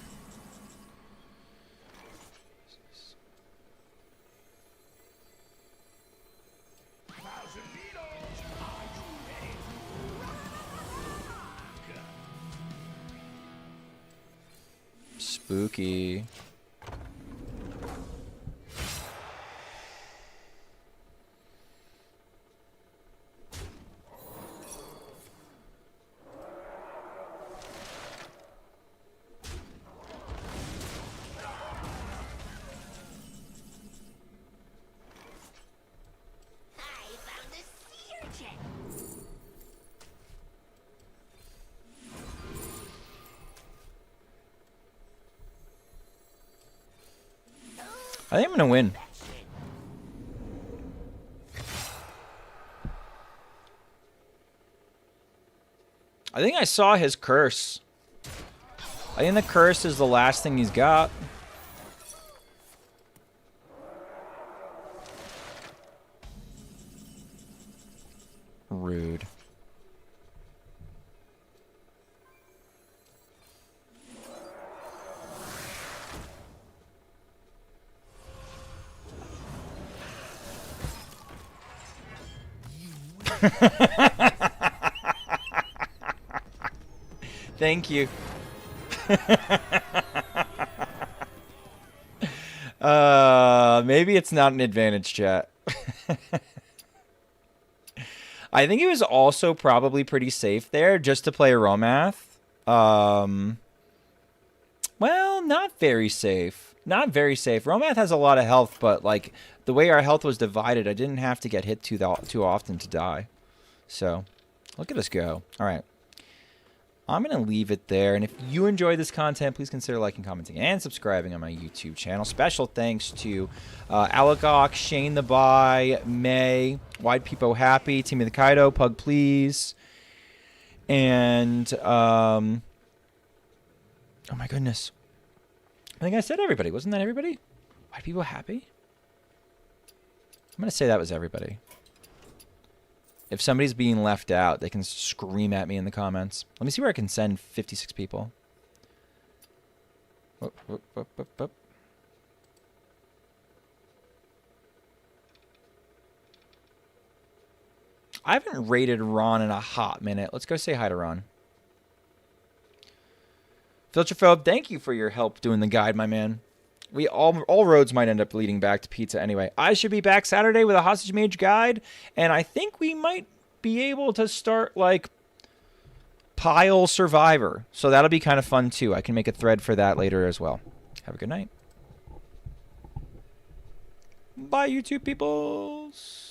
Speaker 1: Spooky. I think I'm gonna win. I think I saw his curse. I think the curse is the last thing he's got. Rude. Thank you. Maybe it's not an advantage, chat. I think it was also probably pretty safe there just to play Romath. Well, not very safe. Not very safe. Romath has a lot of health, but like the way our health was divided, I didn't have to get hit too often to die. So, look at us go. All right. I'm going to leave it there. And if you enjoyed this content, please consider liking, commenting, and subscribing on my YouTube channel. Special thanks to Alagok, Shane the Buy, May, Wide Peepo Happy, Timmy the Kaido, Pug Please, and, oh my goodness. I think I said everybody. Wasn't that everybody? Wide Peepo Happy? I'm going to say that was everybody. If somebody's being left out, they can scream at me in the comments. Let me see where I can send 56 people. Whoop, whoop, whoop, whoop, whoop. I haven't rated Ron in a hot minute. Let's go say hi to Ron. Filterphobe, thank you for your help doing the guide, my man. We all roads might end up leading back to pizza anyway. I should be back Saturday with a Hostage Mage guide, and I think we might be able to start like Pile Survivor. So that'll be kind of fun too. I can make a thread for that later as well. Have a good night. Bye, YouTube peoples.